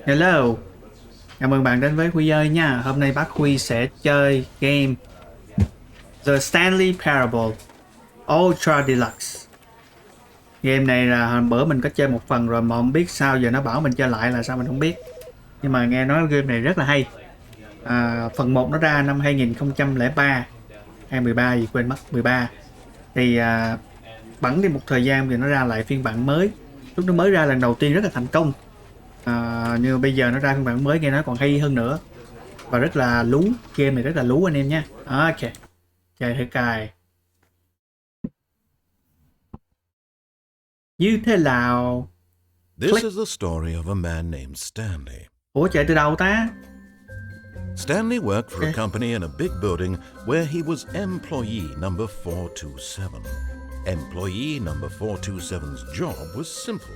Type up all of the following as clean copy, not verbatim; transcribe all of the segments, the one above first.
Hello, chào mừng bạn đến với Huy ơi nha. Hôm nay bác Huy sẽ chơi game The Stanley Parable Ultra Deluxe. Game này là hồi bữa mình có chơi một phần rồi mà không biết sao giờ nó bảo mình chơi lại là sao mình không biết. Nhưng mà nghe nói game này rất là hay. Phần 1 nó ra năm 2003 hay 13 gì quên mất, 13. Thì bẵng đi một thời gian thì nó ra lại phiên bản mới. Lúc nó mới ra lần đầu tiên rất là thành công. Nhưng bây giờ nó ra phiên bản mới nghe nói còn hay hơn nữa và rất là lú. Game này rất là lú anh em nha. Ok, chơi thử cài như thế nào. This Click. is the story of a man named Stanley. Ủa chạy từ đâu ta? Stanley worked for a Ok. company in a big building where he was employee number 427. Employee number 427's job was simple.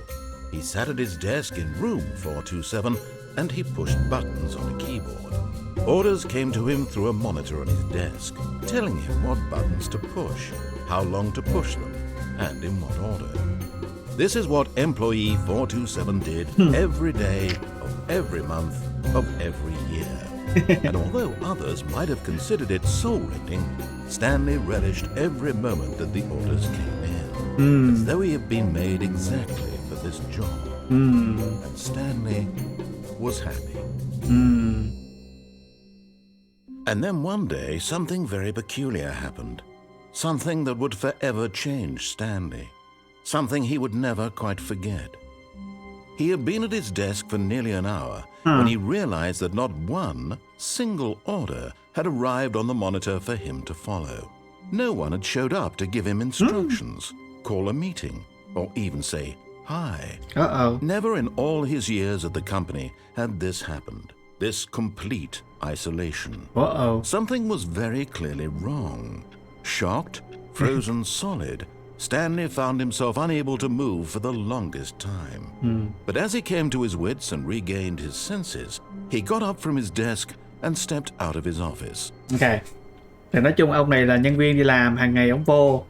He sat at his desk in room 427 and he pushed buttons on a keyboard. Orders came to him through a monitor on his desk, telling him what buttons to push, how long to push them, and in what order. This is what employee 427 did every day of every month of every year. And although others might have considered it soul-rending, Stanley relished every moment that the orders came in, as though he had been made exactly for this job. And Stanley was happy. And then one day, something very peculiar happened. Something that would forever change Stanley. Something he would never quite forget. He had been at his desk for nearly an hour when he realized that not one single order had arrived on the monitor for him to follow. No one had showed up to give him instructions, call a meeting, or even say hi. Never in all his years at the company had this happened. This complete isolation. Something was very clearly wrong. Shocked, frozen solid, Stanley found himself unable to move for the longest time. But as he came to his wits and regained his senses, he got up from his desk and stepped out of his office. Ok. Thì nói chung ông này là nhân viên đi làm hàng ngày, ông vô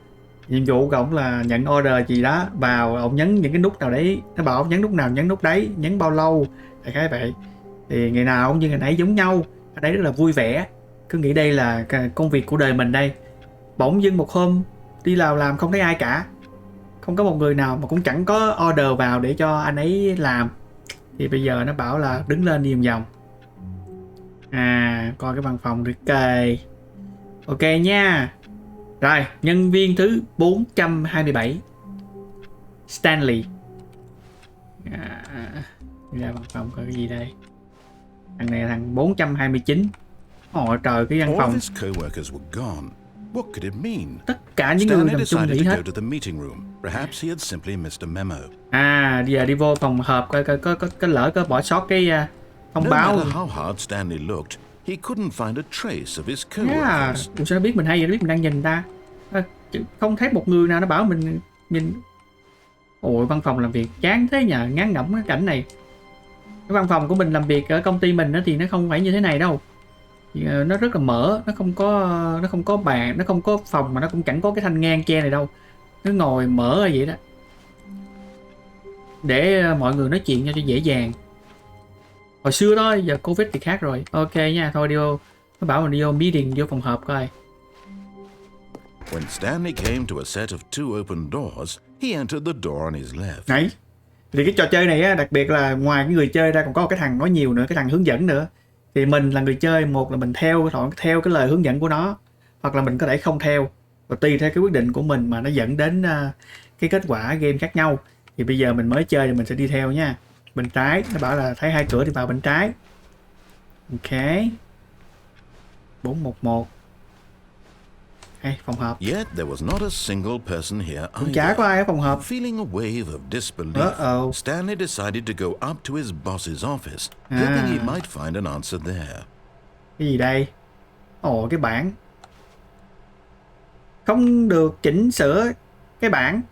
nhiệm vụ của ông là nhận order gì đó vào, ông nhấn những cái nút nào đấy, nó bảo ông nhấn nút nào nhấn nút đấy, nhấn bao lâu, đại khái vậy. Thì ngày nào cũng như ngày nãy giống nhau, ở đấy rất là vui vẻ, cứ nghĩ đây là công việc của đời mình đây. Bỗng dưng một hôm đi làm không thấy ai cả, không có một người nào, mà cũng chẳng có order vào để cho anh ấy làm. Thì bây giờ nó bảo là đứng lên đi vòng vòng. Coi cái văn phòng được kề. Ok nha. Rồi, nhân viên thứ 427 Stanley. Ra văn phòng có cái gì đây? Thằng này là thằng 429. Ôi trời, cái văn All phòng of his co-workers were gone. What could it mean? tất cả những người Stanley làm chung decided nghỉ to hết. go to the meeting room. Perhaps he had simply missed a memo. Giờ đi vô phòng họp có lỡ có bỏ sót cái thông No báo. matter how hard Stanley looked, he couldn't find a trace of his co-workers. Ủa sao nó biết mình hay vậy, nó biết mình đang nhìn ta. Không thấy một người nào nó bảo mình nhìn. Ôi, văn phòng làm việc chán thế nhờ, ngán ngẩm cái cảnh này. Cái văn phòng của mình làm việc ở công ty mình thì nó không phải như thế này đâu. Nó rất là mở, nó không có bàn, nó không có phòng, mà nó cũng chẳng có cái thanh ngang che này đâu. Nó ngồi mở vậy đó, để mọi người nói chuyện cho dễ dàng. Hồi xưa thôi, giờ Covid thì khác rồi. Ok nha, thôi đi vô. Nó bảo mình đi vô meeting, vô phòng họp coi. When Stanley came to a set of two open doors, he entered the door on his left. Đấy. Thì cái trò chơi này á, đặc biệt là ngoài cái người chơi ra còn có cái thằng nói nhiều nữa, cái thằng hướng dẫn nữa. Thì mình là người chơi, một là mình theo cái lời hướng dẫn của nó, hoặc là mình có thể không theo, và tùy theo cái quyết định của mình mà nó dẫn đến cái kết quả game khác nhau. Thì bây giờ mình mới chơi thì mình sẽ đi theo nha. Bên trái, nó bảo là thấy hai cửa thì vào bên trái. Ok. 411. Hey, phòng họp. Yet there was not a single person here Cũng chả có ai ở phòng họp. Feeling a wave of disbelief, Stanley decided to go up to his boss's office, hoping he might find an answer there. Cái gì đây? Ồ, cái bảng. Không được chỉnh sửa cái bảng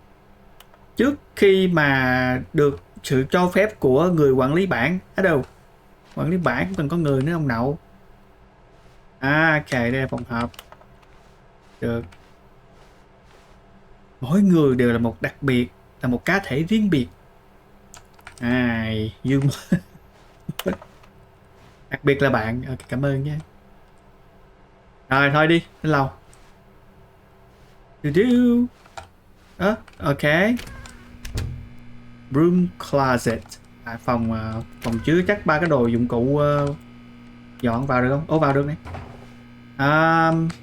trước khi mà được sự cho phép của người quản lý bảng. Ở đâu? Quản lý bảng cũng cần có người nữa ông nậu. Ok, đây là phòng họp. Được. Mỗi người đều là một đặc biệt, là một cá thể riêng biệt. You Đặc biệt là bạn. Ok, cảm ơn nha. Rồi thôi đi, lên lầu. Ok. Broom closet. Phòng chứa chắc 3 cái đồ dụng cụ dọn vào được không? Ồ, vào được này.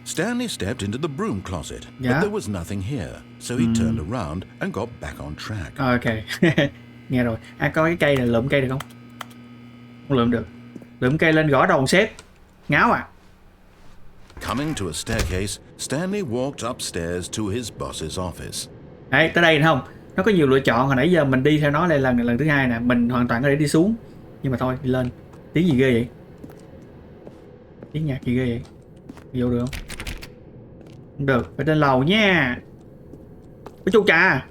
Stanley stepped into the broom closet, but Yeah. there was nothing here, so he turned around and got back on track. Ok. Nghe rồi. Có cái cây này, lượm cây được không? Không lượm được. Lượm cây lên gõ đầu sếp. Ngáo à. Coming to a staircase, Stanley walked upstairs to his boss's office. Đấy, tới đây không? Nó có nhiều lựa chọn, hồi nãy giờ mình đi theo nó đây lần thứ hai nè, mình hoàn toàn có thể đi xuống. Nhưng mà thôi, đi lên. Tiếng gì ghê vậy? Tiếng nhạc gì ghê vậy? Vô được không? Không được, phải lên lầu nha. Ôi chú cha.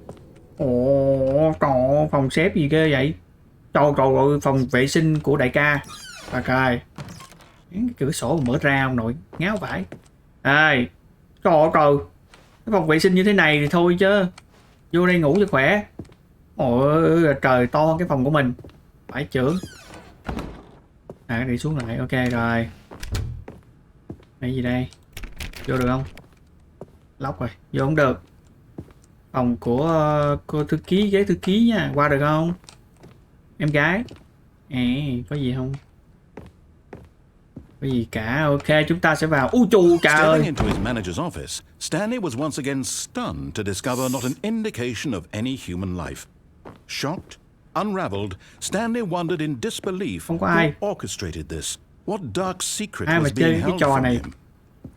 Ồ, trời, phòng sếp gì ghê vậy? Trời ơi, phòng vệ sinh của đại ca. Ok. Cái cửa sổ mở ra ông nội, ngáo vãi. Ê, trời ơi, cái phòng vệ sinh như thế này thì thôi chứ. Vô đây ngủ cho khỏe. Ôi trời, to hơn cái phòng của mình. Phải trưởng. Đi xuống lại, ok rồi. Cái gì đây? Vô được không? Lóc rồi, vô không được. Phòng của cô thư ký, ghế thư ký nha, qua được không? Em gái. Có gì không? Có gì cả, ok, chúng ta sẽ vào. Chù trời ơi. Stepping into his manager's office, Stanley was once again stunned to discover not an indication of any human life. Shocked, unraveled, Stanley wondered in disbelief Không có ai. who orchestrated this. What dark secret Ai mà was chơi being cái held trò from này? him?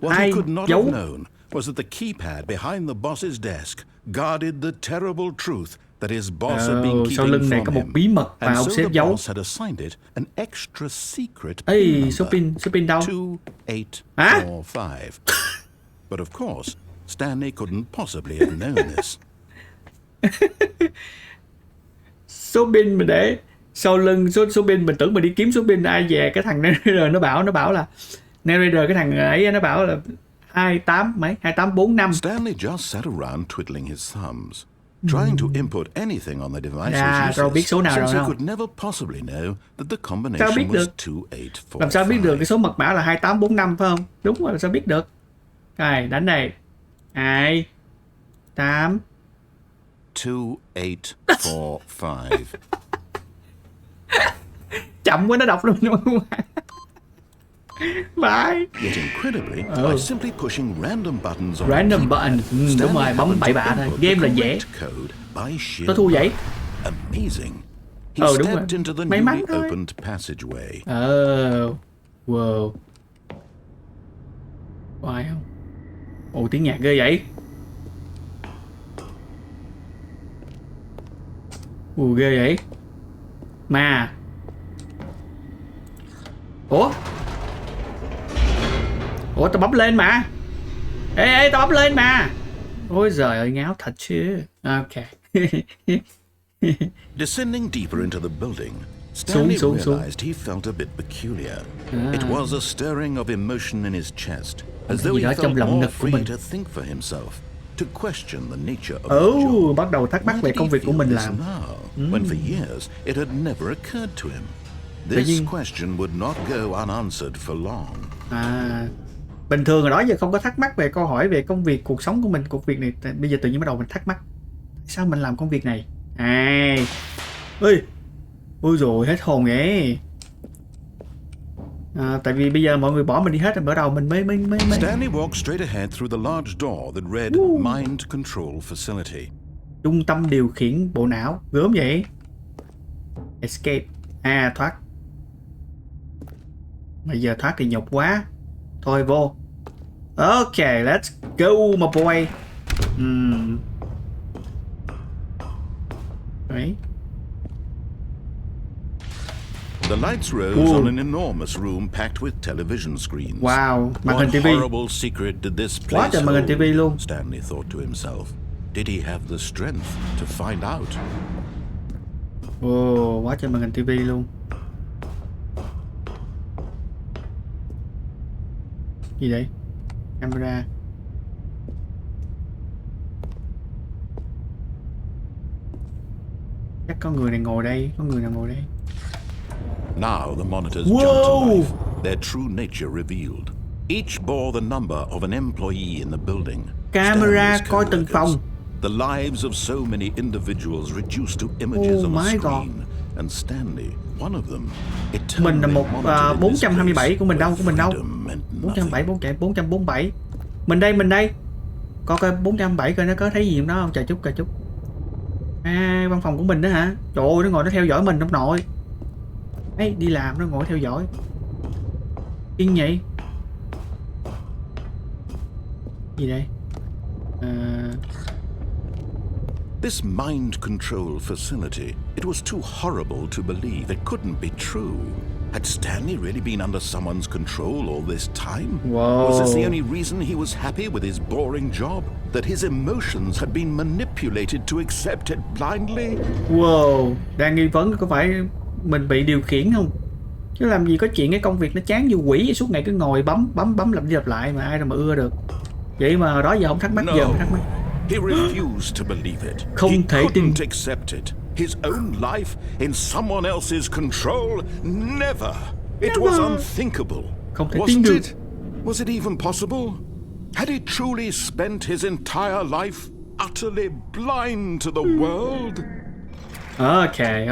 What Ai he could not giấu? have known was that the keypad behind the boss's desk guarded the terrible truth that his boss had been sau lưng keeping này from có một him. bí mật mà And ông so sếp the giấu. boss had assigned it an extra secret Ê, pin số number. pin đâu? 2845. But of course, Stanley couldn't possibly have known this. Số pin mình để sau lưng, số pin mình tưởng mình đi kiếm số pin, ai về cái thằng narrator nó bảo là narrator, cái thằng ấy nó bảo là 2845. Stanley just sat around twiddling his thumbs, trying to input anything on the device's Rồi biết uses, số nào since rồi he không? could never possibly know that the Sao combination biết was được? 2845. Làm sao biết được cái số mật mã là 2845 phải không? Đúng rồi, làm sao biết được? Rồi, đánh này. 2 8 2845. chậm quá nó đọc luôn. Bye. Yet incredibly, by simply pushing random buttons on Random the button. keypad, Đúng rồi, Stanley bấm happened bậy to bạ thôi. input Game the là dễ. correct code by sheer Tôi thua vậy. luck. Amazing. He Đúng rồi. stepped into the May mắn newly thôi. opened passageway. Wow. Có ai không? Tiếng nhạc ghê vậy. Ghê vậy. Ma. Ủa, tao bấm lên mà. Ê, tao bấm lên mà. Ôi giời ơi, ngáo thật chứ. Ok. Descending deeper into the building, Stanley xuống. realized he felt a bit peculiar. It was a stirring of emotion in his chest, as though gì he đó trong felt lồng more ngực của free mình. to think for himself, to question the nature of the job. Bắt đầu thắc mắc Why về did công he việc của feel mình this làm. now, when for years it had never occurred to him? Tự This nhiên- question would not go unanswered for long. Bình thường rồi đó giờ không có thắc mắc về câu hỏi về công việc, cuộc sống của mình, cuộc việc này. Bây giờ tự nhiên bắt đầu mình thắc mắc. Sao mình làm công việc này? Ôi rồi hết hồn vậy. Tại vì bây giờ mọi người bỏ mình đi hết rồi, mở đầu mình mới Stanley walked straight ahead through the large door that read Mind Control Facility. Trung tâm điều khiển bộ não. Gớm vậy. Escape. Thoát. Bây giờ thoát thì nhục quá. Thôi vô. Ok, let's go my boy. Đấy. The lights rose on an enormous room packed with television screens. Wow, màn hình What TV. horrible secret did this Quá place trời màn hình hold? TV luôn. Stanley thought to himself. Did he have the strength to find out? Quá trời màn hình TV luôn. Gì đấy? Camera. Chắc có người này ngồi đây, có người nào ngồi đây. Now the monitors Whoa! jumped to life, their true nature revealed. Each bore the number of an employee in the building. Camera Stanley's coi từng co-workers. phòng. The lives of so many individuals reduced to images on a my God. screen. And Stanley, one of them, Mình là eternally một monitored in this 427 place của mình đâu, where của mình đâu. freedom meant 407, nothing. 447. Mình đây. Coi 407 coi nó có thấy gì đó không? Chờ chút. À, văn phòng của mình đó hả? Trời ơi, nó ngồi nó theo dõi mình ông nội. Ấy, đi làm nó ngồi theo dõi. Yên vậy? Gì đây? This mind control facility, it was too horrible to believe. It couldn't be true. Had Stanley really been under someone's control all this time? Whoa. Was this the only reason he was happy with his boring job? That his emotions had been manipulated to accept it blindly? Wow, đang nghi vấn có phải mình bị điều khiển không? Chứ làm gì có chuyện cái công việc nó chán như quỷ vậy, suốt ngày cứ ngồi bấm lặp đi lặp lại mà ai đâu mà ưa được. Vậy mà đó giờ không thắc mắc, giờ không thắc mắc. He refused to believe it. Không He thể tin. couldn't accept it. His own life in someone else's control? Never. It was unthinkable. Không thể tin Wasn't được. it? Was it even possible? Had he truly spent his entire life utterly blind to the world? Okay.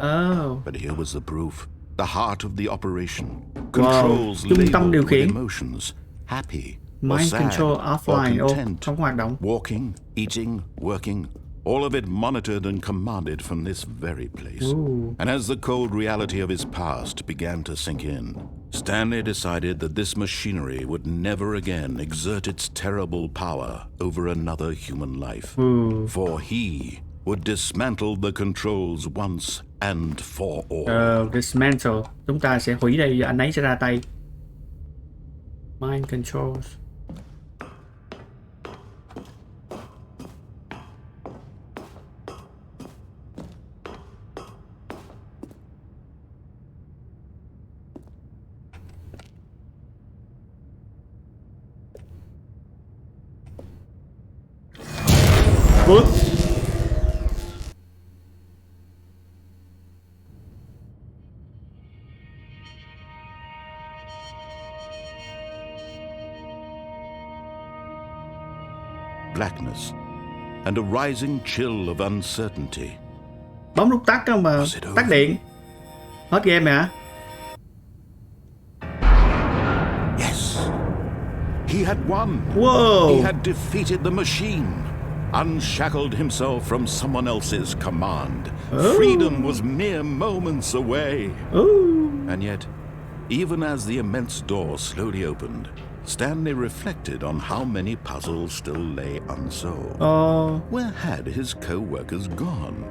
Oh. But here was the proof. The heart of the operation. Controls Trung tâm điều labeled with khiển. emotions. Happy or Mind sad control or offline. content. Không có hoạt động. Walking, eating, working, all of it monitored and commanded from this very place. Ooh. And as the cold reality of his past began to sink in, Stanley decided that this machinery would never again exert its terrible power over another human life. For he would dismantle the controls once and for all. Dismantle. Chúng ta sẽ hủy đây, anh ấy sẽ ra tay. Mind controls. Good. Blackness and a rising chill of uncertainty. Bấm nút tắt không mà tắt điện. Hết game hả? Yes, he had won. Whoa. He had defeated the machine, unshackled himself from someone else's command. Freedom was mere moments away. And yet, even as the immense door slowly opened, Stanley reflected on how many puzzles still lay unsolved. Where had his co-workers gone?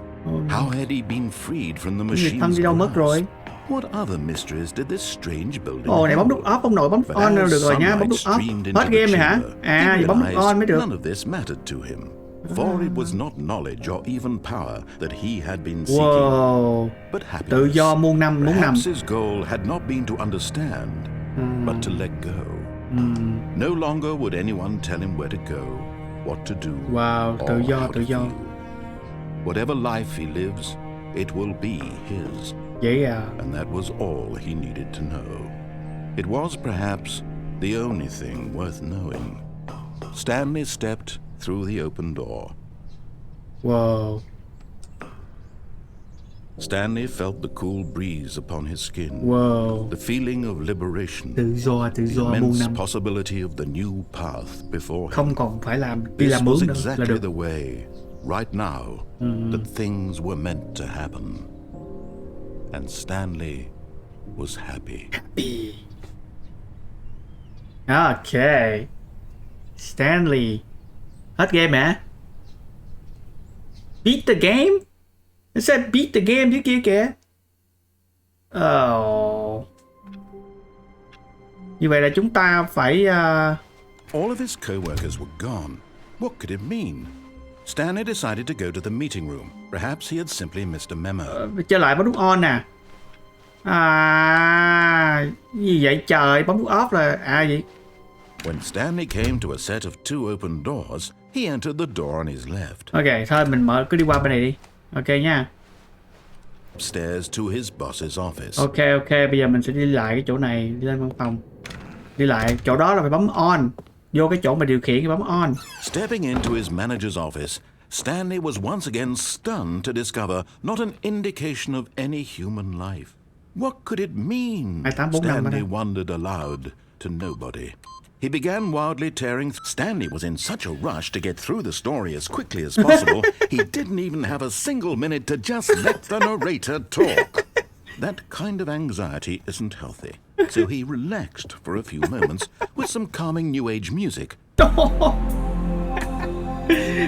How had he been freed from the machine's đi đâu mất rồi? grasp? What other mysteries did this strange building Này bấm nút hold? off ông nội, bấm But on as được rồi nha, bấm sunlight nút off. streamed into Hết the game này hả? chamber, À, he thì bấm nút realized on mới được. none of this mattered to him, for it was not knowledge or even power that he had been seeking, Wow. but Tự happiness. do muôn năm. Perhaps his goal had not been to understand, but to let go. No longer would anyone tell him where to go, what to do, Wow, or tự do, how tự to do. feel. Whatever life he lives, it will be his. Vậy à? And that was all he needed to know. It was perhaps the only thing worth knowing. Stanley stepped through the open door. Wow. Stanley felt the cool breeze upon his skin. Wow. The feeling of liberation. Tự do The muôn immense năm. possibility of the new path before him. Không còn phải đi This làm was mướn nữa là exactly được. the way, right now, that things were meant to happen. And Stanley was happy. Okay. Stanley. Hết game hả? Beat the game? It said beat the game chứ kia kìa. Oh. Như vậy là chúng ta phải... All of his co-workers were gone. What could it mean? Stanley decided to go to the meeting room. Perhaps he had simply missed a memo. Trở lại bấm nút on nè. Gì vậy trời, bấm nút off là... vậy. When Stanley came to a set of two open doors, he entered the door on his left. Ok, thôi mình cứ đi qua bên này đi. Ok nha. upstairs to his boss's office. Ok, bây giờ mình sẽ đi lại cái chỗ này, đi lên văn phòng. Đi lại chỗ đó là phải bấm on. Vô cái chỗ mà điều khiển thì bấm on. Stepping into his manager's office, Stanley was once again stunned to discover not an indication of any human life. What could it mean? 2845 Stanley wondered aloud to nobody. He began wildly tearing. Stanley was in such a rush to get through the story as quickly as possible, he didn't even have a single minute to just let the narrator talk. That kind of anxiety isn't healthy, so he relaxed for a few moments with some calming New Age music.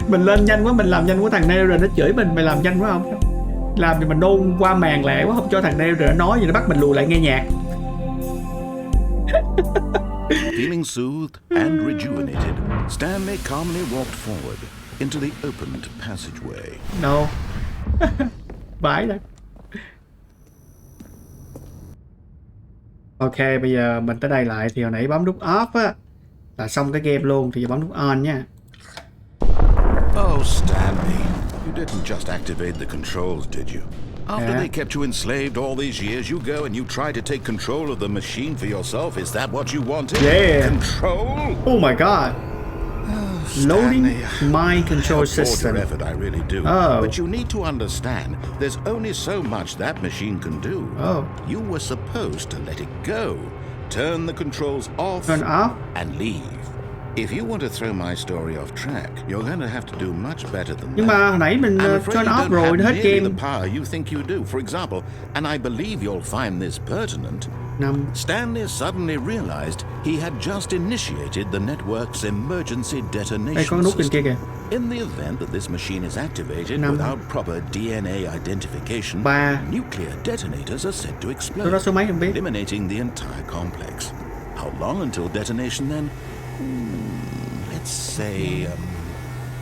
Mình lên nhanh quá, mình làm nhanh quá, thằng neo rồi nó chửi mình, mày làm nhanh quá không? Làm thì mình nôn qua màn lẹ quá, không cho thằng neo rồi nó nói gì, nó bắt mình lùi lại nghe nhạc. Feeling soothed and rejuvenated, Stanley calmly walked forward into the opened passageway. No. Vãi đây. Ok, bây giờ mình tới đây lại thì hồi nãy bấm nút off á là xong cái game luôn, thì giờ bấm nút on nha. Oh, Stanley, you didn't just activate the controls, did you? After they kept you enslaved all these years, you go and you try to take control of the machine for yourself. Is that what you wanted? Yeah. Control? Oh my god. Loading Stanley, my control I applaud system. your effort, I really do. Oh. But you need to understand, there's only so much that machine can do. Oh. You were supposed to let it go, turn the controls off, Turn off? and leave. If you want to throw my story off track, you're going to have to do much better than Nhưng that. mà hồi nãy mình I'm afraid turn you off don't rồi, have hết nearly game. the power you think you do. For example, and I believe you'll find this pertinent, 5. Stanley suddenly realized he had just initiated the network's emergency Đây detonation có nút bên kia system. kìa. In the event that this machine is activated 5. without proper DNA identification, 3. nuclear detonators are set to Số explode, đó số mấy không biết. eliminating the entire complex. How long until detonation then? Let's say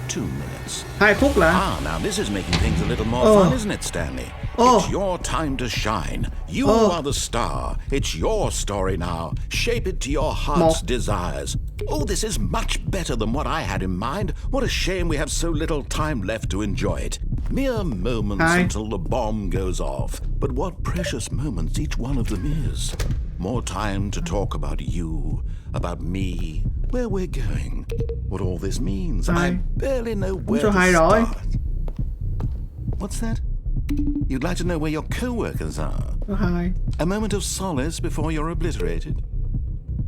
2 minutes. 2 phút là. Now this is making things a little more fun, isn't it, Stanley? It's your time to shine. You are the star. It's your story now. Shape it to your heart's desires. Oh, this is much better than what I had in mind. What a shame we have so little time left to enjoy it. Mere moments until the bomb goes off. But what precious moments each one of them is. More time to talk about you, about me, where we're going, what all this means. I barely know where to start. What's that? You'd like to know where your co-workers are? Số 2. A moment of solace before you're obliterated?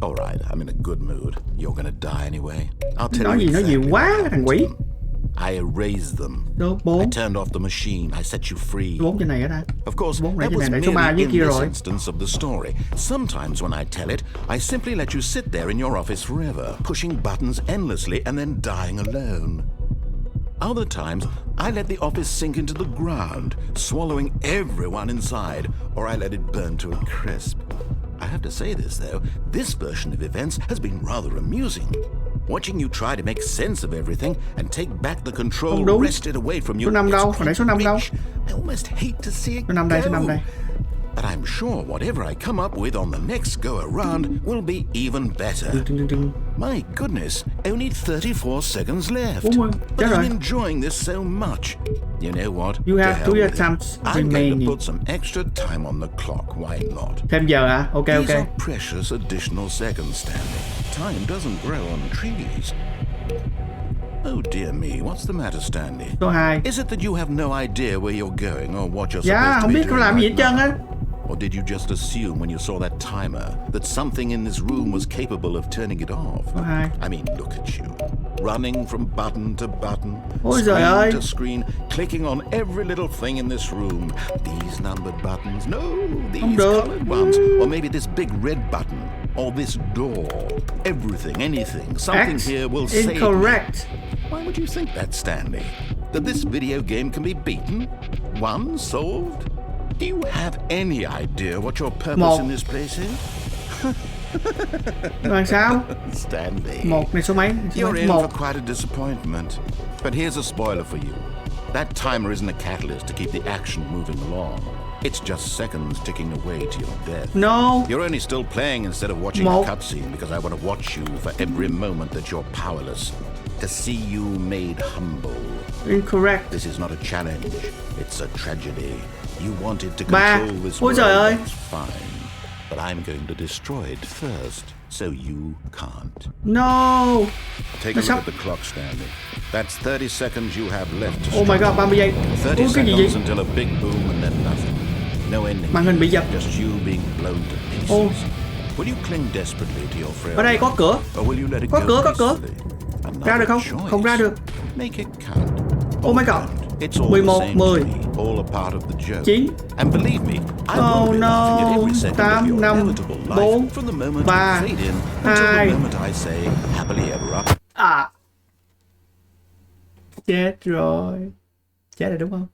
All right, I'm in a good mood. You're gonna die anyway. I'll tell Nói you gì nói nhiều exactly quá what thằng quỷ. I erased them. Số I 4. turned off the machine. I set you free. 4 trên này ở đây. Of course, 4 nãy that trên was này, số 3 merely dưới in kia this rồi. instance of the story. Sometimes when I tell it, I simply let you sit there in your office forever, pushing buttons endlessly and then dying alone. Other times, I let the office sink into the ground, swallowing everyone inside, or I let it burn to a crisp. I have to say this, though, this version of events has been rather amusing. Watching you try to make sense of everything and take back the control wrested away from you. Số 5 đâu? Hồi nãy số 5 đâu? I almost hate to see it Số 5 đây, số 5 go. đây. But I'm sure whatever I come up with on the next go around will be even better. My goodness, only 34 seconds left. But But I'm enjoying this so much. You know what? You To have hell 2 with it. attempts I'm going remaining. to put some extra time on the clock. Why not? Thêm giờ hả? Ok These ok. are precious additional seconds, Stanley. Time doesn't grow on trees. Oh dear me, what's the matter, Stanley? Số 2. Is it that you have no idea where you're going or what you're Dạ, supposed to không be biết có doing làm gì hết right trơn now? á. Or did you just assume when you saw that timer that something in this room was capable of turning it off? Số 2. I mean, look at you. Running from button to button, Ôi giời ơi. screen to screen, clicking on every little thing in this room. These numbered buttons, no, these được. colored ones, or maybe this big red button, or this door. Everything, anything, something X. here will save me. Incorrect. Why would you think that, Stanley? That this video game can be beaten? Won? Solved? Do you have any idea what your purpose in this place is? Làm sao? Stanley. 1 này số mấy? Số You're mấy? in 1. for quite a disappointment. But here's a spoiler for you. That timer isn't a catalyst to keep the action moving along. It's just seconds ticking away to your death. No. You're only still playing instead of watching a 1. cutscene because I want to watch you for every moment that you're powerless. to see you made humble. Incorrect. This is not a challenge. It's a tragedy. You wanted to Ba. control this Ôi world. trời ơi. That's fine. But I'm going to destroy it first, so you can't. No. Take a look at the clock, Stanley. That's 30 seconds you have left to Oh my god, 30 giây. 30 Ủa, cái gì vậy? seconds until a big boom and then nothing. No ending. Màn hình bị dập. Just you being blown to pieces. Ô. Will you cling desperately to your frail Ở đây có cửa. or will you let it Có go cửa, có cửa. peacefully? Ra được không? Another Không ra choice. được. Make it count. Oh my god. It's all 11, the same 10. to me, all a part of the joke. 9. And believe me, I Oh will be laughing at no. every second of 8, your 5, inevitable life 4, from the moment 3, you fade in until 2. the moment I say happily ever after. À. Chết rồi. Chết rồi đúng không?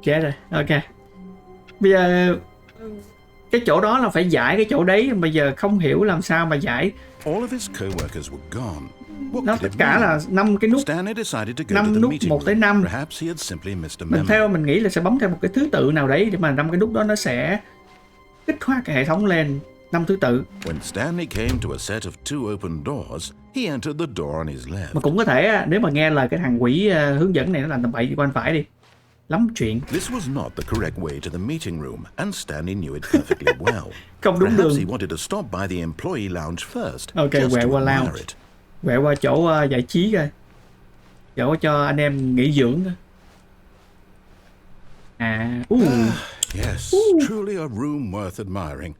Chết rồi. Ok. Bây giờ cái chỗ đó là phải giải cái chỗ đấy, bây giờ không hiểu làm sao mà giải. All of his co-workers were gone. What Nó could tất it cả mean? là 5 cái nút. Stanley decided to go to 5 the nút meeting 1 tới room. 5. Perhaps he had simply missed a Mình memo. theo mình nghĩ là sẽ bấm theo một cái thứ tự nào đấy để mà 5 cái nút đó nó sẽ kích hoạt cái hệ thống lên 5 thứ tự. When Stanley came to a set of 2 open doors, he entered the door on his left. Mà cũng có thể nếu mà nghe lời cái thằng quỷ hướng dẫn này nó làm tầm bậy đi qua bên phải đi. Lắm chuyện. This was not the correct way to the meeting room, and Stanley knew it perfectly well. Không đúng Perhaps đường. he wanted to stop by the employee lounge first, Okay, just quẹo to qua admire lounge. it. Quẹo qua chỗ giải trí coi. Chỗ cho anh em nghỉ dưỡng thôi. À, Yes, truly a room worth admiring.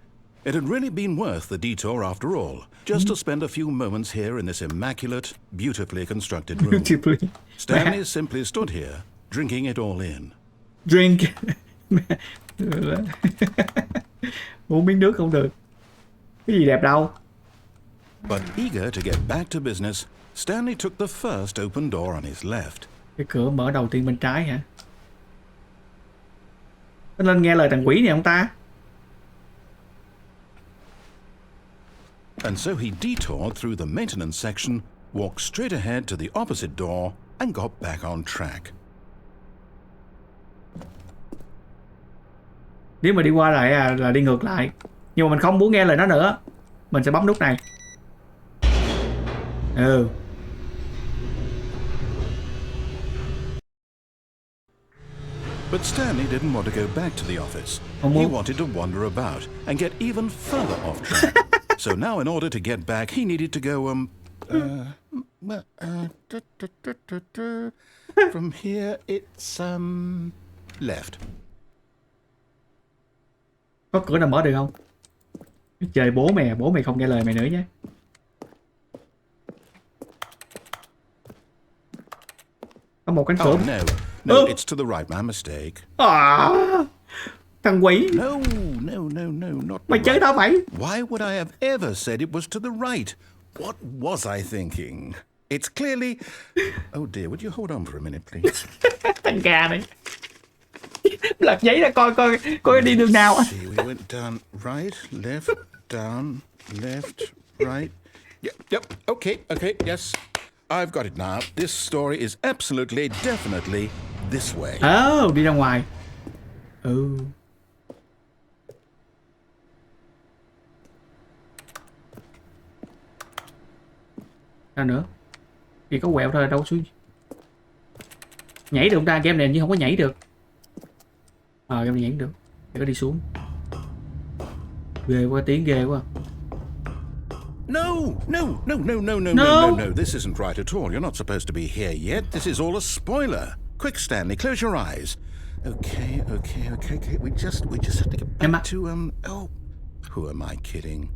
It had really been worth the detour after all, just to spend a few moments here in this immaculate, beautifully constructed room. Stanley simply stood here, drinking it all in. Drink. Uống miếng nước không được. Cái gì đẹp đâu. But eager to get back to business, Stanley took the first open door on his left. Cái cửa mở đầu tiên bên trái hả? Nó nên nghe lời thằng quỷ này không ta? And so he detoured through the maintenance section, walked straight ahead to the opposite door, and got back on track. Nếu mà đi qua lại là đi ngược lại. Nhưng mà mình không muốn nghe lời nó nữa. Mình sẽ bấm nút này. But Stanley didn't want to go back to the office. He wanted to wander about and get even further off track. So now in order to get back, he needed to go, from here it's, left. Có cửa nào mở được không? Trời bố mày không nghe lời mày nữa nhé. Có một cánh cửa. Oh, no, it's to the right, my mistake. Thằng quỷ. No, not Mày chơi tao mày. Why would I have ever said it was to the right? What was I thinking? It's clearly... Oh dear, would you hold on for a minute, please? Thằng gà này. Lật giấy ra coi đi đường nào. See, we went down right, left, down, left, right. Yep, okay, yes. I've got it now. This story is absolutely, definitely this way. Đi ra ngoài. Sao nữa? Chỉ có quẹo thôi, đâu xuống. Nhảy được không ta? Game này nhưng không có nhảy được. Game này nhảy được. Để có đi xuống. Ghê quá, tiếng ghê quá. No. This isn't right at all. You're not supposed to be here yet. This is all a spoiler. Quick, Stanley, close your eyes. Okay. We just have to get back to, who am I kidding?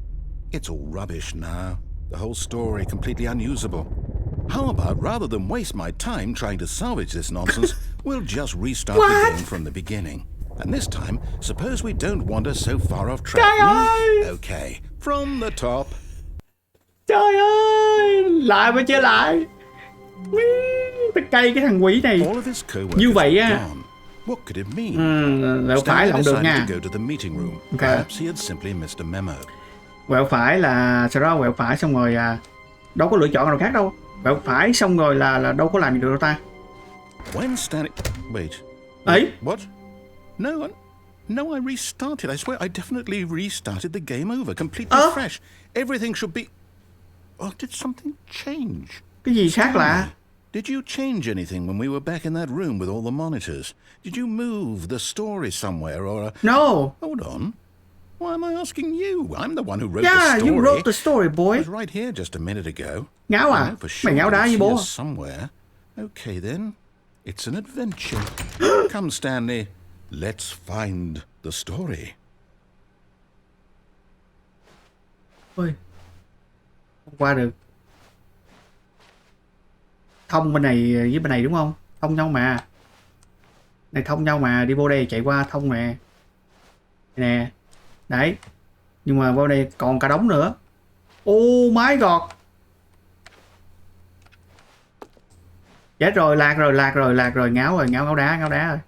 It's all rubbish now. The whole story completely unusable. How about, rather than waste my time trying to salvage this nonsense, we'll just restart the game from the beginning. And this time, suppose we don't wander so far off track. Okay, from the top. Trời ơi, lại mà chơi lại. Tao cay cái thằng quỷ này. Như vậy á. What could it mean? Quẹo phải là không được nha. Perhaps he had simply missed a memo. Quẹo phải là sau đó quẹo phải xong rồi đâu có lựa chọn nào khác đâu. Quẹo phải xong rồi là đâu có làm gì được đâu ta. When Stanley... Wait. Ấy? What? No, No, I restarted. I swear I definitely restarted the game over, completely fresh. Everything should be... Oh, did something change? Cái gì khác lạ? Stanley, did you change anything when we were back in that room with all the monitors? Did you move the story somewhere or... No. Hold on. Why am I asking you? I'm the one who wrote the Yeah, story. you wrote the story, I boy. was right here just a minute ago. Ngáo I à? know for sure Mày ngáo đá that với it's bố here à? somewhere. Okay then. It's an adventure. Come, Stanley. Let's find the story. Ôi. Không qua được. Thông bên này với bên này đúng không? Thông nhau mà. Này thông nhau mà, đi vô đây chạy qua thông nè. Nè. Đấy. Nhưng mà vô đây còn cả đống nữa. Oh my god. Chết rồi, lạc rồi, ngáo đá rồi.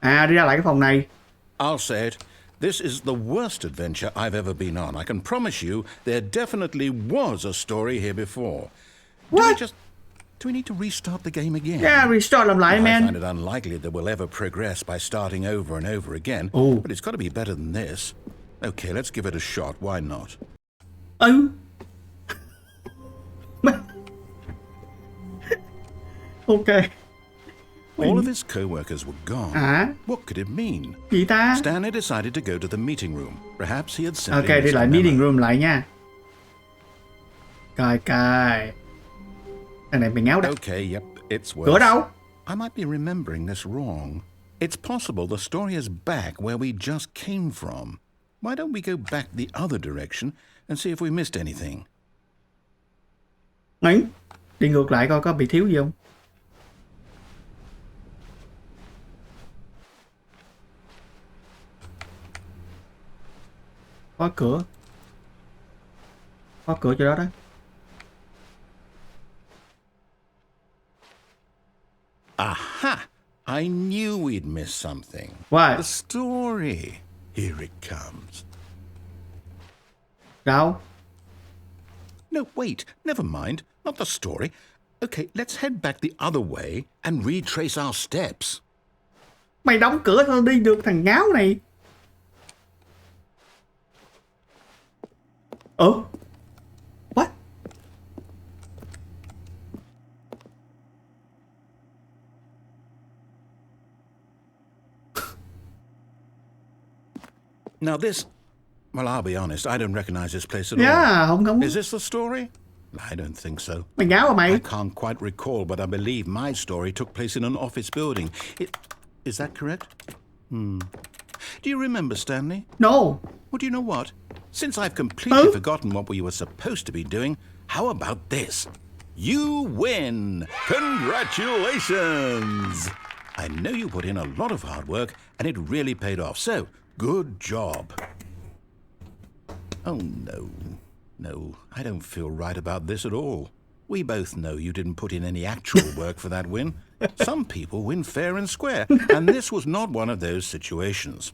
À, đi ra lại cái phòng này. I'll say it. This is the worst adventure I've ever been on. I can promise you there definitely was a story here before. What? Do we need to restart the game again? Yeah, restart làm lại, I man. find it unlikely that we'll ever progress by starting over and over again. Oh. But it's got to be better than this. Okay, let's give it a shot. Why not? Ừ. Ok. All of his co-workers were gone. What could it mean? Gì ta? Stanley decided to go to the meeting room. Perhaps he had simply Ok, đi missed lại a meeting memo. room lại nha. Coi. Thằng này mày ngáo đó. Okay, yep, it's worse. Cửa đâu? I might be remembering this wrong. It's possible the story is back where we just came from. Why don't we go back the other direction and see if we missed anything? Ấy, đi ngược lại coi có bị thiếu gì không. Có cửa chỗ đó đó. Aha! I knew we'd missed something. What? The story. Here it comes. Đâu? No, wait. Never mind. Not the story. Okay, let's head back the other way and retrace our steps. Mày đóng cửa thôi đi được thằng ngáo này. What? Now this... Well, I'll be honest. I don't recognize this place at Yeah, không. all. Is this the story? I don't think so. Mày ngáo à mày? I can't quite recall, but I believe my story took place in an office building. Is that correct? Do you remember, Stanley? No. Well, do you know what? Since I've completely forgotten what we were supposed to be doing, how about this? You win! Congratulations! I know you put in a lot of hard work, and it really paid off, so good job. Oh, no. No, I don't feel right about this at all. We both know you didn't put in any actual work for that win. Some people win fair and square, and this was not one of those situations.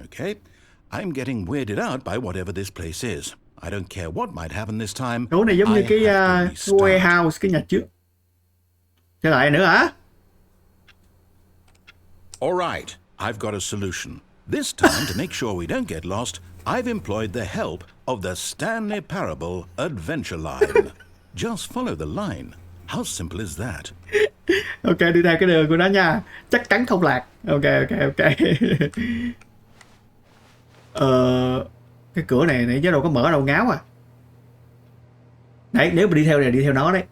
Okay, I'm getting weirded out by whatever this place is. I don't care what might happen this time. Chỗ này giống như cái warehouse, cái nhà trước. Trở lại nữa hả? All right, I've got a solution. This time, to make sure we don't get lost, I've employed the help of the Stanley Parable Adventure Line. Just follow the line. How simple is that? Ok, đi theo cái đường của nó nha. Chắc chắn không lạc. Ok. Cái cửa này nãy giờ đâu có mở đâu, ngáo à. Đấy, nếu mà đi theo này, đi theo nó đấy.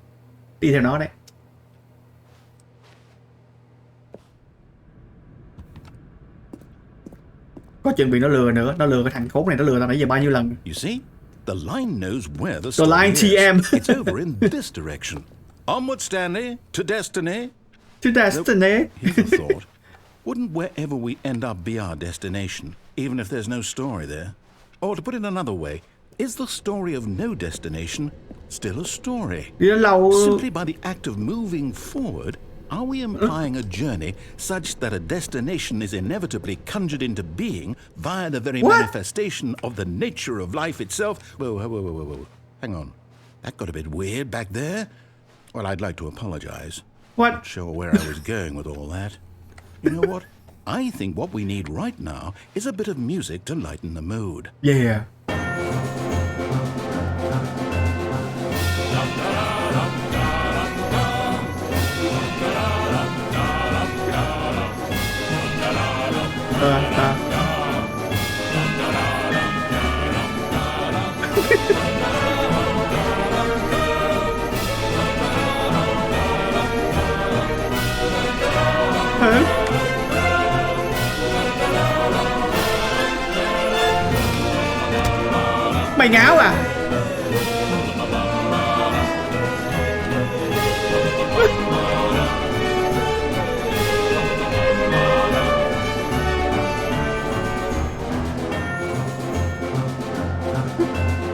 Có chuyện bị nó lừa nữa. Nó lừa cái thằng khốn này, nó lừa tao nãy giờ bao nhiêu lần. You see, the line knows where the The story line is. TM. It's over in this direction. Onward, Stanley, to destiny. To destiny. Here's a thought. Wouldn't wherever we end up be our destination, even if there's no story there? Or to put it another way, is the story of no destination still a story? Đi đến lâu. Simply by the act of moving forward, are we implying a journey such that a destination is inevitably conjured into being via the very manifestation of the nature of life itself? Whoa. Hang on. That got a bit weird back there. Well, I'd like to apologize. What? Not sure where I was going with all that. You know what? I think what we need right now is a bit of music to lighten the mood. Yeah. Mày ngáo à?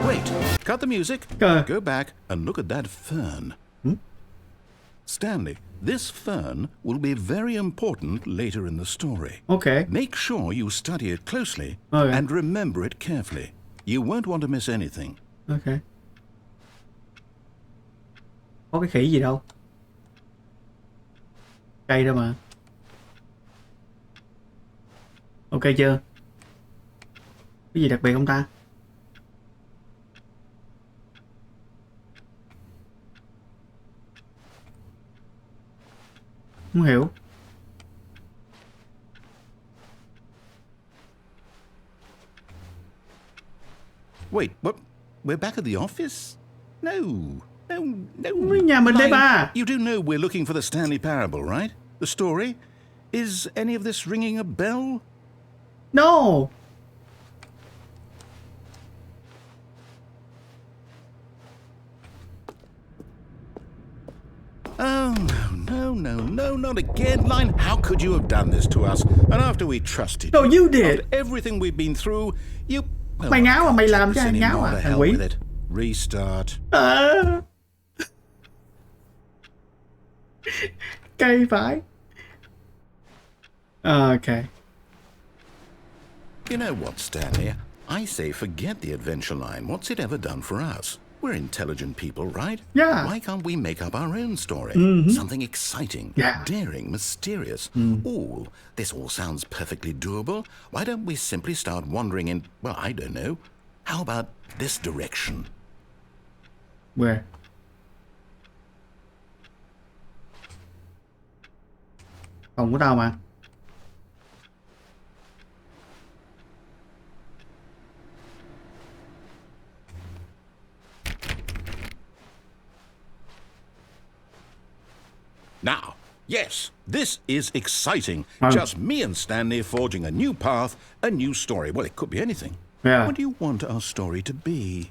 Wait, cut the music. Go back and look at that fern. Stanley, this fern will be very important later in the story. Okay. Make sure you study it closely Okay. and remember it carefully. You won't want to miss anything. Ok. Có cái khỉ gì đâu. Cây đâu mà. Ok chưa? Cái gì đặc biệt không ta? Không hiểu. Wait, what? We're back at the office? No. Nhà mình đây Lying. ba. You do know we're looking for the Stanley Parable, right? The story? Is any of this ringing a bell? No. Oh, no, not again. Line, how could you have done this to us? And after we trusted No, you after did. everything we've been through, you... Well, Mày ngáo à? Mày I can't làm take cho this anh ngáo anymore. à? To Thằng hell quỷ. with it. Restart. À. Cây phải. Ok. You know what, Stanley? I say forget the adventure line. What's it ever done for us? We're intelligent people, right? Yeah. Why can't we make up our own story? Something exciting, Yeah. daring, mysterious. Ooh, this all sounds perfectly doable. Why don't we simply start wandering in, well, I don't know. How about this direction? Where? Phòng của tao mà. Now, yes, this is exciting. Oh. Just me and Stanley forging a new path, a new story. Well, it could be anything. Yeah. What do you want our story to be?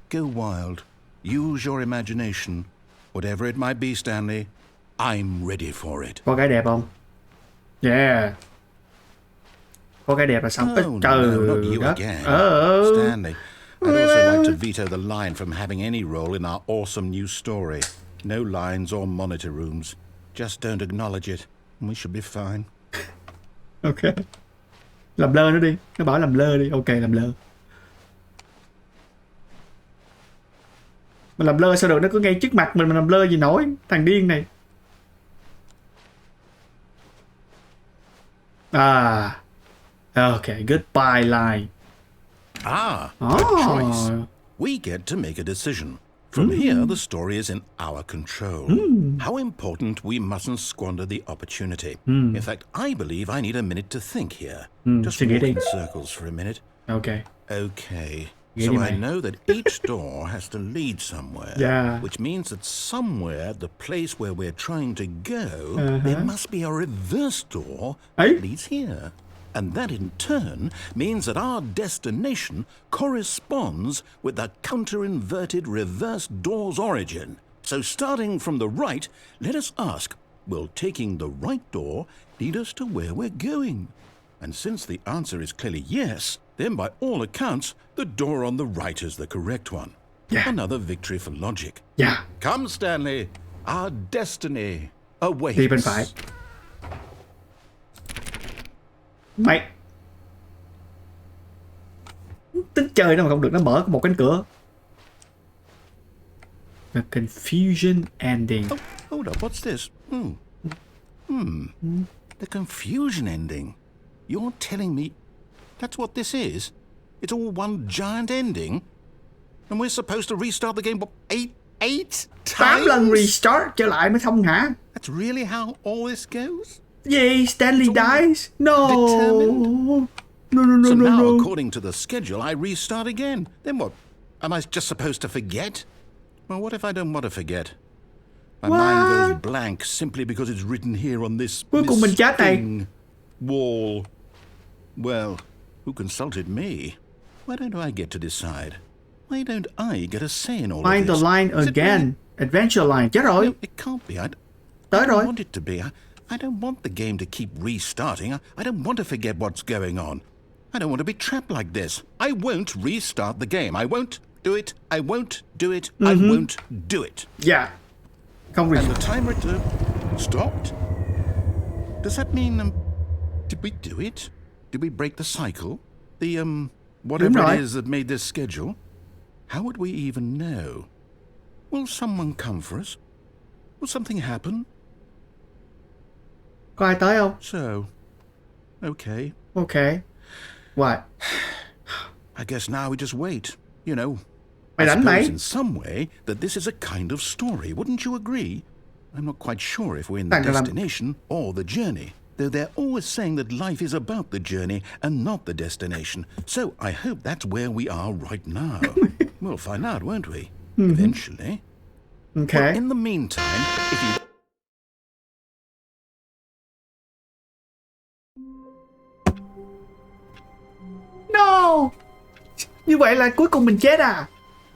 Go wild. Use your imagination. Whatever it might be, Stanley, I'm ready for it. Có cái đẹp không? Yeah. Có cái đẹp là xong. Ê, trời not you đất. again. Ờ. Stanley, I'd also like to veto the line from having any role in our awesome new story. No lines or monitor rooms. Just don't acknowledge it, and we should be fine. Ok. Làm lơ nó đi. Nó bảo làm lơ đi. Ok, làm lơ. Mà làm lơ sao được, nó cứ ngay trước mặt mình mà làm lơ gì nổi. Thằng điên này. À. Ok, goodbye line. Ah, Oh. good choice. We get to make a decision. From here, the story is in our control. How important we mustn't squander the opportunity. In fact, I believe I need a minute to think here. Just suy nghĩ walk đi. in circles for a minute. Ok. Okay. Nghĩ So đi I mày. know that each door has to lead somewhere. Yeah. Which means that somewhere at the place where we're trying to go, there must be a reverse door Ấy. that leads here. And that in turn means that our destination corresponds with the counter-inverted reverse door's origin. So starting from the right, let us ask, will taking the right door lead us to where we're going? And since the answer is clearly yes, then by all accounts, the door on the right is the correct one. Yeah. Another victory for logic. Yeah. Come, Stanley. Our destiny awaits. Đi bên phải. Mày tính chơi nó mà không được, nó mở một cánh cửa. The confusion ending. Oh, hold up, what's this? The confusion ending. You're telling me that's what this is? It's all one giant ending? And we're supposed to restart the game eight 8 lần times? restart trở lại mới xong hả? That's really how all this goes? Gì? Stanley dies? No. Determined. No, So now, no. according to the schedule, I restart again. Then what? Am I just supposed to forget? Well, what if I don't want to forget? My mind goes blank simply because it's written here on this, Cuối cùng mình chết này. thing, wall. Well, who consulted me? Why don't I get to decide? Why don't I get a say in all Find of the this? line Is it again. really? Adventure line. Chết rồi. No, it can't be. I Tới don't rồi. want it to be. I don't want the game to keep restarting. I don't want to forget what's going on. I don't want to be trapped like this. I won't restart the game. I won't do it. I won't do it. I won't do it. Dạ. Không And restart. the timer stopped? Does that mean, did we do it? Did we break the cycle? The, whatever Đúng rồi. it is that made this schedule? How would we even know? Will someone come for us? Will something happen? Có ai tới không? So, okay. Ok. What? I guess now we just wait. You know, Mày I đánh suppose mày. in some way that this is a kind of story. Wouldn't you agree? I'm not quite sure if we're in the Thank you, Lam. destination or the journey. Though they're always saying that life is about the journey and not the destination. So I hope that's where we are right now. We'll find out, won't we? Eventually. Ok. Well, in the meantime, if you... No. Như vậy là cuối cùng mình chết à?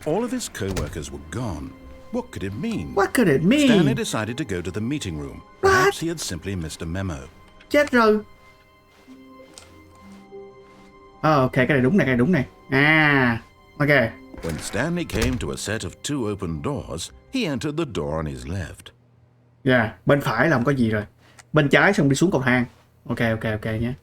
All of his co-workers were gone. What could it mean? What could it Stanley mean? decided to go to the meeting room. What? Perhaps he had simply missed a memo. Chết rồi. Ok, cái này đúng này, cái này đúng này. À, ok. When Stanley came to a set of 2 open doors, he entered the door on his left. Dạ, bên phải là không có gì rồi. Bên trái xong đi xuống cầu thang. Ok nhé.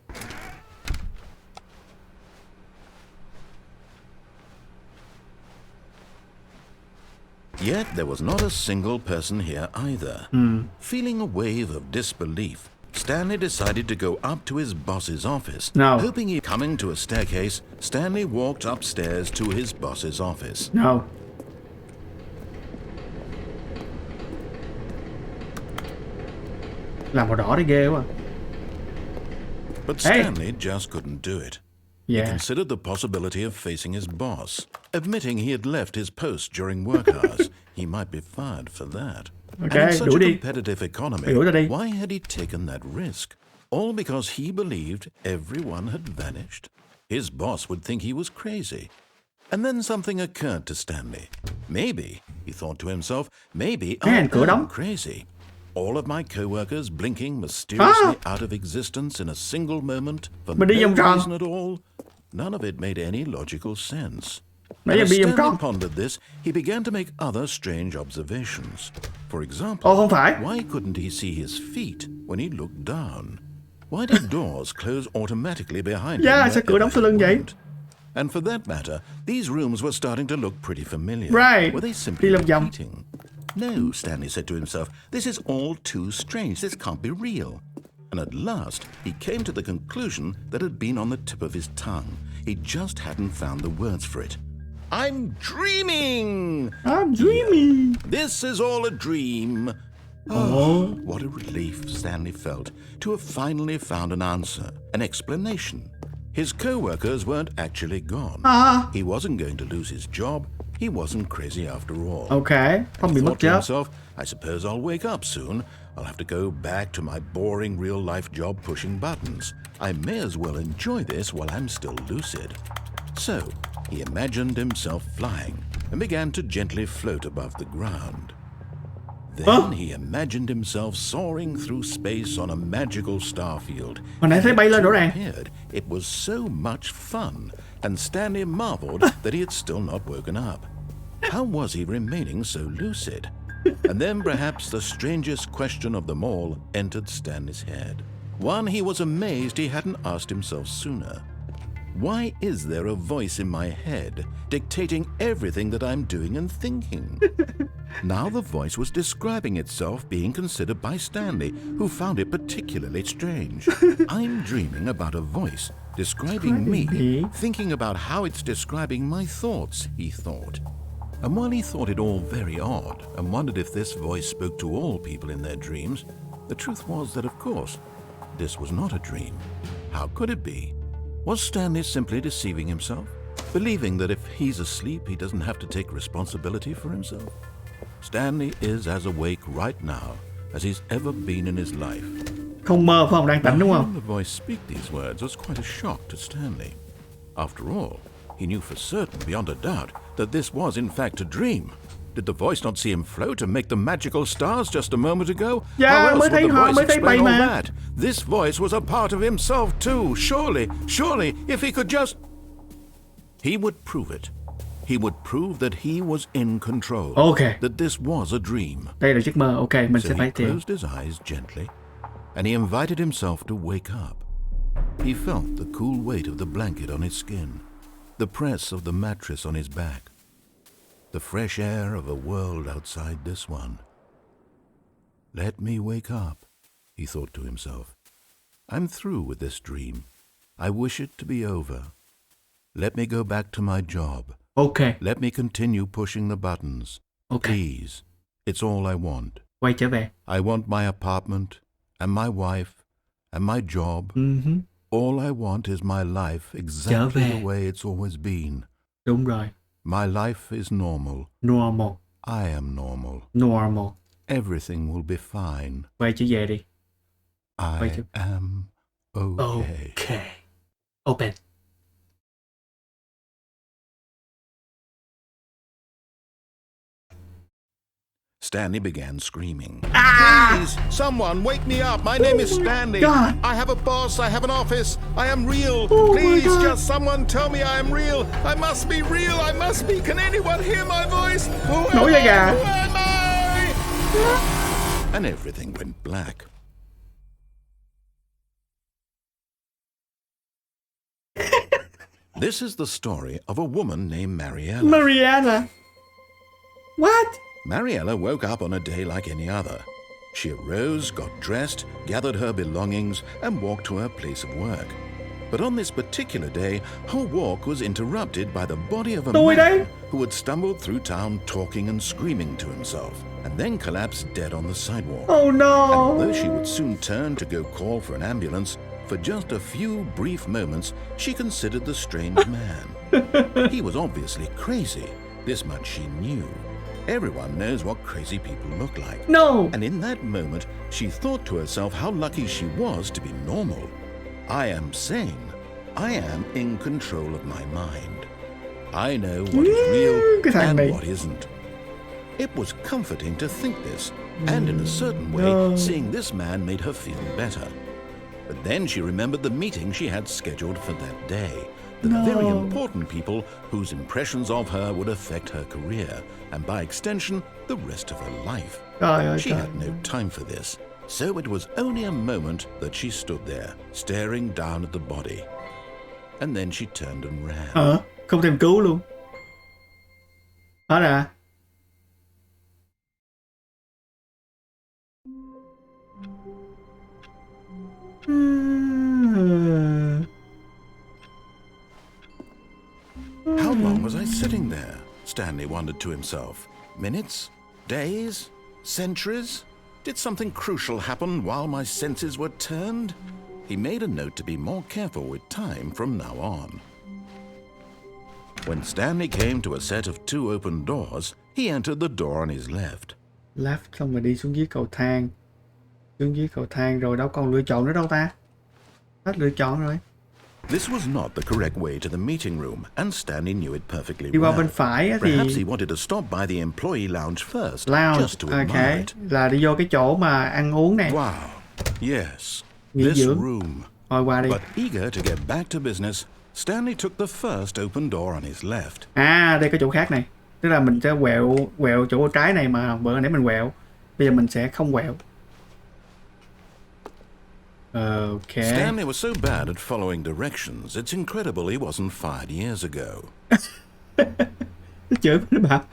Yet there was not a single person here either. Feeling a wave of disbelief, Stanley decided to go up to his boss's office. No. Hoping he coming to a staircase, Stanley walked upstairs to his boss's office. No. Làm màu đỏ đấy ghê quá. But Hey. Stanley just couldn't do it. He Yeah. considered the possibility of facing his boss. Admitting he had left his post during work hours, he might be fired for that. Okay, and in such đuổi a đi. competitive economy, Mày đuổi ra đi. why had he taken that risk? All because he believed everyone had vanished? His boss would think he was crazy. And then something occurred to Stanley. Maybe, he thought to himself, maybe Man, I cửa am đóng. crazy. All of my co-workers blinking mysteriously Ah! out of existence in a single moment for Mình đi no vòng tròn. reason at all. None of it made any logical sense. Nãy giờ As bị vòng Stanley tròn. pondered this, he began to make other strange observations. For example, Ồ, không phải. why couldn't he see his feet when he looked down? Why did doors close automatically behind him? Yeah, sao cửa đóng sau lưng vậy? wherever he went? And for that matter, these rooms were starting to look pretty familiar. Right. Were they simply Đi lòng vòng. repeating? No, Stanley said to himself, this is all too strange. This can't be real. And at last, he came to the conclusion that had been on the tip of his tongue. He just hadn't found the words for it. I'm dreaming! I'm dreaming. This is all a dream. Oh, what a relief Stanley felt to have finally found an answer, an explanation. His co-workers weren't actually gone. He wasn't going to lose his job. He wasn't crazy after all. Ok, không He bị mất thought to job. himself, I suppose I'll wake up soon. I'll have to go back to my boring real-life job pushing buttons. I may as well enjoy this while I'm still lucid. So, he imagined himself flying and began to gently float above the ground. Then he imagined himself soaring through space on a magical starfield. Hồi nãy thấy bay lên rõ ràng. Appeared. It was so much fun, and Stanley marveled that he had still not woken up. How was he remaining so lucid? And then perhaps the strangest question of them all entered Stanley's head. One he was amazed he hadn't asked himself sooner. Why is there a voice in my head dictating everything that I'm doing and thinking? Now the voice was describing itself being considered by Stanley, who found it particularly strange. I'm dreaming about a voice describing me, thinking about how it's describing my thoughts, he thought. And while he thought it all very odd and wondered if this voice spoke to all people in their dreams, the truth was that, of course, this was not a dream. How could it be? Was Stanley simply deceiving himself, believing that if he's asleep, he doesn't have to take responsibility for himself? Stanley is as awake right now as he's ever been in his life. Không mơ phải không? Đang tỉnh đúng Now, không? hearing the voice speak these words was quite a shock to Stanley. After all, he knew for certain, beyond a doubt, that this was in fact a dream. Did the voice not see him float and make the magical stars just a moment ago? Dạ, How else mới would thấy the họ, voice mới thấy bay explain all mà. that? This voice was a part of himself too. Surely, if he could just... He would prove it. He would prove that he was in control. Okay. That this was a dream. Đây là giấc mơ. Ok, mình So sẽ he phải tìm. closed his eyes gently, and he invited himself to wake up. He felt the cool weight of the blanket on his skin, the press of the mattress on his back, the fresh air of a world outside this one. Let me wake up, he thought to himself. I'm through with this dream. I wish it to be over. Let me go back to my job. Ok, Let me continue pushing the buttons. ok. Please, it's all I want. Quay trở về. I want my apartment, and my wife, and my job. All I want is my life exactly về. the way it's always been. Đúng rồi. My life is normal. Normal. I am normal. Normal. Everything will be fine. Quay trở về đi. I am okay. Ok. Open. Stanley began screaming. Please, someone wake me up. My name is Stanley. God. I have a boss. I have an office. I am real. Oh, my Please, God. just someone tell me I am real. I must be real. I must be. Can anyone hear my voice? Who am Nổi da gà. I? Who am I? And everything went black. This is the story of a woman named Mariella. Mariana. What? Mariella woke up on a day like any other. She arose, got dressed, gathered her belongings, and walked to her place of work. But on this particular day, her walk was interrupted by the body of a Tôi man đây. who had stumbled through town talking and screaming to himself, and then collapsed dead on the sidewalk. Oh And no. although she would soon turn to go call for an ambulance, for just a few brief moments, she considered the strange man. He was obviously crazy. This much she knew. Everyone knows what crazy people look like. No. And in that moment, she thought to herself how lucky she was to be normal. I am sane. I am in control of my mind. I know what is real cái thằng and này. what isn't. It was comforting to think this, and in a certain way, No. seeing this man made her feel better. But then she remembered the meeting she had scheduled for that day. The very No. important people whose impressions of her would affect her career, and by extension, the rest of her life. Trời ơi She trời. had no time for this, so it was only a moment that she stood there, staring down at the body. And then she turned and ran. Không thèm cứu luôn. Đó nè. How long was I sitting there? Stanley wondered to himself. Minutes? Days? Centuries? Did something crucial happen while my senses were turned? He made a note to be more careful with time from now on. When Stanley came to a set of 2 open doors, he entered the door on his left. Left xong rồi đi xuống dưới cầu thang. Xuống dưới cầu thang rồi đâu còn lựa chọn nữa đâu ta. Hết lựa chọn rồi. This was not the correct way to the meeting room, and Stanley knew it perfectly Đi qua well. bên phải á Perhaps thì he wanted to stop by the employee lounge first, lounge. just to admire Ok. it. Là đi vô cái chỗ mà ăn uống nè. Wow, yes, Nghỉ this dưỡng. room. Thôi qua đi. But eager to get back to business, Stanley took the first open door on his left. À, đây có chỗ khác này. Tức là mình sẽ quẹo chỗ trái này mà bữa nãy mình quẹo. Bây giờ mình sẽ không quẹo. Ok. Stanley was so bad at following directions, it's incredible he wasn't fired years ago. Nó chửi nó bảo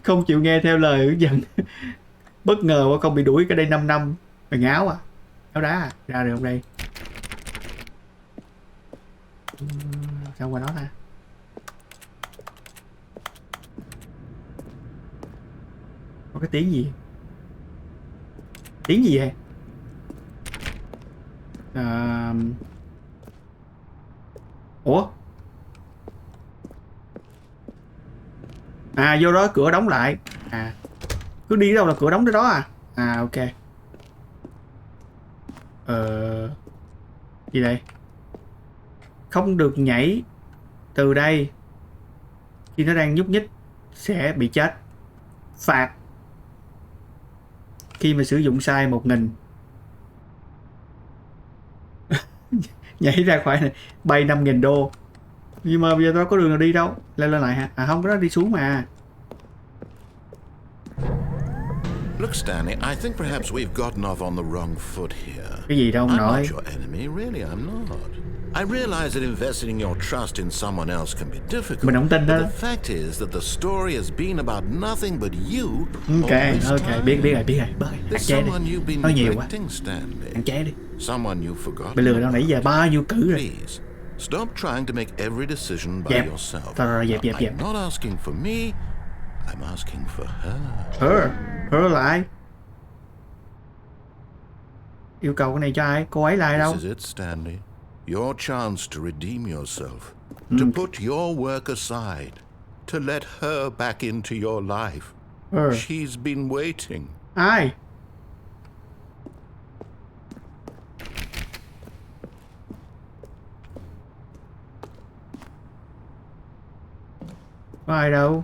không chịu nghe theo lời hướng dẫn. Bất ngờ quá, không bị đuổi cái đây 5 năm. Mày ngáo à? Ngáo đá à? Ra được không đây? Sao qua đó ta? Có cái tiếng gì? Tiếng gì vậy? Ủa? À vô đó cửa đóng lại. À cứ đi đâu là cửa đóng tới đó à? À ok. Gì đây? Không được nhảy từ đây. Khi nó đang nhúc nhích sẽ bị chết. Phạt khi mà sử dụng sai 1.000. Nhảy ra khỏi này bay 5.000 đô. Nhưng mà bây giờ đâu có đường nào đi đâu. Lên lại hả? À không, có đó đi xuống mà. Look, Stanley, I think perhaps we've gotten off on the wrong foot here. Cái gì đâu ông I'm nội. not your enemy, really, I'm not. I realize that investing your trust in someone else can be difficult. Mình không tin đó. But the fact is that the story has been about nothing but you. Ok, biết rồi. Hạn chế đi. Nói nhiều quá. Hạn chế đi. Someone you forgot. Bị lừa đâu nãy giờ bao nhiêu cử rồi. Please, stop trying to make every decision by yourself. Rồi, dẹp. I'm not asking for me, I'm asking for her. Her là ai? Yêu cầu cái này cho ai? Cô ấy là ai đâu? This is it, Stanley. Your chance to redeem yourself. To put your work aside. To let her back into your life. She's been waiting. Ai? Có ai đâu?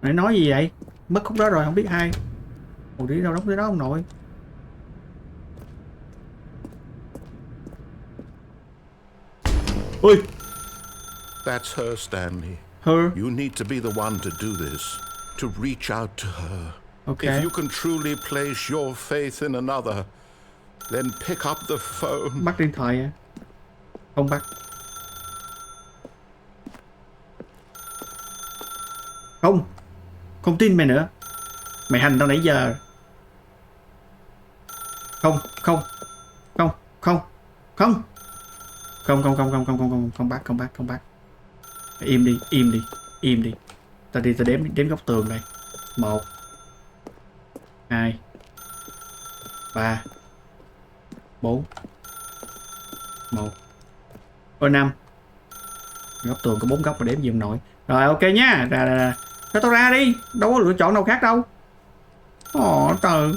Nãy nói gì vậy? Mất khúc đó rồi không biết ai. Ủa đi đâu đóng tới đó ông nội. Ôi. That's her, Stanley. Her. You need to be the one to do this. To reach out to her. Okay. If you can truly place your faith in another, then pick up the phone. Bắt điện thoại à? Không bắt. Không tin mày nữa. Mày hành tao nãy giờ. Không bắt. Im đi. Tao đếm góc tường đây. 1 2 3 4 1 5. Góc tường có 4 góc mà đếm gì ông nội. Rồi ok nhá. Ra. Cho tao ra đi. Đâu có lựa chọn nào khác đâu. Trời.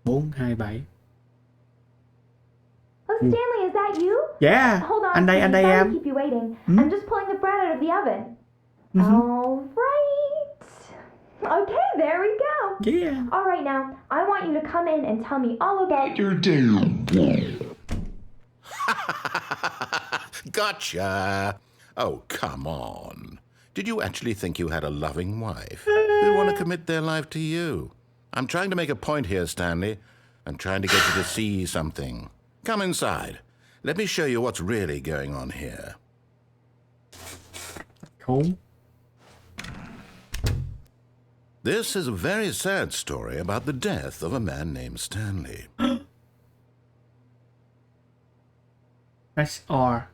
Bốn hai bảy. Oh, Stanley, is that you? Yeah. Hold on. Anh đây Sorry to em. keep you waiting. I'm just pulling the bread out of the oven. All right. Okay, there we go. Yeah. All right, now I want you to come in and tell me all about your day. Gotcha. Oh, come on. Did you actually think you had a loving wife who'd want to commit their life to you? I'm trying to make a point here, Stanley. I'm trying to get you to see something. Come inside. Let me show you what's really going on here. Cool. This is a very sad story about the death of a man named Stanley. Press R.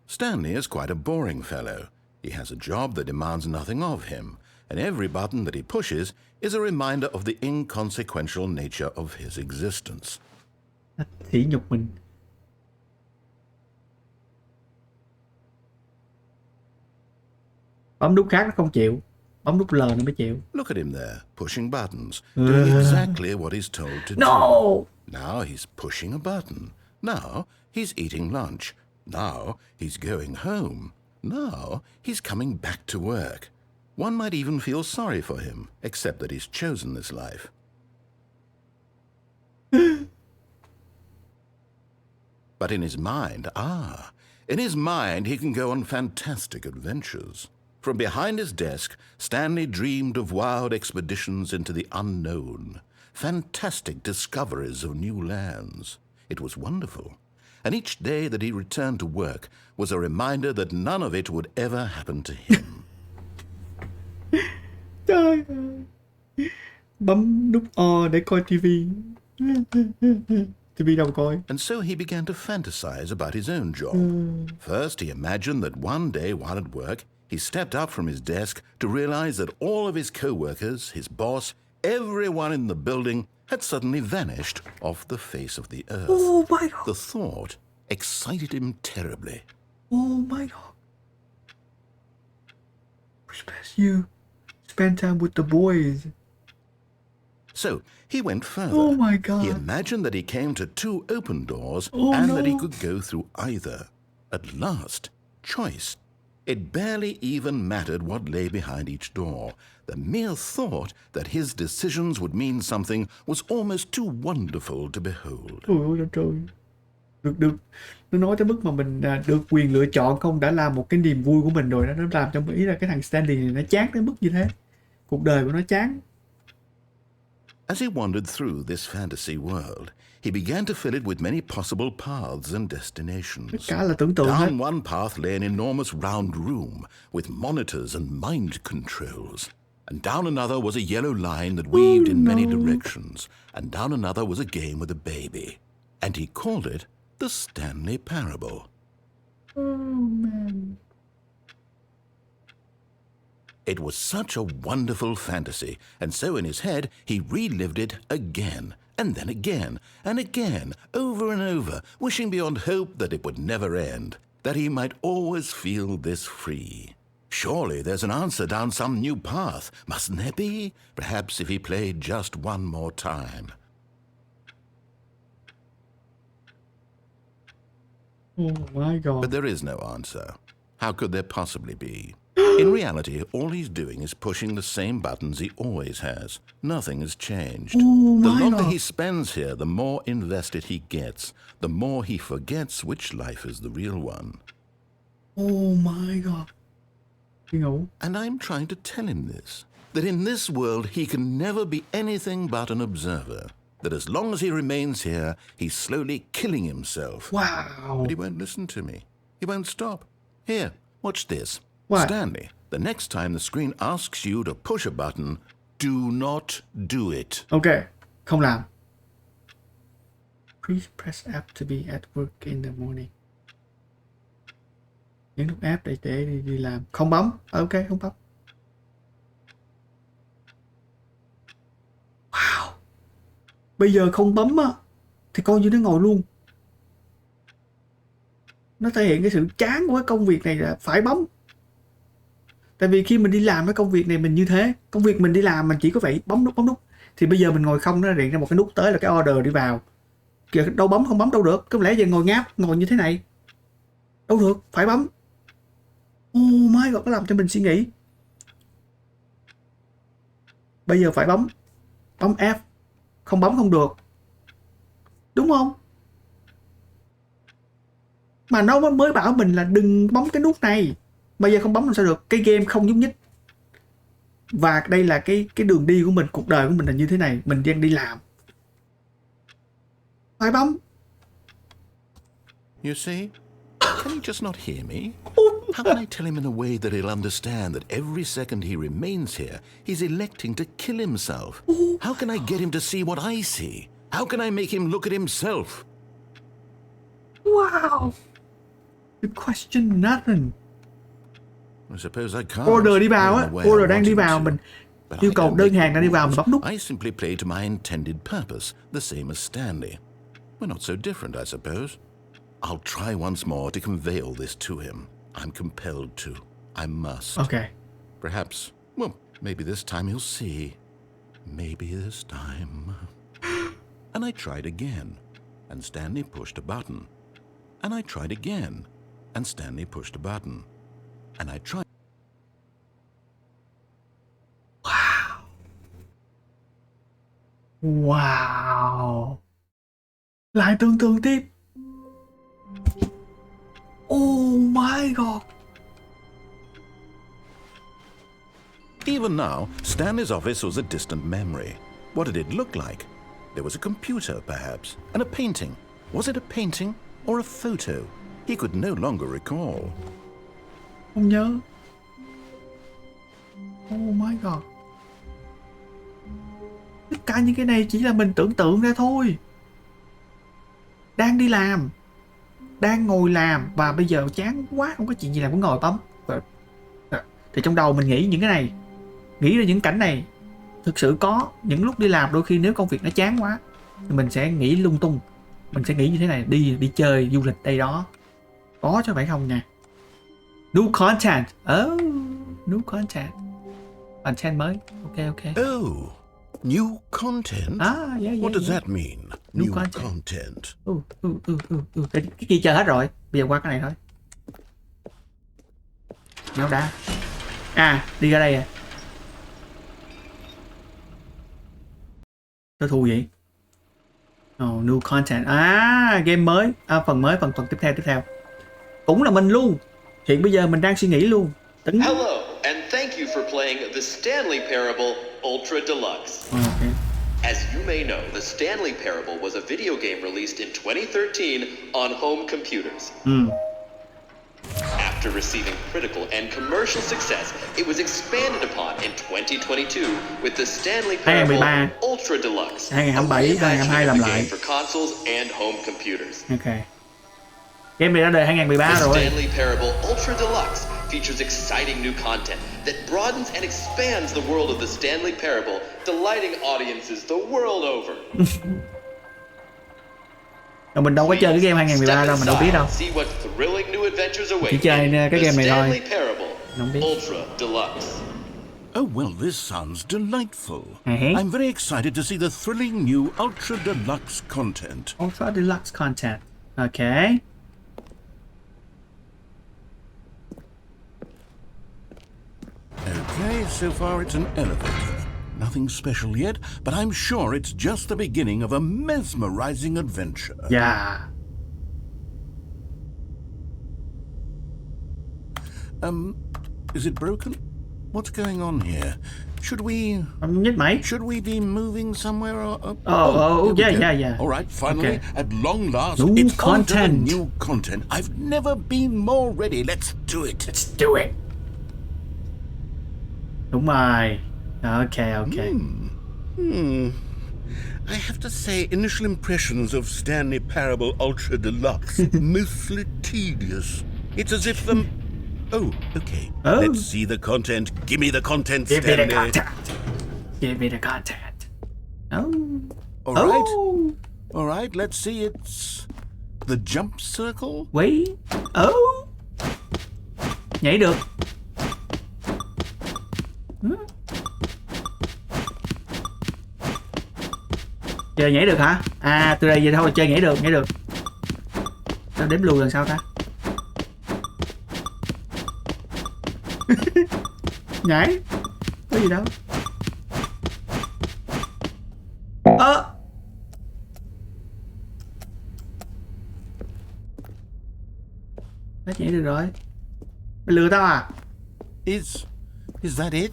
Stanley is quite a boring fellow. He has a job that demands nothing of him, and every button that he pushes is a reminder of the inconsequential nature of his existence. Sỉ nhục mình. Bấm nút khác nó không chịu. Bấm nút L nó mới chịu. Look at him there, pushing buttons, doing exactly what he's told to do. Now he's pushing a button. Now he's eating lunch. Now he's going home. Now he's coming back to work. One might even feel sorry for him, except that he's chosen this life. But in his mind, In his mind, he can go on fantastic adventures. From behind his desk, Stanley dreamed of wild expeditions into the unknown, fantastic discoveries of new lands. It was wonderful. And each day that he returned to work was a reminder that none of it would ever happen to him. Trời ơi. Bấm nút O để coi tivi. Tivi đâu coi. And so he began to fantasize about his own job. First, he imagined that one day while at work, he stepped up from his desk to realize that all of his co-workers, his boss, everyone in the building had suddenly vanished off the face of the earth. Oh my God. The thought excited him terribly. Oh my God. Respect you. Spend time with the boys. So he went further. Oh my God. He imagined that he came to two open doors that he could go through either. At last, choice. It barely even mattered what lay behind each door. The mere thought that his decisions would mean something was almost too wonderful to behold. Ôi ôi trời. Được. Nó nói tới mức mà mình được quyền lựa chọn không đã là một cái niềm vui của mình rồi đó. Nó làm cho mình ý là cái thằng Stanley này nó chán tới mức như thế. Cuộc đời của nó chán. As he wandered through this fantasy world, he began to fill it with many possible paths and destinations. Tất cả là tưởng tượng hết. Down one path lay an enormous round room with monitors and mind controls. And down another was a yellow line that weaved in many directions. And down another was a game with a baby. And he called it the Stanley Parable. Oh man. It was such a wonderful fantasy, and so in his head he relived it again, and then again, and again, over and over, wishing beyond hope that it would never end, that he might always feel this free. Surely there's an answer down some new path, mustn't there be? Perhaps if he played just one more time. Oh my God. But there is no answer. How could there possibly be? In reality, all he's doing is pushing the same buttons he always has. Nothing has changed. Oh The my longer God. he spends here, the more invested he gets, the more he forgets which life is the real one. Oh my God. Đi ngủ. And I'm trying to tell him this, that in this world he can never be anything but an observer, that as long as he remains here, he's slowly killing himself. Wow. But he won't listen to me. He won't stop. Here, watch this. What? Stanley, the next time the screen asks you to push a button, do not do it. Ok. Không làm. Please press F to be at work in the morning. Nhấn nút F để đi làm. Không bấm. Ok, không bấm. Wow. Bây giờ không bấm á thì coi như nó ngồi luôn. Nó thể hiện cái sự chán của cái công việc này là phải bấm. Tại vì khi mình đi làm cái công việc này mình như thế, công việc mình đi làm mình chỉ có phải bấm nút. Thì bây giờ mình ngồi không, nó hiện ra một cái nút tới là cái order đi vào. Kìa, đâu bấm không bấm đâu được. Có lẽ giờ ngồi ngáp, ngồi như thế này. Đâu được, phải bấm. Oh my God, nó làm cho mình suy nghĩ. Bây giờ phải bấm. Bấm F. Không bấm không được. Đúng không? Mà nó mới bảo mình là đừng bấm cái nút này. Bây giờ không bấm làm sao được. Cái game không nhúc nhích. Và đây là cái đường đi của mình. Cuộc đời của mình là như thế này. Mình đang đi làm. Phải bấm. You see? Can he just not hear me? How can I tell him in a way that he'll understand that every second he remains here, he's electing to kill himself? How can I get him to see what I see? How can I make him look at himself? Wow. You question nothing. I suppose I can't. Order đi vào á. in the way I Order đang want đi him vào. to. Mình But yêu I cầu don't đơn make hàng đang đi vào. Mình rules. bấm nút. I simply play to my intended purpose, the same as Stanley. We're not so different, I suppose. I'll try once more to convey all this to him. I'm compelled to. I must. Ok. Perhaps, well, maybe this time he'll see. Maybe this time. And I tried again, and Stanley pushed a button. And I tried again, and Stanley pushed a button. And I tried. Wow. Lại tưởng tượng tiếp. Oh my god. Even now, Stanley's office was a distant memory. What did it look like? There was a computer, perhaps, and a painting. Was it a painting or a photo? He could no longer recall. Không nhớ. Oh my god. Tất cả những cái này chỉ là mình tưởng tượng ra thôi. Đang đi làm, đang ngồi làm và bây giờ chán quá, không có chuyện gì làm, cũng ngồi bấm. Thì trong đầu mình nghĩ những cái này, nghĩ ra những cảnh này. Thực sự có những lúc đi làm đôi khi nếu công việc nó chán quá thì mình sẽ nghĩ lung tung. Mình sẽ nghĩ như thế này, đi chơi du lịch đây đó. Có chứ phải không nha. New content. Oh, new content. Content mới. Ok. Oh, new content? Yeah. What does that mean? New content. Cái kia chờ hết rồi. Bây giờ qua cái này thôi. Nhau đã. Đi ra đây à. Tôi thù vậy. New content. Game mới. Phần mới, phần tiếp theo. Cũng là mình luôn. Hiện bây giờ mình đang suy nghĩ luôn. Hello, and thank you for playing The Stanley Parable Ultra Deluxe. Okay. As you may know, The Stanley Parable was a video game released in 2013 on home computers. After receiving critical and commercial success, it was expanded upon in 2022 with The Stanley Parable Ultra Deluxe, 2027, 2022 làm lại. for consoles and home computers. Okay. Game này ra đời 2013 The rồi. Stanley Parable Ultra Deluxe features exciting new content that broadens and expands the world of The Stanley Parable, delighting audiences the world over. Mình đâu có chơi cái game 2013 đâu, mình đâu biết đâu. See what thrilling new adventures await. Chỉ chơi cái game này thôi. Không biết. Ultra Deluxe. Oh, well, this sounds delightful. I'm very excited to see the thrilling new Ultra Deluxe content. Ultra Deluxe content. Okay. Okay, so far it's an elevator. Nothing special yet, but I'm sure it's just the beginning of a mesmerizing adventure. Yeah. Is it broken? What's going on here? Should we be moving somewhere? Yeah. All right, finally, okay. At long last, New it's content. New content. I've never been more ready. Let's do it. Đúng rồi. Okay. I have to say, initial impressions of Stanley Parable Ultra Deluxe, mostly tedious. It's as if okay. Let's see the content. Give me the content, Give Stanley. Give me the content. All right, let's see. It's the jump circle. Wait. Nhảy được. Chơi nhảy được hả? Từ đây về thôi chơi nhảy được. Sao đếm lùi lần sau ta? Nhảy. Có gì đâu. Nó nhảy được rồi. Mày lừa tao à? Is that it?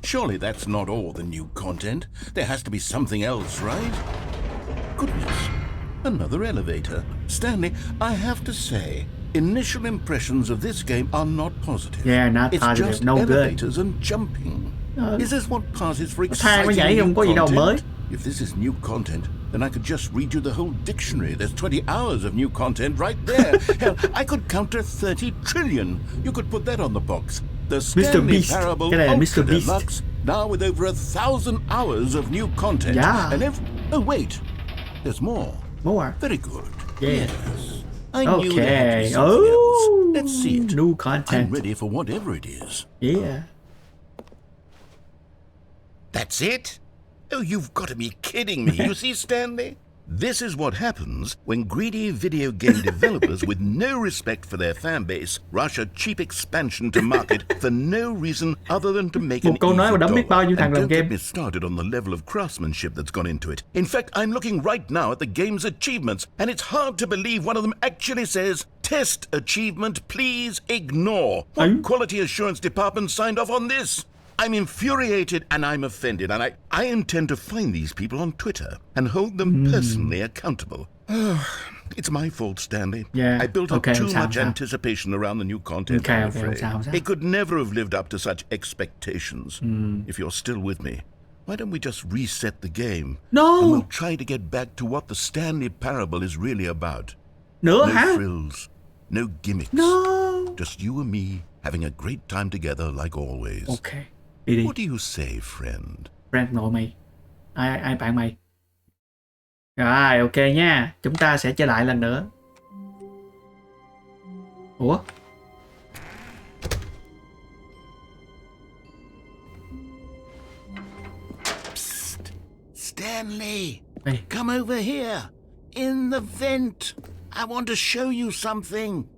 Surely that's not all the new content. There has to be something else, right? Goodness. Another elevator. Stanley, I have to say, initial impressions of this game are not positive. Yeah, not it's positive. Just no elevators good. And jumping. Is this what passes for Thang mới exciting nhảy new không có gì đâu mới. content? If this is new content, then I could just read you the whole dictionary. There's 20 hours of new content right there. Hell, I could counter 30 trillion. You could put that on the box. The Stanley Parable Ultra Deluxe, now with over 1,000 hours of new content. Yeah. And wait, there's more. More. Very good. Yeah. Yes. I knew there had to be something else. Let's see it. New content. I'm ready for whatever it is. Yeah. That's it? Oh, you've got to be kidding me. You see, Stanley? This is what happens when greedy video game developers with no respect for their fan base rush a cheap expansion to market for no reason other than to make an easy dollar. And don't get me started on the level of craftsmanship that's gone into it. In fact, I'm looking right now at the game's achievements, and it's hard to believe one of them actually says Test achievement, please ignore. What quality assurance department signed off on this? I'm infuriated and I'm offended, and I intend to find these people on Twitter and hold them personally accountable. It's my fault, Stanley. Yeah. I built up Okay, too sao, much sao? anticipation around the new content, Okay, I'm okay, afraid. sao? It could never have lived up to such expectations. If you're still with me, why don't we just reset the game? No. And we'll try to get back to what the Stanley Parable is really about. Nữa No hả? frills, no gimmicks. No. Just you and me having a great time together like always. Ok, đi. What do you say, friend? Friend nội mày. Ai bạn mày? Rồi, ok nha. Chúng ta sẽ chơi lại lần nữa. Ủa? Psst, Stanley, Hey. come over here. In the vent. I want to show you something.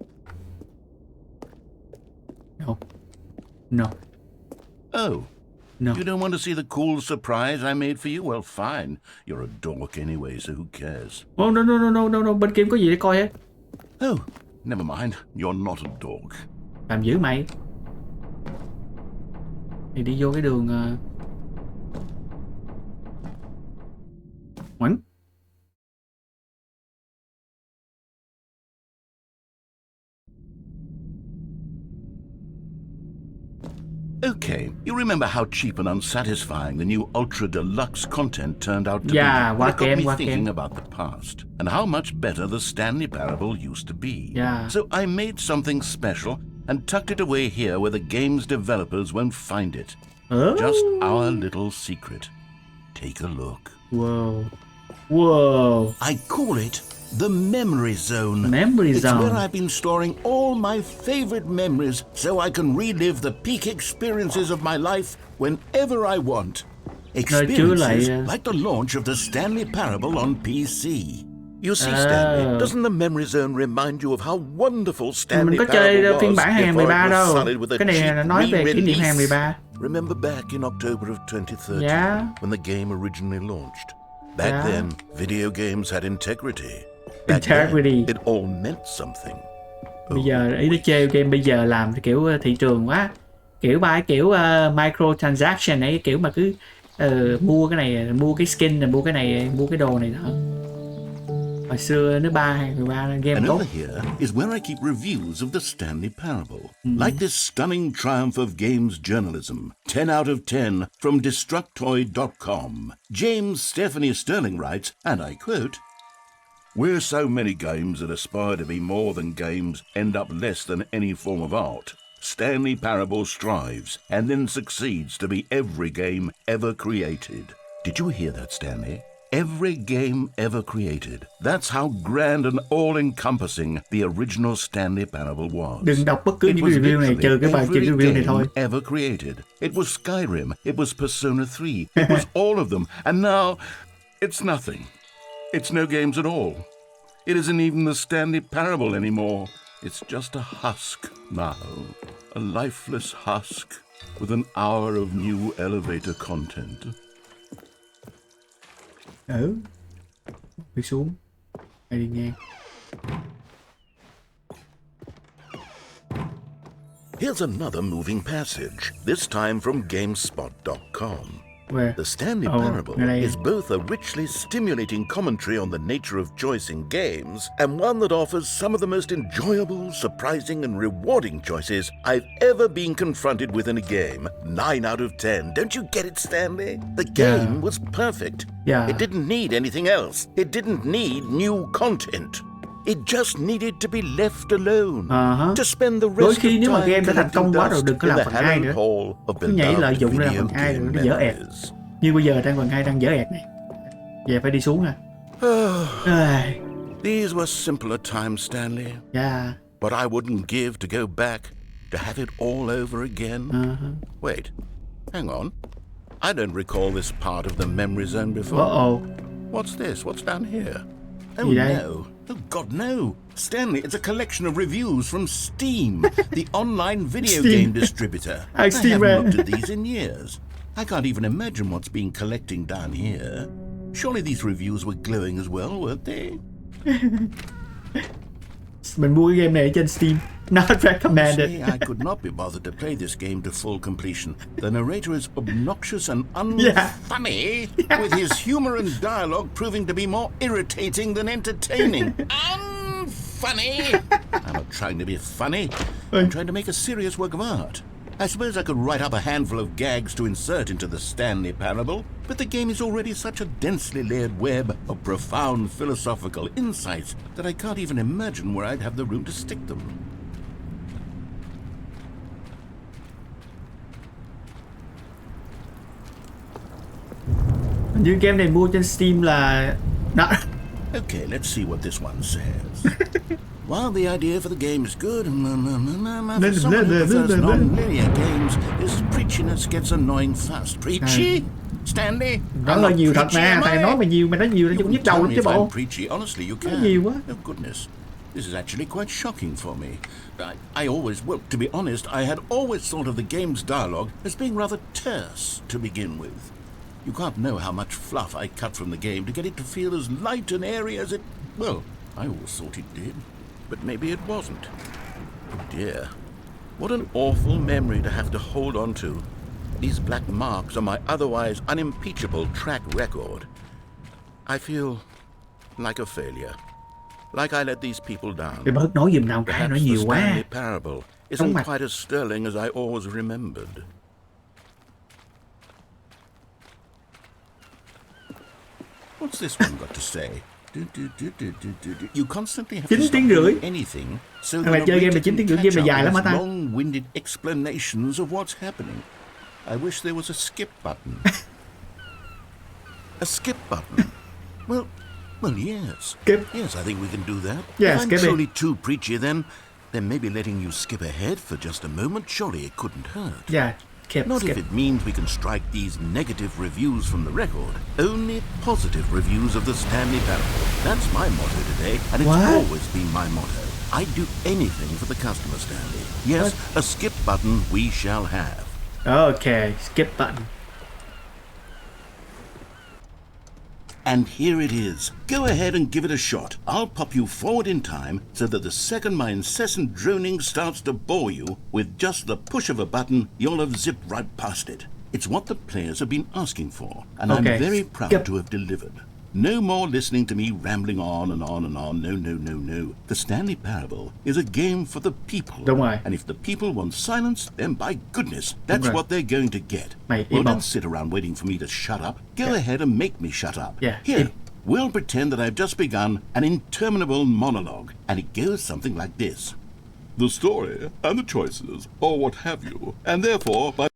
No. No. Oh, No. you don't want to see the cool surprise I made for you? Well, fine. You're a dork anyway, so who cares? Oh, no. Bên kia có gì để coi hết. Oh, never mind. You're not a dork. Làm dữ mày. Thì đi vô cái đường ngoảnh. Okay, you remember how cheap and unsatisfying the new Ultra Deluxe content turned out to be? Yeah, Well, it got me quá thinking kém. about the past and how much better the Stanley Parable used to be. Yeah. So I made something special and tucked it away here where the game's developers won't find it. Oh. Just our little secret. Take a look. Whoa. I call it the Memory Zone. Memory It's Zone. where I've been storing all my favorite memories so I can relive the peak experiences of my life whenever I want. Experiences like the launch of the Stanley Parable on PC. You see, Stanley, doesn't the Memory Zone remind you of how wonderful Stanley Mình có Parable chơi was phiên bản before it 2013 was đâu. solid with a Cái này là cheap nói về kỷ niệm re-release? 2013. Remember back in October of 2013 Yeah. when the game originally launched? Back Yeah. then, video games had integrity. Back Integrity. then, it all meant something. Bây giờ ý nó chơi game bây giờ làm thì kiểu thị trường quá. Kiểu microtransaction ấy, kiểu mà cứ mua cái này, mua cái skin này, mua cái này, mua cái đồ này đó. Hồi xưa nó 2013 game And tốt. over here is where I keep reviews of the Stanley Parable. Like this stunning triumph of games journalism. 10 out of 10 from Destructoid.com. James Stephanie Sterling writes, and I quote, "Where so many games that aspire to be more than games end up less than any form of art, Stanley Parable strives and then succeeds to be every game ever created." Did you hear that, Stanley? Every game ever created. That's how grand and all-encompassing the original Stanley Parable was. Đừng đọc bất cứ It những was review này, trừ cái bài literally review every này thôi. game ever created. It was Skyrim. It was Persona 3. It was all of them. And now, it's nothing. It's no games at all. It isn't even the Stanley Parable anymore. It's just a husk now. A lifeless husk with an hour of new elevator content. Đi xuống. Hay đi ngang. Here's another moving passage, this time from GameSpot.com. Where? The Stanley Oh, Parable ngay đây. is both a richly stimulating commentary on the nature of choice in games and one that offers some of the most enjoyable, surprising, and rewarding choices I've ever been confronted with in a game. 9 out of 10. Don't you get it, Stanley? The game was perfect. Yeah. It didn't need anything else. It didn't need new content. It just needed to be left alone. To spend the Đôi rest khi of nếu mà time game đã thành công collecting quá rồi dust đừng có in làm the phần 2 Halloween nữa. Hall of Cứ nhảy lợi beloved dụng ra video phần 2 rồi game nó dở ẹt. memories. Như bây giờ đang phần 2 đang dở ẹt này. Về phải đi xuống à. These were simpler times, Stanley. Yeah. But I wouldn't give to go back to have it all over again. Wait, hang on. I don't recall this part of the memory zone before. Uh-oh. What's this? What's down here? Oh Gì đây? no. Oh God, no. Stanley, it's a collection of reviews from Steam, the online video Steam. game distributor. I I Steam, haven't looked at these in years. I can't even imagine what's been collecting down here. Surely these reviews were glowing as well, weren't they? Deluxe. Mình mua cái game này ở trên Steam. Not recommended. Honestly, I could not be bothered to play this game to full completion. The narrator is obnoxious and Yeah. unfunny, with his humor and dialogue proving to be more irritating than entertaining. Unfunny! I'm not trying to be funny. I'm trying to make a serious work of art. I suppose I could write up a handful of gags to insert into the Stanley Parable, but the game is already such a densely layered web of profound philosophical insights that I can't even imagine where I'd have the room to stick them. Như game này mua trên Steam là đó. Okay, let's see what this one says. While the idea for the game is good, for someone who prefers non-linear games, this preachiness gets annoying fast. Preachy? Stanley? Nói hơi nhiều thật mà, thầy nói mà nhiều, mày nói nhiều là cũng nhức đầu lắm chứ bộ. Preachy, honestly, you can. Nói nhiều quá. Oh goodness, this is actually quite shocking for me. I always, well, to be honest, I had always thought of the game's dialogue as being rather terse to begin with. You can't know how much fluff I cut from the game to get it to feel as light and airy as it, well, I always thought it did. But maybe it wasn't. Oh dear. What an awful memory to have to hold on to. These black marks on my otherwise unimpeachable track record. I feel like a failure. Like I let these people down. Để bớt nói giùm nào cái Perhaps nói the nhiều quá. Stanley Parable isn't quite as sterling as I always remembered. What's this one got to say? You constantly have to 9 stop tiếng rưỡi. doing anything so Mà chơi game là 9 tiếng rưỡi, game này dài lắm hả ta? long-winded explanations of what's happening. I wish there was a skip button. A skip button? Well, yes. Skip. Yes, I think we can do that. Yeah, if I'm skip it. truly too preachy, then maybe letting you skip ahead for just a moment, surely it couldn't hurt. Yeah, Not skip. if it means we can strike these negative reviews from the record. Only positive reviews of the Stanley Parable. That's my motto today, and it's What? always been my motto. I'd do anything for the customer, Stanley. Yes, a skip button we shall have. Okay, skip button. And here it is. Go ahead and give it a shot. I'll pop you forward in time so that the second my incessant droning starts to bore you, with just the push of a button, you'll have zipped right past it. It's what the players have been asking for, and Okay. I'm very proud to have delivered. No more listening to me rambling on and on and on. No. The Stanley Parable is a game for the people. Đúng rồi. And if the people want silence, then by goodness, that's rồi. what they're going to get. Mày Well, im bặt. don't sit around waiting for me to shut up. Go ahead and make me shut up. Yeah, Here, im. we'll pretend that I've just begun an interminable monologue, and it goes something like this. The story and the choices, or what have you, and therefore by...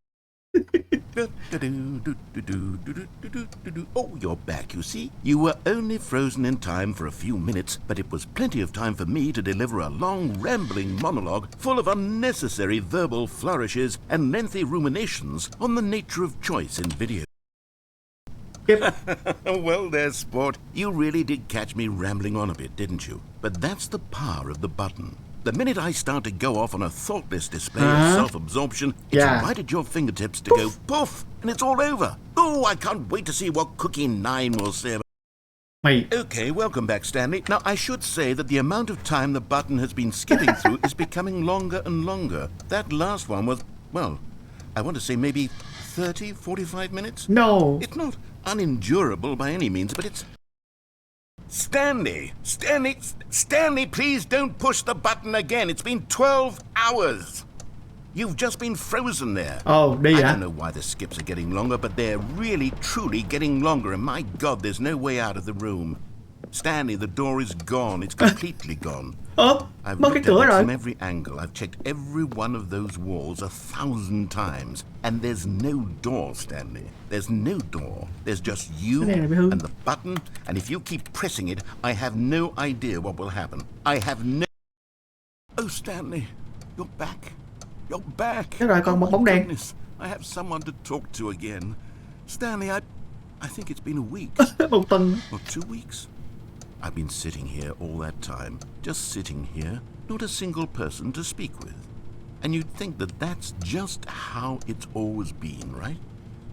Oh, you're back, you see. You were only frozen in time for a few minutes, but it was plenty of time for me to deliver a long, rambling monologue full of unnecessary verbal flourishes and lengthy ruminations on the nature of choice in video. Well, there, sport. You really did catch me rambling on a bit, didn't you? But that's the power of the button. The minute I start to go off on a thoughtless display of self-absorption, it's right at your fingertips to go poof, and it's all over. Oh, I can't wait to see what Cookie 9 will say about... Mày Okay, welcome back, Stanley. Now, I should say that the amount of time the button has been skipping through is becoming longer and longer. That last one was, well, I want to say maybe 30, 45 minutes? no. It's not unendurable by any means, but it's... Stanley, please don't push the button again. It's been 12 hours. You've just been frozen there. Oh, đi I hả? don't know why the skips are getting longer, but they're really, truly getting longer. And my God, there's no way out of the room. Stanley, the door is gone. It's completely gone. Mất I've cái looked at cửa it rồi. from every angle. I've checked every one of those walls 1,000 times. And there's no door, Stanley. There's no door. There's just you Cái này là bị hư. and the button. And if you keep pressing it, I have no idea what will happen. I have no... Oh, Stanley, you're back. You're back. Thế rồi, còn Oh, một my bóng đèn. goodness. I have someone to talk to again. Stanley, I think it's been a week. Một tuần. Or 2 weeks. I've been sitting here all that time, just sitting here, not a single person to speak with. And you'd think that that's just how it's always been, right?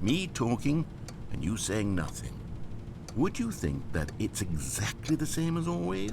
Me talking and you saying nothing. Would you think that it's exactly the same as always?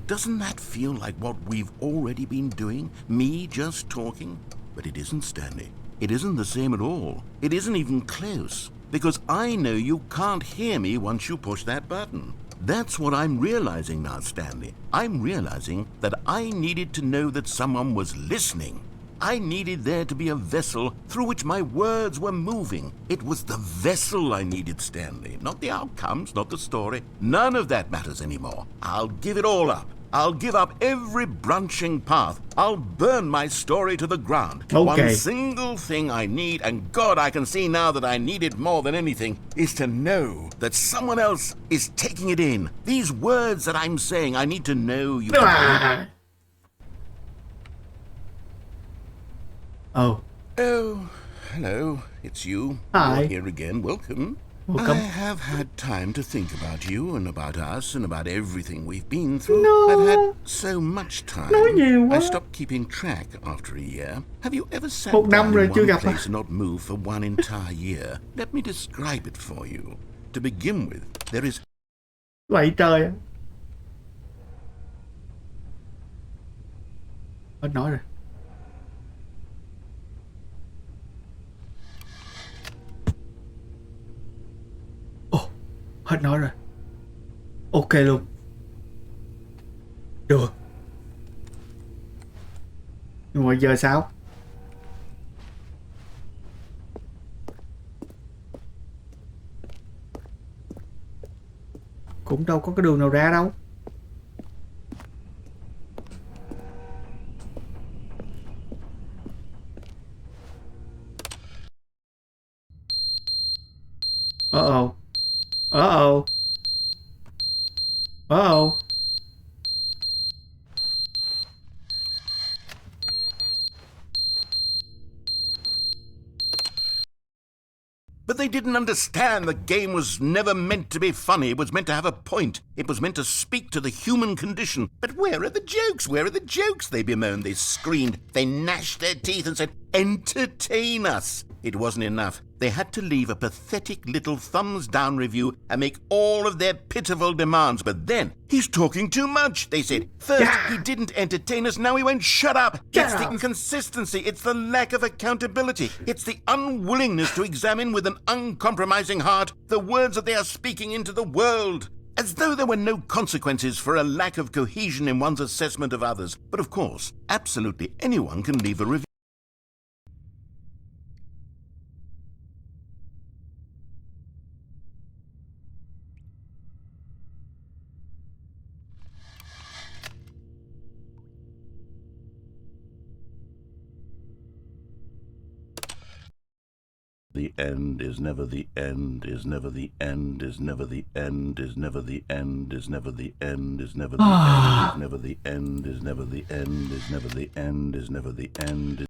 Doesn't that feel like what we've already been doing? Me just talking? But it isn't, Stanley. It isn't the same at all. It isn't even close. Because I know you can't hear me once you push that button. That's what I'm realizing now, Stanley. I'm realizing that I needed to know that someone was listening. I needed there to be a vessel through which my words were moving. It was the vessel I needed, Stanley. Not the outcomes, not the story. None of that matters anymore. I'll give it all up. I'll give up every branching path. I'll burn my story to the ground. Okay. One single thing I need, and God, I can see now that I need it more than anything, is to know that someone else is taking it in. These words that I'm saying, I need to know you. Oh. Oh, hello. It's you. Hi. You're here again. Welcome. Welcome. I have had time to think about you and about us and about everything we've been through. No. I've had so much time. Nói nhiều quá. I stopped keeping track after a year. Have you ever sat Một năm down rồi in chưa one gặp à? place and not moved for one entire year? Let me describe it for you. To begin with, there is Vậy trời. Hết nói rồi. Ồ, hết nói rồi. Ok luôn. Được. Nhưng mà giờ sao? Cũng đâu có cái đường nào ra đâu. Uh-oh. Uh-oh. Uh-oh. But they didn't understand the game was never meant to be funny. It was meant to have a point. It was meant to speak to the human condition. But where are the jokes? Where are the jokes? They bemoaned, they screamed, they gnashed their teeth and said, entertain us. It wasn't enough. They had to leave a pathetic little thumbs-down review and make all of their pitiful demands. But then, he's talking too much, they said. First, he didn't entertain us, now he won't shut up. It's the inconsistency, it's the lack of accountability. It's the unwillingness to examine with an uncompromising heart the words that they are speaking into the world. As though there were no consequences for a lack of cohesion in one's assessment of others. But of course, absolutely anyone can leave a review. The end is never the end, is never the end, is never the end, is never the end, is never the end, is never the end, is never the end, is never the end, is never the end, is never the end.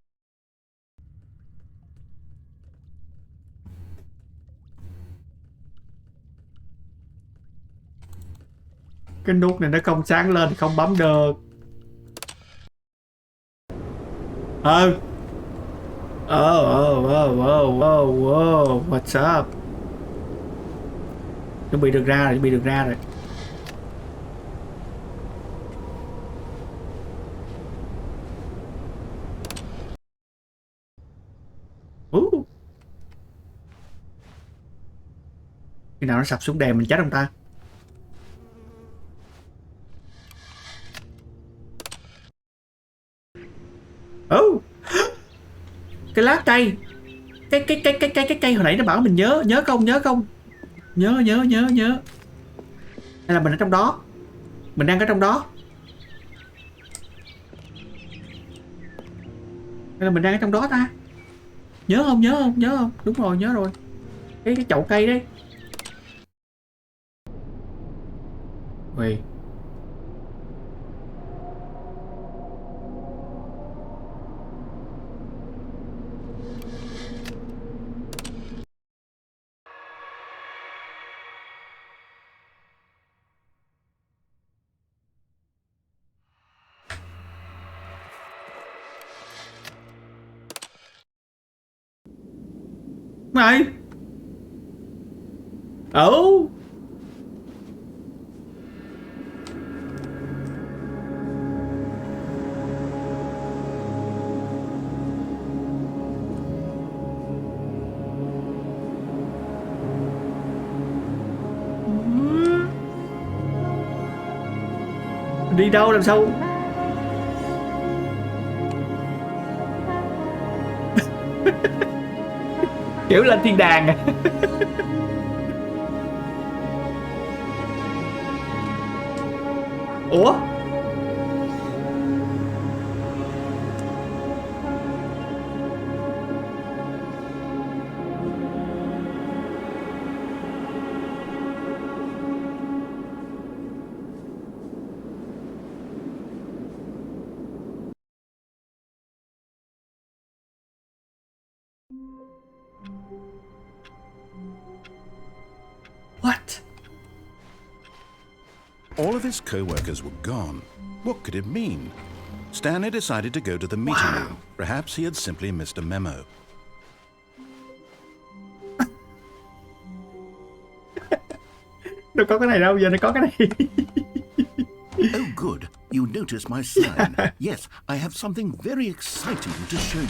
Cái nút này nó không sáng lên thì không bấm được. Oh, what's up? Chuẩn bị được ra rồi, chuẩn bị được ra rồi. Khi nào nó sập xuống đèn mình chết không ta? Cái lá cây, cái cây hồi nãy nó bảo mình nhớ không nhớ hay là mình ở trong đó, mình đang ở trong đó, hay là mình đang ở trong đó ta? Nhớ không đúng rồi, nhớ rồi. Cái chậu cây đấy. Ui. Này. Đi đâu làm sao? Kiểu lên thiên đàng à. Ủa? What? All of his co-workers were gone. What could it mean? Stanley decided to go to the meeting room. Perhaps he had simply missed a memo. Đâu có cái này đâu, giờ nó có cái này. Oh, good. You noticed my sign. Yes, I have something very exciting to show you.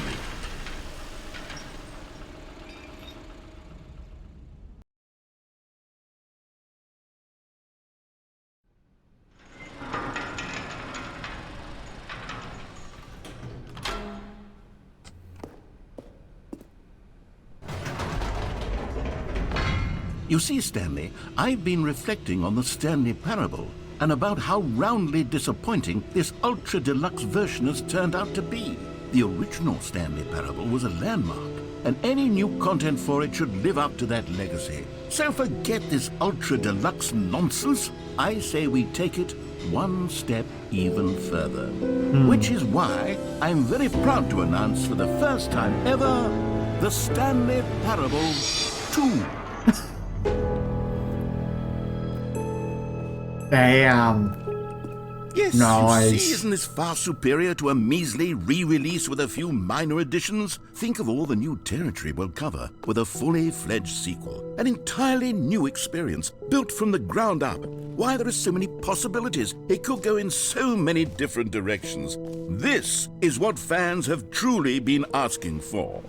You see, Stanley, I've been reflecting on the Stanley Parable and about how roundly disappointing this ultra-deluxe version has turned out to be. The original Stanley Parable was a landmark, and any new content for it should live up to that legacy. So forget this ultra-deluxe nonsense. I say we take it one step even further. Which is why I'm very proud to announce for the first time ever, the Stanley Parable 2. Damn. Yes, Nice. you see, isn't this far superior to a measly re-release with a few minor additions? Think of all the new territory we'll cover with a fully fledged sequel. An entirely new experience, built from the ground up. Why, there are so many possibilities. It could go in so many different directions. This is what fans have truly been asking for.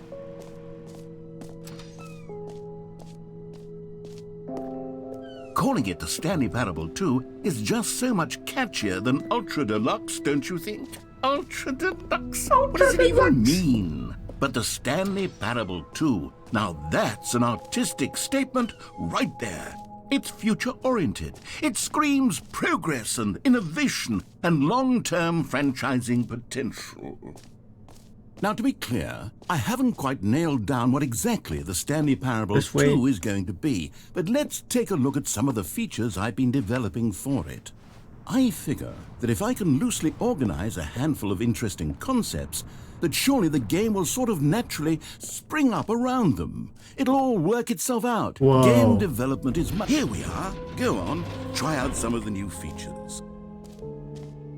Calling it the Stanley Parable 2 is just so much catchier than Ultra Deluxe, don't you think? Ultra Deluxe? What does it even mean? But the Stanley Parable 2, now that's an artistic statement right there. It's future-oriented. It screams progress and innovation and long-term franchising potential. Now, to be clear, I haven't quite nailed down what exactly the Stanley Parable 2 is going to be, but let's take a look at some of the features I've been developing for it. I figure that if I can loosely organize a handful of interesting concepts, that surely the game will sort of naturally spring up around them. It'll all work itself out. Whoa. Game development is Here we are. Go on, try out some of the new features.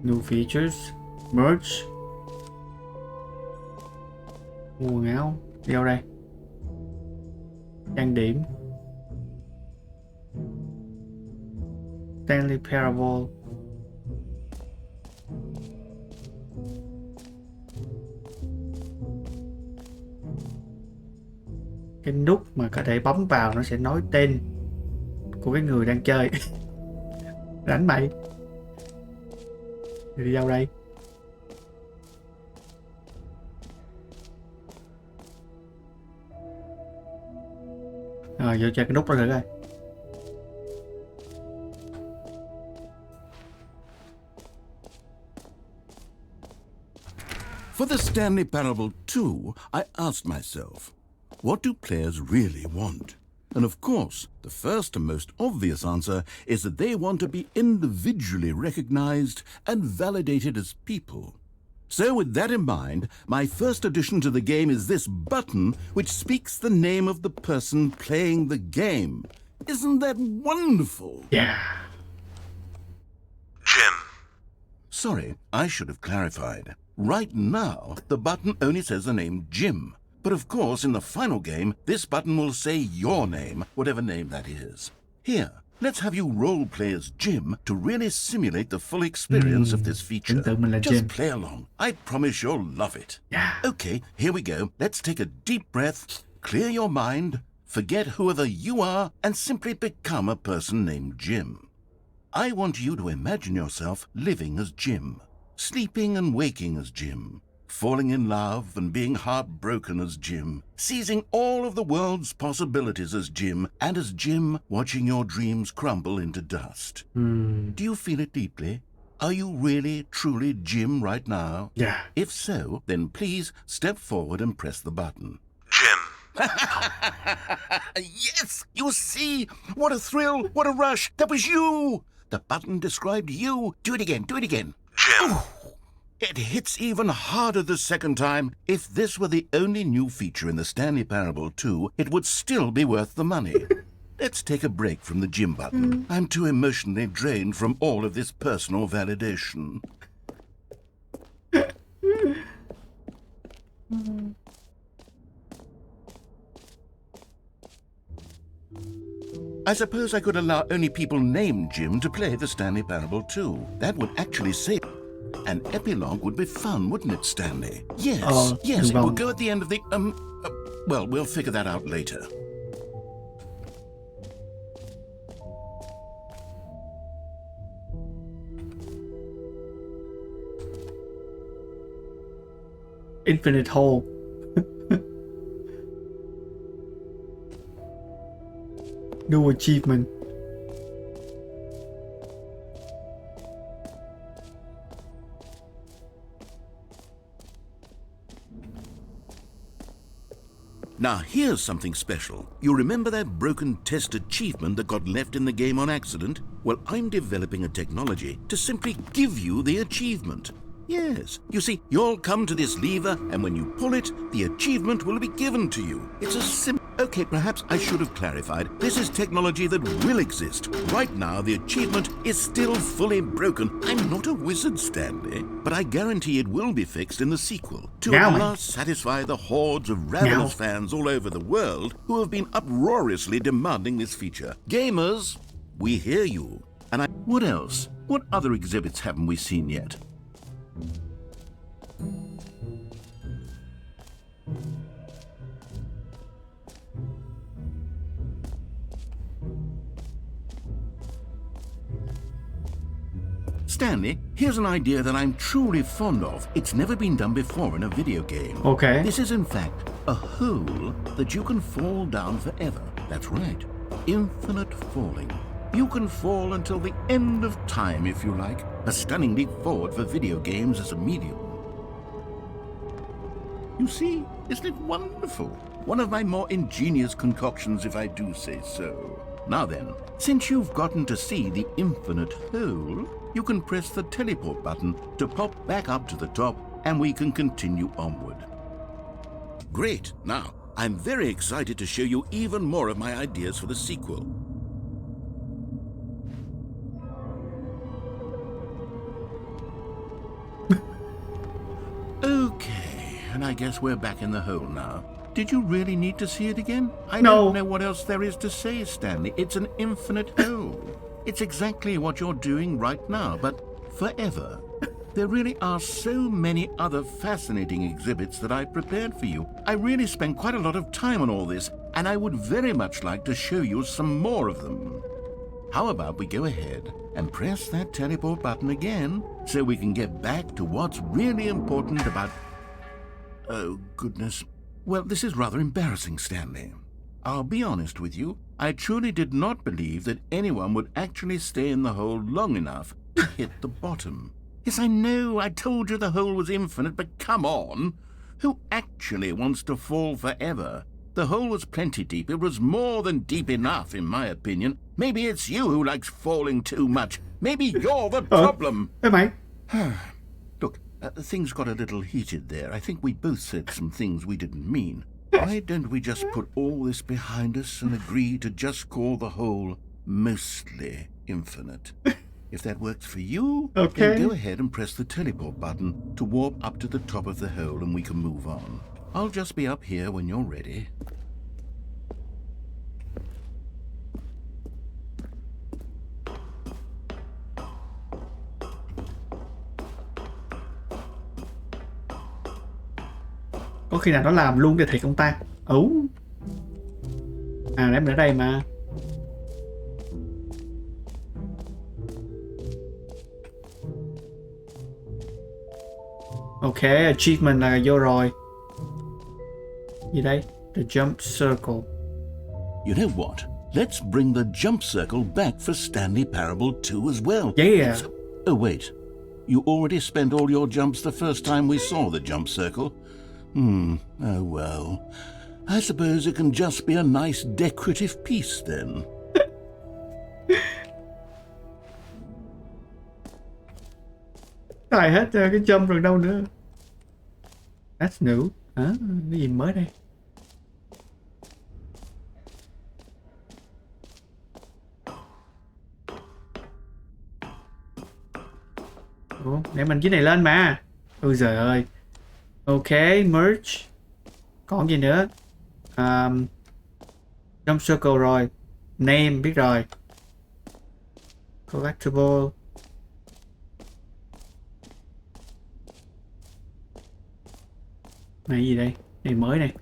New features? Merch? Mua quần áo. Đi đâu đây? Trang điểm. Stanley Parable. Cái nút mà có thể bấm vào nó sẽ nói tên của cái người đang chơi. Đánh mày. Đi đâu đây? Rồi vô chơi cái nút đó thử coi. For the Stanley Parable 2, I asked myself, what do players really want? And of course, the first and most obvious answer is that they want to be individually recognized and validated as people. So with that in mind, my first addition to the game is this button which speaks the name of the person playing the game. Isn't that wonderful? Yeah. Jim. Sorry, I should have clarified. Right now, the button only says the name Jim. But of course, in the final game, this button will say your name, whatever name that is. Here, let's have you role-play as Jim to really simulate the full experience of this feature. Just play along. I promise you'll love it. Yeah. Okay, here we go. Let's take a deep breath, clear your mind, forget whoever you are, and simply become a person named Jim. I want you to imagine yourself living as Jim, sleeping and waking as Jim, falling in love and being heartbroken as Jim, seizing all of the world's possibilities as Jim, and as Jim watching your dreams crumble into dust. Do you feel it deeply? Are you really, truly Jim right now? Yeah. If so, then please step forward and press the button. Jim. Yes! You see? What a thrill! What a rush! That was you! The button described you. Do it again, do it again. Jim. Oh, it hits even harder the second time. If this were the only new feature in the Stanley Parable 2, it would still be worth the money. Let's take a break from the Jim button. I'm too emotionally drained from all of this personal validation. I suppose I could allow only people named Jim to play the Stanley Parable 2. That would actually save... An epilogue would be fun, wouldn't it, Stanley? Yes, yes, it would go at the end of the... well, we'll figure that out later. Infinite hole. New achievement. Now, here's something special. You remember that broken test achievement that got left in the game on accident? Well, I'm developing a technology to simply give you the achievement. Yes. You see, you'll come to this lever, and when you pull it, the achievement will be given to you. It's a simple... Okay, perhaps I should have clarified. This is technology that will exist. Right now, the achievement is still fully broken. I'm not a wizard, Stanley, but I guarantee it will be fixed in the sequel to at last satisfy the hordes of ravenous fans all over the world who have been uproariously demanding this feature. Gamers, we hear you. And what else? What other exhibits haven't we seen yet? Stanley, here's an idea that I'm truly fond of. It's never been done before in a video game. Okay. This is, in fact, a hole that you can fall down forever. That's right. Infinite falling. You can fall until the end of time, if you like. A stunning leap forward for video games as a medium. You see, isn't it wonderful? One of my more ingenious concoctions, if I do say so. Now then, since you've gotten to see the infinite hole, you can press the teleport button to pop back up to the top, and we can continue onward. Great! Now, I'm very excited to show you even more of my ideas for the sequel. Okay, and I guess we're back in the hole now. Did you really need to see it again? I don't know what else there is to say, Stanley. It's an infinite hole. It's exactly what you're doing right now, but forever. There really are so many other fascinating exhibits that I prepared for you. I really spent quite a lot of time on all this, and I would very much like to show you some more of them. How about we go ahead and press that teleport button again so we can get back to what's really important about... Oh, goodness. Well, this is rather embarrassing, Stanley. I'll be honest with you. I truly did not believe that anyone would actually stay in the hole long enough to hit the bottom. Yes, I know, I told you the hole was infinite, but come on. Who actually wants to fall forever? The hole was plenty deep. It was more than deep enough, in my opinion. Maybe it's you who likes falling too much. Maybe you're the problem. Hey, mate. Look, things got a little heated there. I think we both said some things we didn't mean. Why don't we just put all this behind us and agree to just call the hole mostly infinite? If that works for you, then go ahead and press the teleport button to warp up to the top of the hole and we can move on. I'll just be up here when you're ready. Có khi nào nó làm luôn cho thiệt không ta? À, em ở đây mà. Ok, achievement là vô rồi. Gì đây? The jump circle. You know what? Let's bring the jump circle back for Stanley Parable 2 as well. Yeah. Oh, wait. You already spent all your jumps the first time we saw the jump circle? Oh well. I suppose it can just be a nice decorative piece then. Xài hết cái jump rồi đâu nữa. That's new. Hả? Cái gì mới đây? Ủa, để mình cái này lên mà. Ôi giời ơi. Ok, merge. Còn gì nữa? Jump circle rồi. Name biết rồi. Collectible. Này gì đây? Này mới này.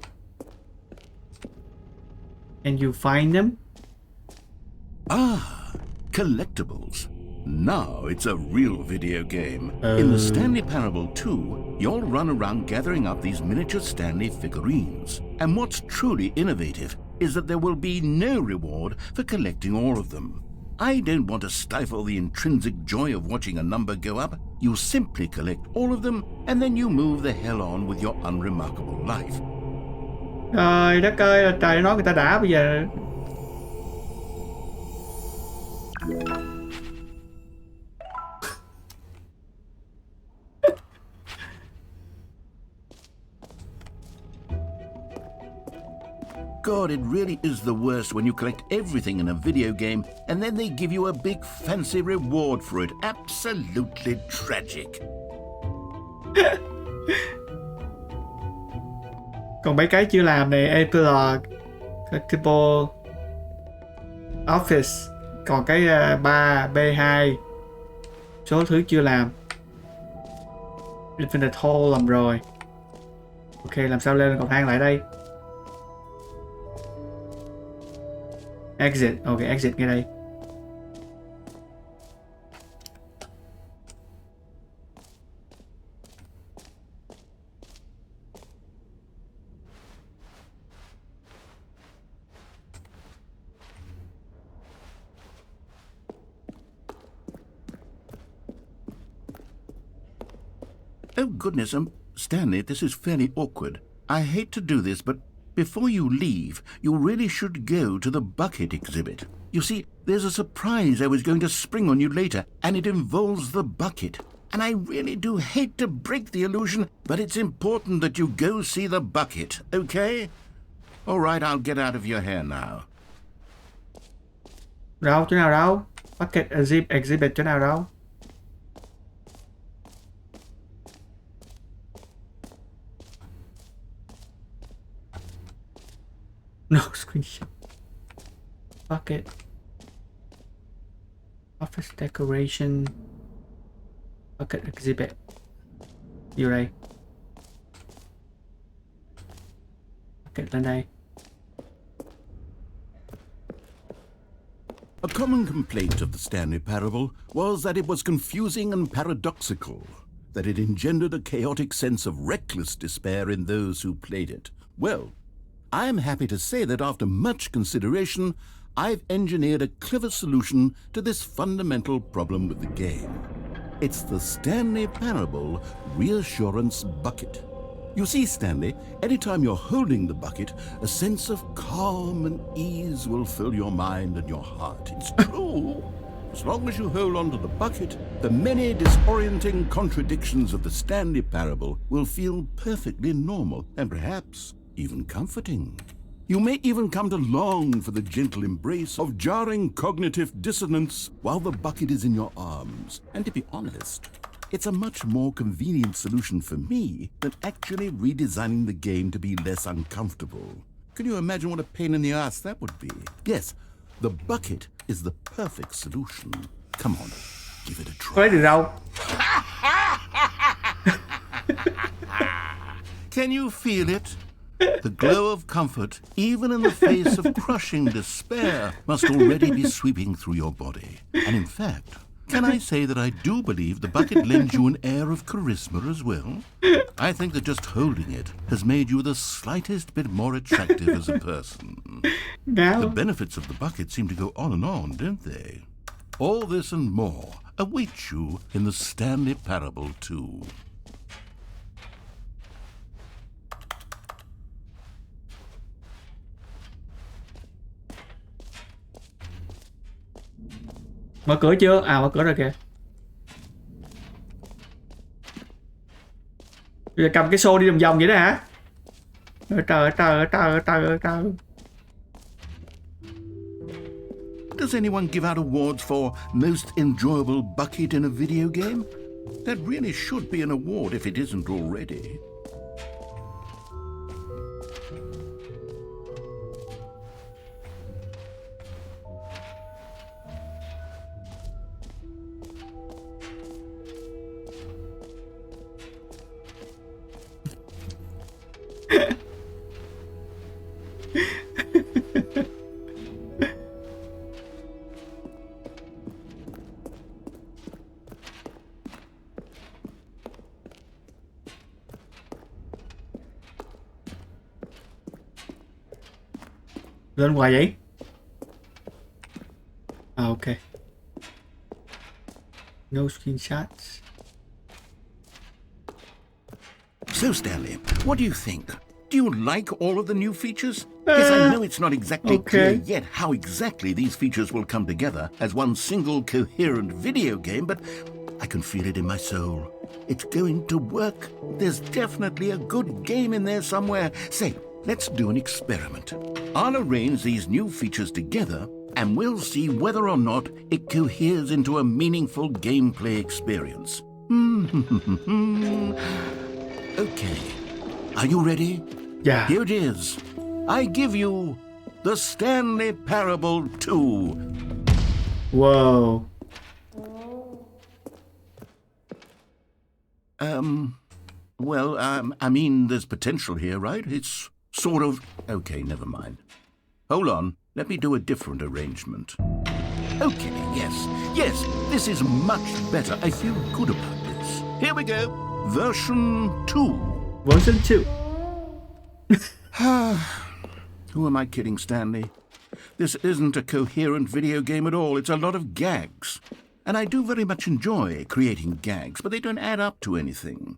Can you find them? Ah, collectibles. Now it's a real video game. In the Stanley Parable 2, you'll run around gathering up these miniature Stanley figurines. And what's truly innovative is that there will be no reward for collecting all of them. I don't want to stifle the intrinsic joy of watching a number go up. You simply collect all of them, and then you move the hell on with your unremarkable life. Trời đất ơi, là trời nói người ta đã bây giờ. God, it really is the worst when you collect everything in a video game and then they give you a big fancy reward for it. Absolutely tragic. Còn mấy cái chưa làm này, Epilogue, Collectible, Office, còn cái 3, B2, số thứ chưa làm. Infinite Hole làm rồi. Ok, làm sao lên cầu thang lại đây? Exit, ok, exit ngay đây. Oh, goodness, Stanley, this is fairly awkward. I hate to do this, but before you leave, you really should go to the bucket exhibit. You see, there's a surprise I was going to spring on you later, and it involves the bucket. And I really do hate to break the illusion, but it's important that you go see the bucket, okay? All right, I'll get out of your hair now. Đâu, chỗ nào đâu? Bucket exhibit chỗ nào đâu? No screenshot. Bucket. Office decoration. Bucket exhibit. Vô đây. Bucket lên đây. A common complaint of the Stanley Parable was that it was confusing and paradoxical, that it engendered a chaotic sense of reckless despair in those who played it. Well, I am happy to say that after much consideration, I've engineered a clever solution to this fundamental problem with the game. It's the Stanley Parable Reassurance Bucket. You see, Stanley, anytime you're holding the bucket, a sense of calm and ease will fill your mind and your heart. It's true. As long as you hold on to the bucket, the many disorienting contradictions of the Stanley Parable will feel perfectly normal and perhaps even comforting. You may even come to long for the gentle embrace of jarring cognitive dissonance while the bucket is in your arms. And to be honest, it's a much more convenient solution for me than actually redesigning the game to be less uncomfortable. Can you imagine what a pain in the ass that would be? Yes, the bucket is the perfect solution. Come on, give it a try. Lấy được đâu? Can you feel it? The glow of comfort, even in the face of crushing despair, must already be sweeping through your body. And in fact, Can I say that I do believe the bucket lends you an air of charisma as well? I think that just holding it has made you the slightest bit more attractive as a person. Ngáo. The benefits of the bucket seem to go on, don't they? All this and more await you in the Stanley Parable 2. Mở cửa chưa? À, mở cửa rồi kìa. Bây giờ cầm cái xô đi vòng vòng vậy đó hả? Trời. Does anyone give out awards for most enjoyable bucket in a video game? That really should be an award if it isn't already. Lên ngoài vậy? À, ok. No screenshots. So, Stanley, what do you think? Do you like all of the new features? Yes, I know it's not exactly clear yet how exactly these features will come together as one single coherent video game, but I can feel it in my soul. It's going to work. There's definitely a good game in there somewhere. Say, let's do an experiment. I'll arrange these new features together and we'll see whether or not it coheres into a meaningful gameplay experience. Okay. Are you ready? Yeah. Here it is. I give you the Stanley Parable 2. Wow. I mean, there's potential here, right? It's sort of... Okay, never mind. Hold on. Let me do a different arrangement. Okay, yes, this is much better. I feel good about this. Here we go. Version 2. Version 2. Who am I kidding, Stanley? This isn't a coherent video game at all. It's a lot of gags. And I do very much enjoy creating gags, but they don't add up to anything.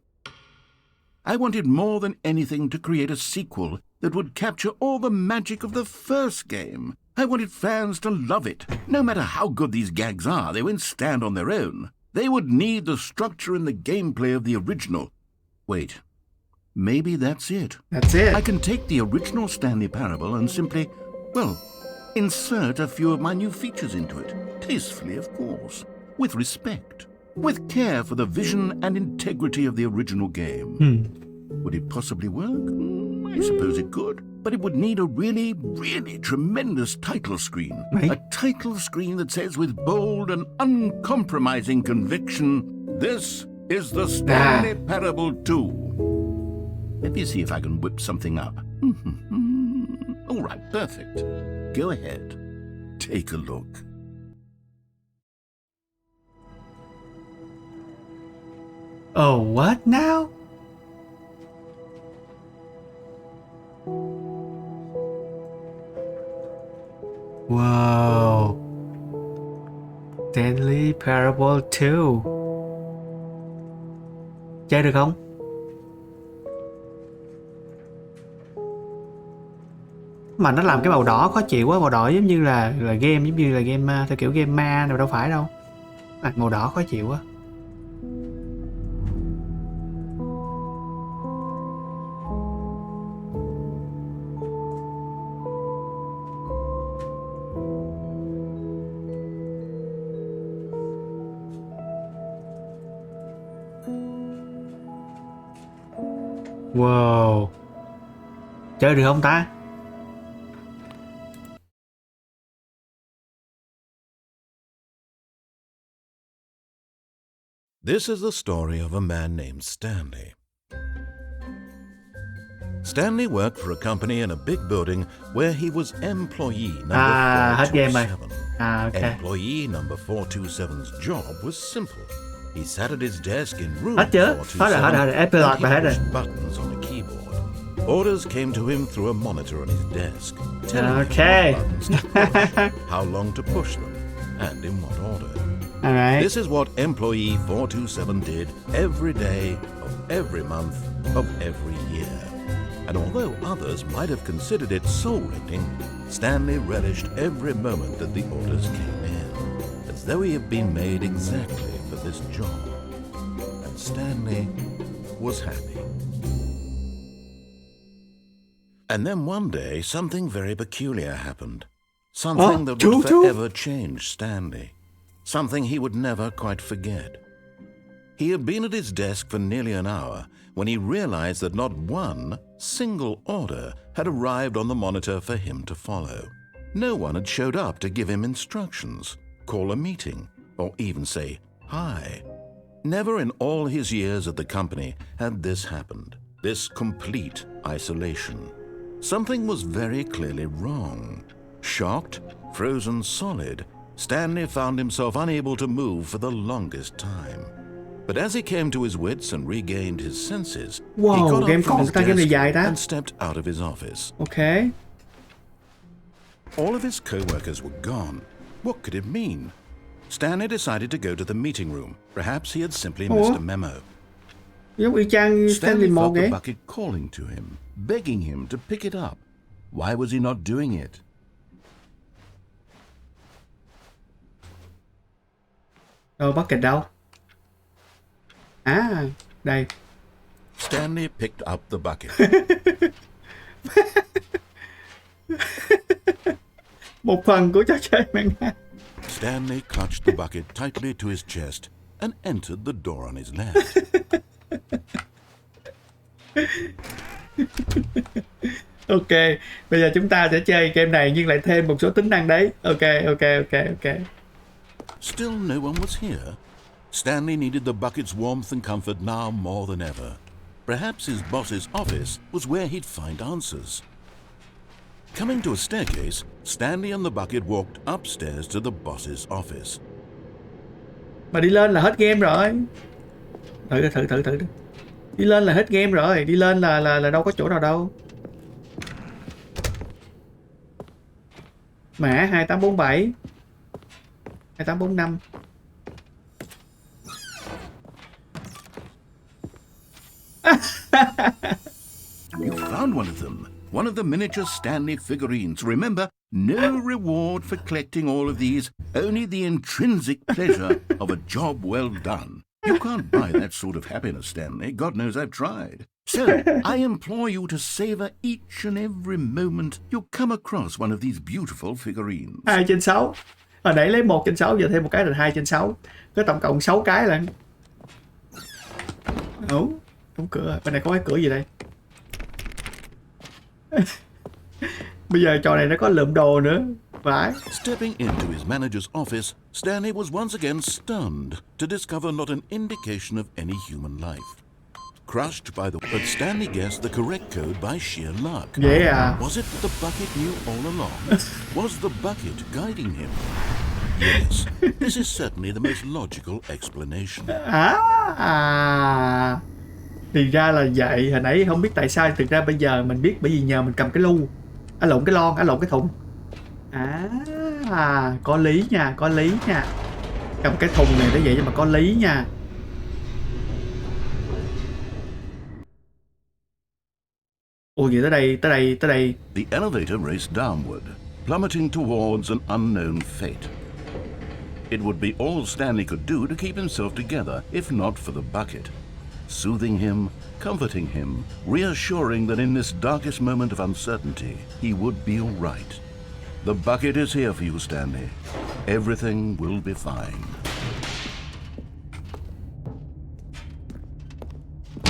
I wanted more than anything to create a sequel that would capture all the magic of the first game. I wanted fans to love it. No matter how good these gags are, they won't stand on their own. They would need the structure and the gameplay of the original. Wait, maybe that's it. That's it. I can take the original Stanley Parable and simply, well, insert a few of my new features into it. Tastefully, of course. With respect. With care for the vision and integrity of the original game. Would it possibly work? I suppose it could. But it would need a really, really tremendous title screen. Right. A title screen that says with bold and uncompromising conviction, "This is the Stanley Parable 2." Let me see if I can whip something up. All right, perfect. Go ahead. Take a look. Oh, what now? Wow. Stanley Parable 2. Chơi được không? Mà nó làm cái màu đỏ khó chịu quá, màu đỏ giống như là game theo kiểu game ma nào đâu phải đâu. Màu đỏ khó chịu quá. Wow. Chơi được không ta? This is the story of a man named Stanley. Stanley worked for a company in a big building where he was employee number hết game rồi. 427. Ok. Employee number 427's job was simple. He sat at his desk in room Hết chưa? 427 Hết rồi. Epilogue and mà he hết rồi. pushed buttons on a keyboard. Orders came to him through a monitor on his desk, telling Okay. him what buttons to push, how long to push them, and in what order. Alright. This is what employee 427 did every day of every month of every year. And although others might have considered it soul-rending, Stanley relished every moment that the orders came in, as though he had been made exactly for this job. And Stanley was happy. And then one day, something very peculiar happened. Something that would forever change Stanley. Something he would never quite forget. He had been at his desk for nearly an hour when he realized that not one single order had arrived on the monitor for him to follow. No one had showed up to give him instructions, call a meeting, or even say hi. Never in all his years at the company had this happened, this complete isolation. Something was very clearly wrong. Shocked, frozen solid, Stanley found himself unable to move for the longest time. But as he came to his wits and regained his senses, he got up from his desk and stepped out of his office. Okay. All of his co-workers were gone. What could it mean? Stanley decided to go to the meeting room. Perhaps he had simply missed a memo. Giống y chang Stanley một felt the ấy. bucket calling to him, begging him to pick it up. Why was he not doing it? Đâu bucket đâu? À, đây. Stanley picked up the bucket. Một phần của trò chơi manga. Stanley clutched the bucket tightly to his chest and entered the door on his left. Ok, bây giờ chúng ta sẽ chơi game này nhưng lại thêm một số tính năng đấy. Ok. Still no one was here. Stanley needed the bucket's warmth and comfort now more than ever. Perhaps his boss's office was where he'd find answers. Coming to a staircase, Stanley and the bucket walked upstairs to the boss's office. Mà đi lên là hết game rồi. Thử. Đi lên là hết game rồi. Đi lên là đâu có chỗ nào đâu. Mã 2847 2845. You found one of them. One of the miniature Stanley figurines. Remember, no reward for collecting all of these, only the intrinsic pleasure of a job well done. You can't buy that sort of happiness, Stanley. God knows I've tried. So, I implore you to savor each and every moment you come across one of these beautiful figurines. 2/6. Hồi nãy lấy 1/6, giờ thêm một cái là 2/6. Có tổng cộng 6 cái lần. Ủa, đóng cửa. Bên này có cái cửa gì đây? Bây giờ trò này nó có lượm đồ nữa. Phải. Stepping into his manager's office, Stanley was once again stunned to discover not an indication of any human life. Crushed by but Stanley guessed the correct code by sheer luck. Yeah. Was it that the bucket knew all along? Was the bucket guiding him? Yes, this is certainly the most logical explanation. Thì ra là vậy. Hồi nãy không biết tại sao. Thực ra bây giờ mình biết bởi vì nhờ mình cầm cái lu. Lộn cái lon, lộn cái thùng. Có lý nha. Cầm cái thùng này để vậy nhưng mà có lý nha. Ủa gì tới đây. The elevator raced downward, plummeting towards an unknown fate. It would be all Stanley could do to keep himself together, if not for the bucket. Soothing him, comforting him, reassuring that in this darkest moment of uncertainty, he would be all right. The bucket is here for you, Stanley. Everything will be fine.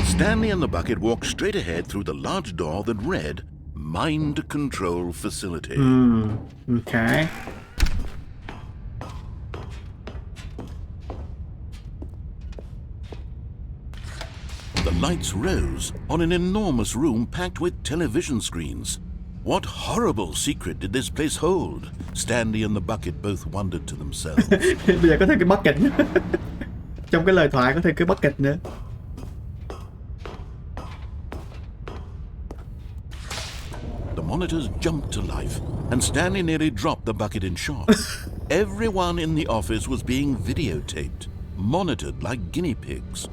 Stanley and the bucket walked straight ahead through the large door that read, Mind Control Facility. Okay. The lights rose on an enormous room packed with television screens. What horrible secret did this place hold? Stanley and the bucket both wondered to themselves. Bây giờ có thêm cái bucket nữa. Trong cái lời thoại có thêm cái bucket nữa. The monitors jumped to life, and Stanley nearly dropped the bucket in shock. Everyone in the office was being videotaped, monitored like guinea pigs.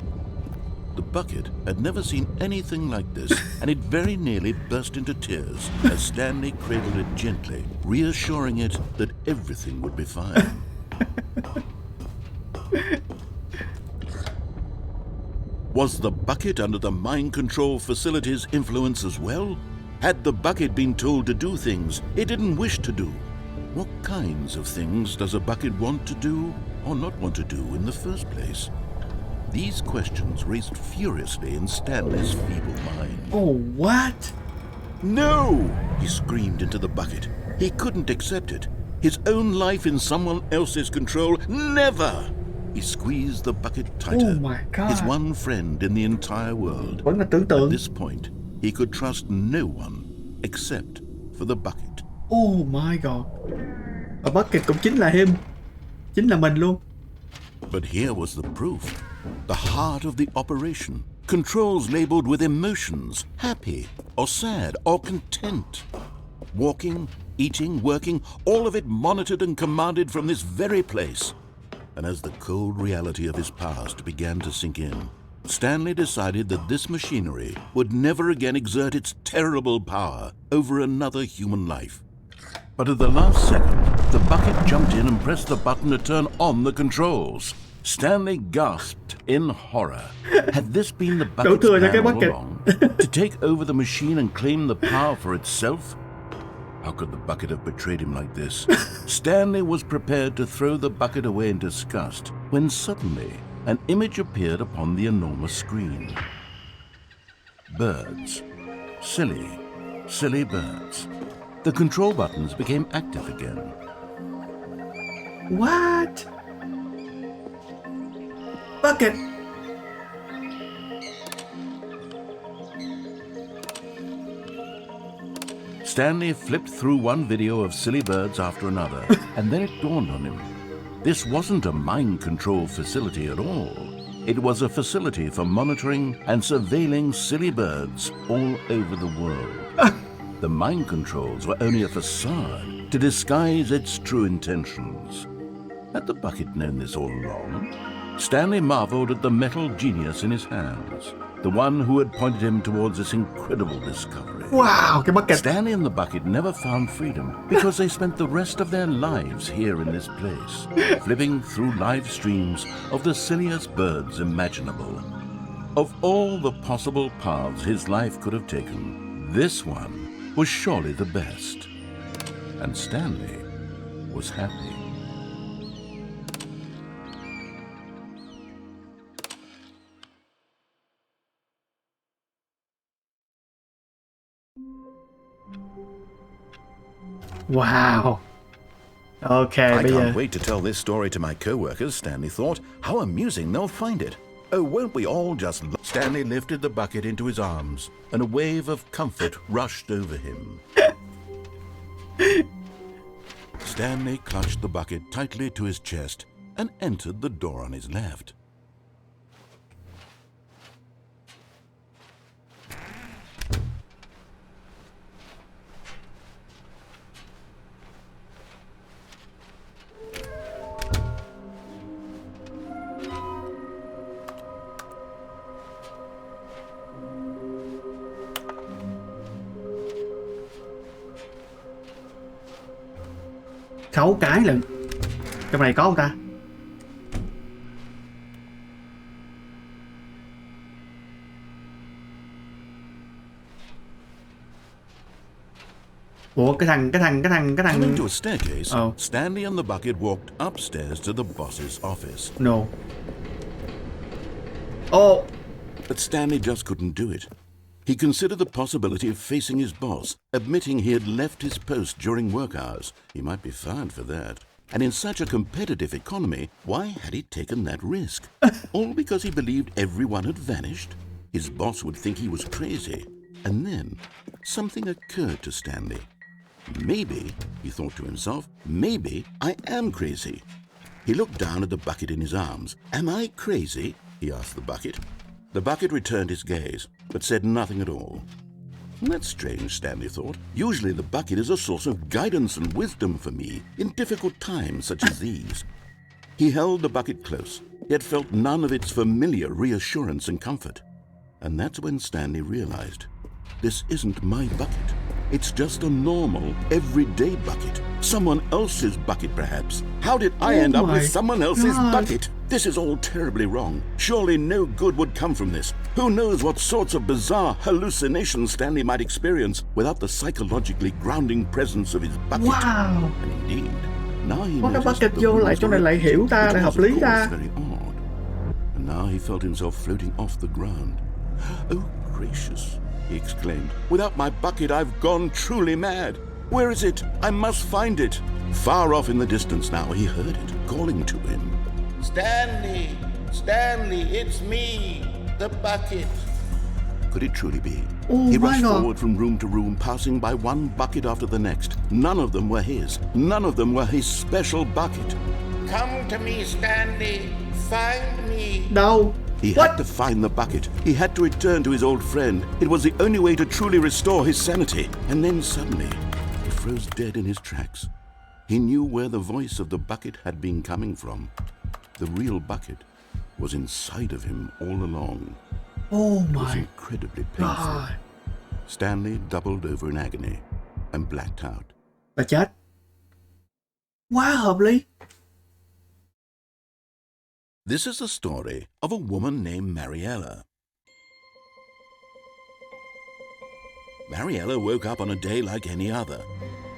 The bucket had never seen anything like this, and it very nearly burst into tears as Stanley cradled it gently, reassuring it that everything would be fine. Was the bucket under the mind control facility's influence as well? Had the bucket been told to do things it didn't wish to do? What kinds of things does a bucket want to do or not want to do in the first place? These questions raced furiously in Stanley's feeble mind. Oh, what? No! He screamed into the bucket. He couldn't accept it. His own life in someone else's control, never! He squeezed the bucket tighter. Oh my God. His one friend in the entire world. Vẫn là tưởng tượng. At this point, he could trust no one except for the bucket. Oh my God. Và bucket cũng chính là him. Chính là mình luôn. But here was the proof. The heart of the operation. Controls labeled with emotions, happy or sad or content. Walking, eating, working, all of it monitored and commanded from this very place. And as the cold reality of his past began to sink in, Stanley decided that this machinery would never again exert its terrible power over another human life. But at the last second, the bucket jumped in and pressed the button to turn on the controls. Stanley gasped in horror. Had this been the bucket's plan all along? To take over the machine and claim the power for itself? How could the bucket have betrayed him like this? Stanley was prepared to throw the bucket away in disgust when suddenly an image appeared upon the enormous screen. Birds. Silly, silly birds. The control buttons became active again. What? Bucket. Stanley flipped through one video of silly birds after another, and then it dawned on him. This wasn't a mind control facility at all. It was a facility for monitoring and surveilling silly birds all over the world. The mind controls were only a facade to disguise its true intentions. Had the bucket known this all along? Stanley marveled at the metal genius in his hands, the one who had pointed him towards this incredible discovery. Wow, cái bucket. Stanley and the bucket never found freedom because they spent the rest of their lives here in this place, flipping through live streams of the silliest birds imaginable. Of all the possible paths his life could have taken, this one was surely the best. And Stanley was happy. Wow. Okay, I bây can't giờ wait to tell this story to my co-workers, Stanley thought. How amusing they'll find it. Oh, won't we all just... Stanley lifted the bucket into his arms, and a wave of comfort rushed over him. Stanley clutched the bucket tightly to his chest and entered the door on his left. sáu cái lận. Trong này có không ta? Ủa cái thằng Coming to a staircase, Oh. Stanley and the bucket walked upstairs to the boss's office. No. Oh. But Stanley just couldn't do it. He considered the possibility of facing his boss, admitting he had left his post during work hours. He might be fired for that. And in such a competitive economy, why had he taken that risk? All because he believed everyone had vanished? His boss would think he was crazy. And then something occurred to Stanley. Maybe, he thought to himself, maybe I am crazy. He looked down at the bucket in his arms. Am I crazy? He asked the bucket. The bucket returned his gaze, but said nothing at all. That's strange, Stanley thought. Usually the bucket is a source of guidance and wisdom for me in difficult times such as these. He held the bucket close, yet felt none of its familiar reassurance and comfort. And that's when Stanley realized, this isn't my bucket. It's just a normal, everyday bucket. Someone else's bucket, perhaps. How did I end up with someone else's bucket? This is all terribly wrong. Surely no good would come from this. Who knows what sorts of bizarre hallucinations Stanley might experience without the psychologically grounding presence of his bucket. Wow. And indeed, now he Có cái noticed bucket the vô rules lại chỗ này were lại hiểu ta, it lại was, hợp of lý course, ta. very odd. And now he felt himself floating off the ground. Oh, gracious, he exclaimed. Without my bucket, I've gone truly mad. Where is it? I must find it. Far off in the distance now, he heard it, calling to him. Stanley! Stanley, it's me, the bucket. Could it truly be? Oh, He my rushed God. forward from room to room, passing by one bucket after the next. None of them were his. None of them were his special bucket. Come to me, Stanley. Find me. Đâu? He What? had to find the bucket. He had to return to his old friend. It was the only way to truly restore his sanity. And then suddenly, he froze dead in his tracks. He knew where the voice of the bucket had been coming from. The real bucket was inside of him all along. Oh It was my incredibly painful. God. Stanley doubled over in agony and blacked out. Và chết. Quá hợp lý. This is the story of a woman named Mariella. Mariella woke up on a day like any other.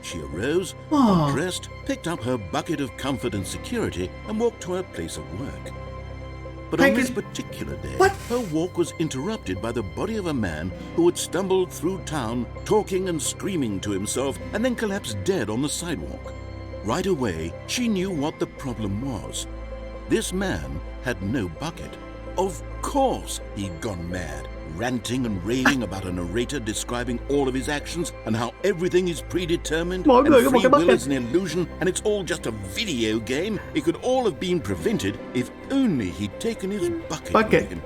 She arose, Oh. dressed, picked up her bucket of comfort and security, and walked to her place of work. But on Hey, this can- particular day, What? her walk was interrupted by the body of a man who had stumbled through town, talking and screaming to himself, and then collapsed dead on the sidewalk. Right away, she knew what the problem was. This man had no bucket. Of course he'd gone mad, ranting and raving about a narrator describing all of his actions and how everything is predetermined Mọi and người có một free cái will bucket. is an illusion and it's all just a video game. It could all have been prevented if only he'd taken his bucket Bucket. with him.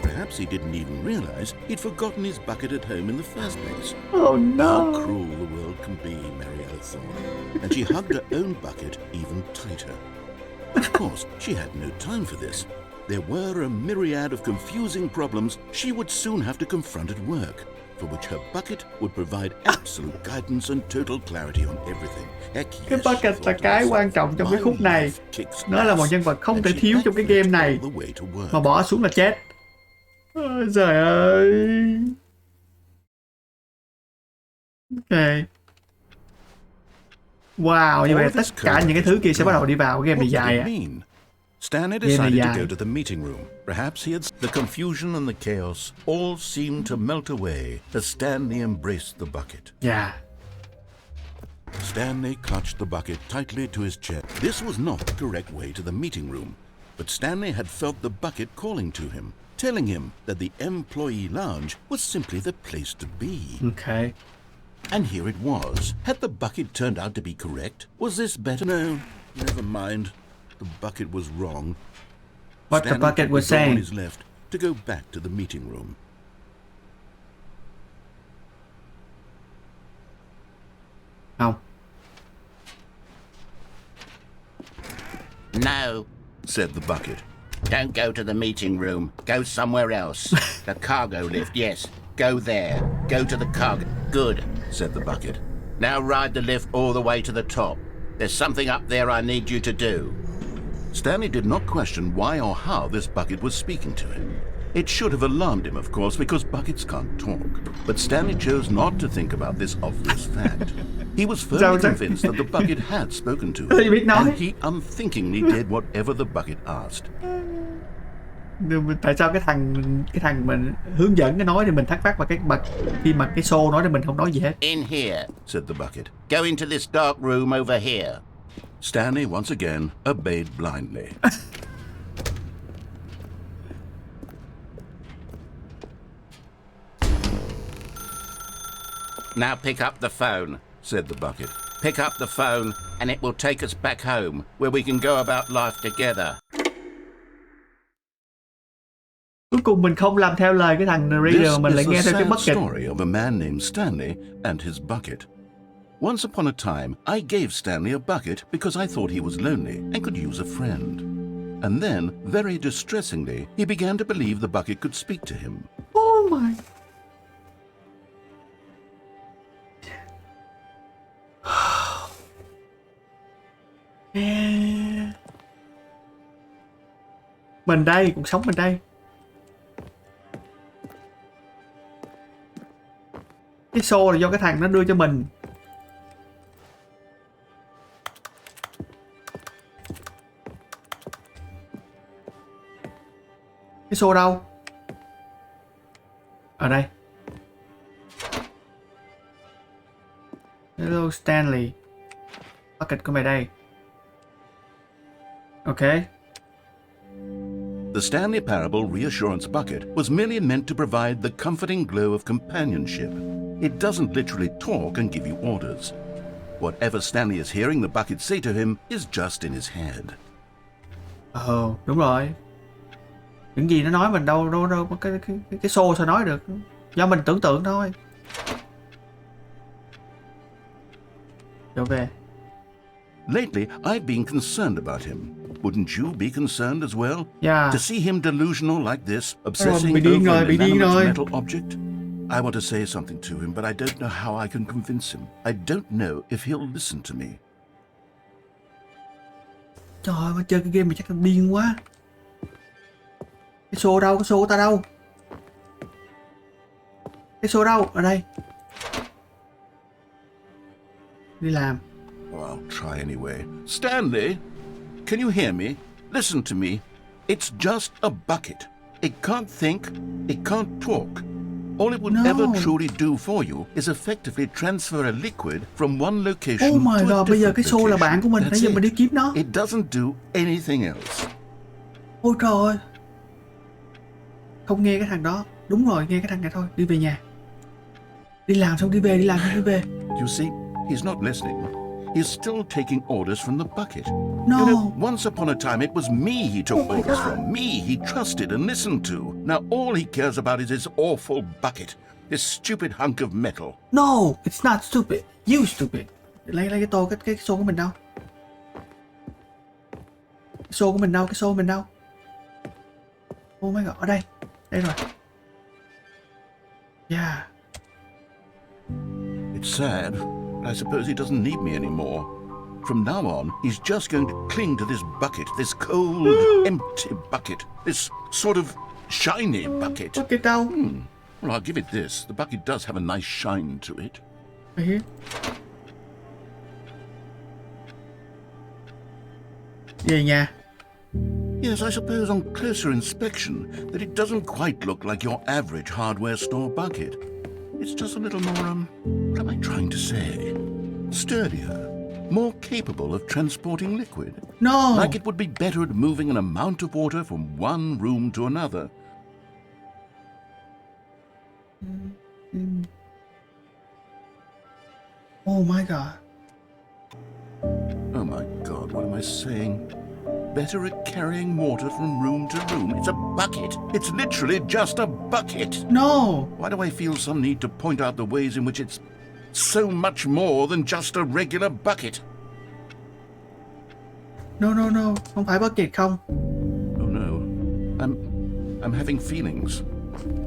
Perhaps he didn't even realize he'd forgotten his bucket at home in the first place. Oh How no. cruel the world can be, Mariella thought, and she hugged her own bucket even tighter. Of course, she had no time for this. There were a myriad of confusing problems she would soon have to confront at work, for which her bucket would provide absolute guidance and total clarity on everything. Heck Cái yes, bucket she là thought cái to quan herself. trọng trong cái My khúc này. life kicks Nó là một ass. nhân vật không And thể she thiếu trong cái game backflipped này. all the way to work. Mà bỏ xuống là chết. Ôi trời ơi. Ok. Wow, như vậy All tất this cả những cái thứ kia sẽ bắt đầu đi vào cái game này What dài did à. it mean? Stanley Game này decided to dài. go to the meeting room. Perhaps he had... The confusion and the chaos all seemed to melt away as Stanley embraced the bucket. Dạ. Stanley clutched the bucket tightly to his chest. This was not the correct way to the meeting room, but Stanley had felt the bucket calling to him, telling him that the employee lounge was simply the place to be. Ok. And here it was. Had the bucket turned out to be correct? Was this better? No, never mind. The bucket was wrong. What the Stanley bucket took was the door on saying. his left to go back to the meeting room. Không. No, Said the bucket. don't go to the meeting room. Go somewhere else. The cargo lift, yes. Go there. Go to the cargo. Good. Said the bucket. Now ride the lift all the way to the top. There's something up there I need you to do. Stanley did not question why or how this bucket was speaking to him. It should have alarmed him, of course, because buckets can't talk. But Stanley chose not to think about this obvious fact. He was firmly convinced that the bucket had spoken to Gì biết him, nói. and he unthinkingly did whatever the bucket asked. Tại sao cái thằng mình hướng dẫn cái nói thì mình thắc mắc mà cái bật khi mà cái show nói thì mình không nói gì hết. In here. Said the bucket. Go into this dark room over here. Stanley once again obeyed blindly. Now pick up the phone, said the bucket. Pick up the phone and it will take us back home, where we can go about life together. Cuối cùng mình không làm theo lời cái thằng This reader mà mình lại is nghe the theo cái sad bucket. story of a man named Stanley and his bucket. Once upon a time, I gave Stanley a bucket because I thought he was lonely and could use a friend. And then, very distressingly, he began to believe the bucket could speak to him. Oh my. Yeah. Mình đây, cuộc sống mình đây. Cái xô là do cái thằng nó đưa cho mình. Cái xô đâu? Ở đây. Hello Stanley. Bucket của mày đây. Okay. The Stanley Parable Reassurance Bucket was merely meant to provide the comforting glow of companionship. It doesn't literally talk and give you orders. Whatever Stanley is hearing the bucket say to him is just in his head. Đúng rồi. Những gì nó nói mình đâu cái show sao nói được. Do mình tưởng tượng thôi. Trở về. Lately, I've been concerned about him. Wouldn't you be concerned as well? Yeah. To see him delusional like this, obsessing bị điên over an rồi, bị điên inanimate rồi. metal object? I want to say something to him, but I don't know how I can convince him. I don't know if he'll listen to me. Trời ơi, mà chơi cái game này chắc là điên quá. Cái show đâu? Cái show của ta đâu? Cái show đâu? Ở đây. Đi làm. Well, I'll try anyway. Stanley, can you hear me? Listen to me. It's just a bucket. It can't think. It can't talk. All it would ever truly do for you is effectively transfer a liquid from one location Oh my to a god, bây giờ different cái show là location. bạn của mình. Nãy That's giờ mình đi it. kiếm nó. It doesn't do anything else. Ôi trời ơi. Không nghe cái thằng đó. Đúng rồi, nghe cái thằng này thôi. Đi về nhà. Đi làm xong đi về, đi làm xong đi về. You see, he's not listening. He's still taking orders from the bucket. No. You know, once upon a time it was me he took orders from. Me he trusted and listened to. Now all he cares about is his awful bucket. This stupid hunk of metal. No, it's not stupid. You stupid. Lấy cái tô, cái xô của mình đâu? Cái xô của mình đâu? Cái xô của mình đâu? Oh my god, ở đây. Đây rồi. Yeah. It's sad, but I suppose he doesn't need me anymore. From now on, he's just going to cling to this bucket, this cold, empty bucket, this sort of shiny bucket. Bucket đâu? Well, I'll give it this. The bucket does have a nice shine to it. Về nhà. Yes, I suppose on closer inspection that it doesn't quite look like your average hardware store bucket. It's just a little more, what am I trying to say? Sturdier, more capable of transporting liquid. No. Like it would be better at moving an amount of water from one room to another. Oh my god. Oh my God, what am I saying? Better at carrying water from room to room. It's a bucket. It's literally just a bucket. No. Why do I feel some need to point out the ways in which it's so much more than just a regular bucket? No, no, no. Không phải bucket không? Oh no. I'm having feelings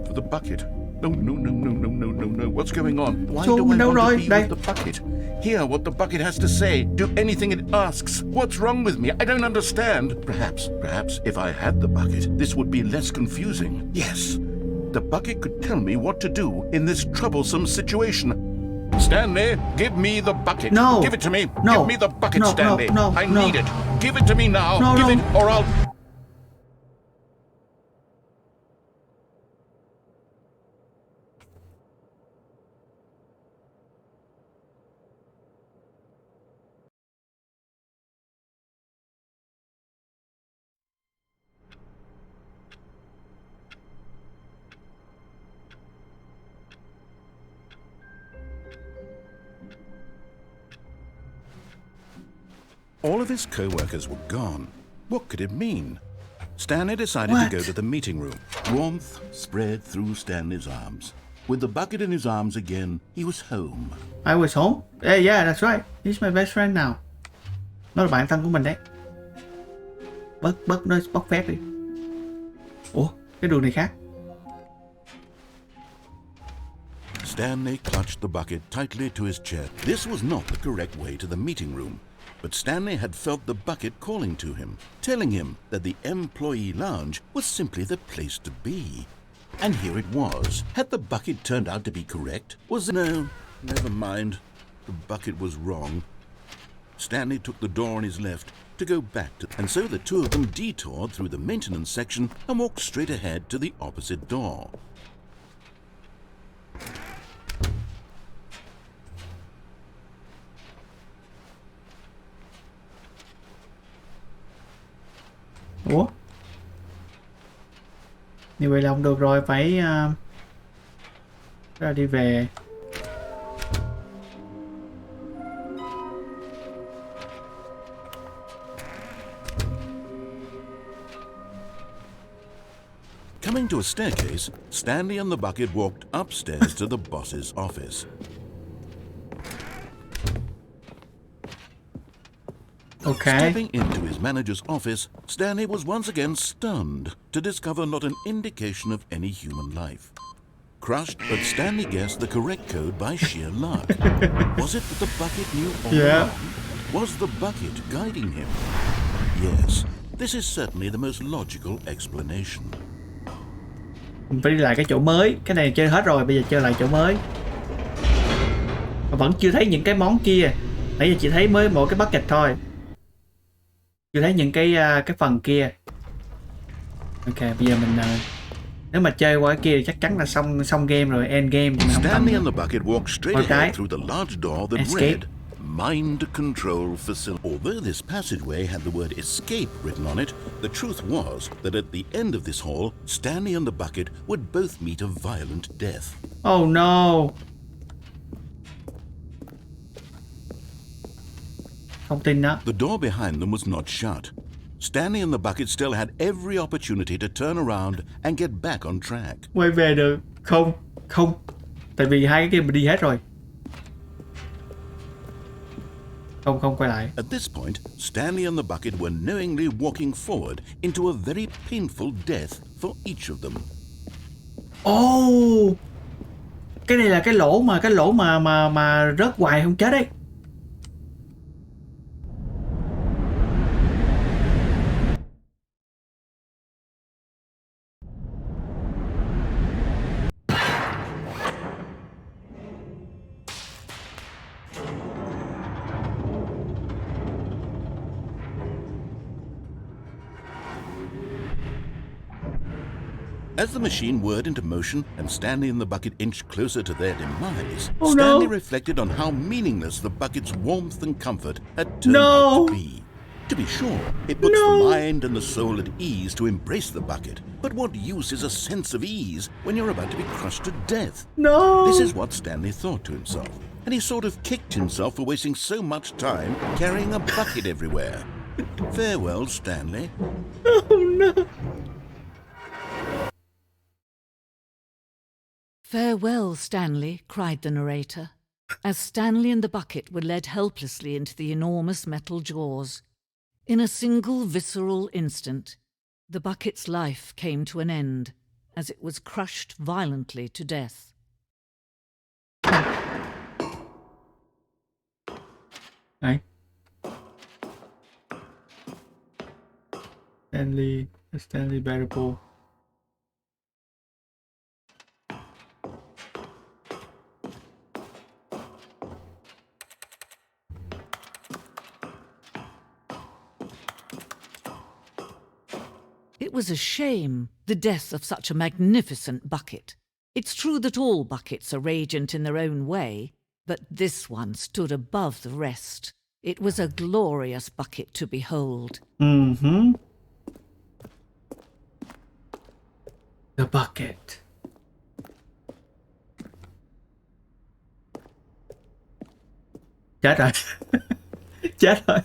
for the bucket. No, no, no, no, no, no, no, no. What's going on? Why So, do I đâu want rồi? to be Đây. with the bucket? Hear what the bucket has to say. Do anything it asks. What's wrong with me? I don't understand. Perhaps if I had the bucket, this would be less confusing. Yes, the bucket could tell me what to do in this troublesome situation. Stanley, give me the bucket. No. Give it to me. No. Give me the bucket, No, Stanley. no, I no. need it. Give it to me now. No, Give no. it or I'll... All of his co-workers were gone. What could it mean? Stanley decided What? to go to the meeting room. Warmth spread through Stanley's arms. With the bucket in his arms again, he was home. I was home. Yeah, that's right. He's my best friend now. Nó là bạn thân của mình đấy. Bớt phét đi. Ủa, cái đường này khác. Stanley clutched the bucket tightly to his chest. This was not the correct way to the meeting room, but Stanley had felt the bucket calling to him, telling him that the employee lounge was simply the place to be. And here it was. Had the bucket turned out to be correct? No, never mind. The bucket was wrong. Stanley took the door on his left to go back to, and so the two of them detoured through the maintenance section and walked straight ahead to the opposite door. Ủa? Như vậy là không được rồi, phải ra đi về. Coming to a staircase, Stanley and the bucket walked upstairs to the boss's office. Okay. Stepping into his manager's office, Stanley was once again stunned to discover not an indication of any human life. Crushed, but Stanley guessed the correct code by sheer luck. Was it that the bucket knew all along? Was the bucket guiding him? Yes, this is certainly the most logical explanation. Mình phải đi lại cái chỗ mới. Cái này chơi hết rồi, bây giờ chơi lại chỗ mới. Mà vẫn chưa thấy những cái món kia. Nãy giờ chỉ thấy mới một cái bucket thôi. Chưa thấy những cái phần kia. Ok, bây giờ mình nếu mà chơi qua cái kia thì chắc chắn là xong game rồi, end game. Stanley and the bucket walked straight ahead through the large door that read Mind Control Facility. Although this passageway had the word escape written on it, the truth was that at the end of this hall, Stanley and the bucket would both meet a violent death. Oh no. Không tin đó. The door behind them was not shut. Stanley and the bucket still had every opportunity to turn around and get back on track. Quay về được. Không. Tại vì hai cái kia mình đi hết rồi. Không quay lại. At this point, Stanley and the bucket were knowingly walking forward into a very painful death for each of them. Oh. Cái này là cái lỗ mà rớt hoài không chết đấy. As the machine whirred into motion and Stanley and the bucket inched closer to their demise, Oh, Stanley no. reflected on how meaningless the bucket's warmth and comfort had turned out to be. To be sure, it puts the mind and the soul at ease to embrace the bucket, but what use is a sense of ease when you're about to be crushed to death? No. This is what Stanley thought to himself, and he sort of kicked himself for wasting so much time carrying a bucket everywhere. Farewell, Stanley. Oh no. Farewell, Stanley, cried the narrator, as Stanley and the bucket were led helplessly into the enormous metal jaws. In a single visceral instant, the bucket's life came to an end as it was crushed violently to death. Đấy. Stanley Parable. It was a shame, the death of such a magnificent bucket. It's true that all buckets are radiant in their own way, but this one stood above the rest. It was a glorious bucket to behold. Mm-hmm. The bucket. Chết rồi. Chết rồi.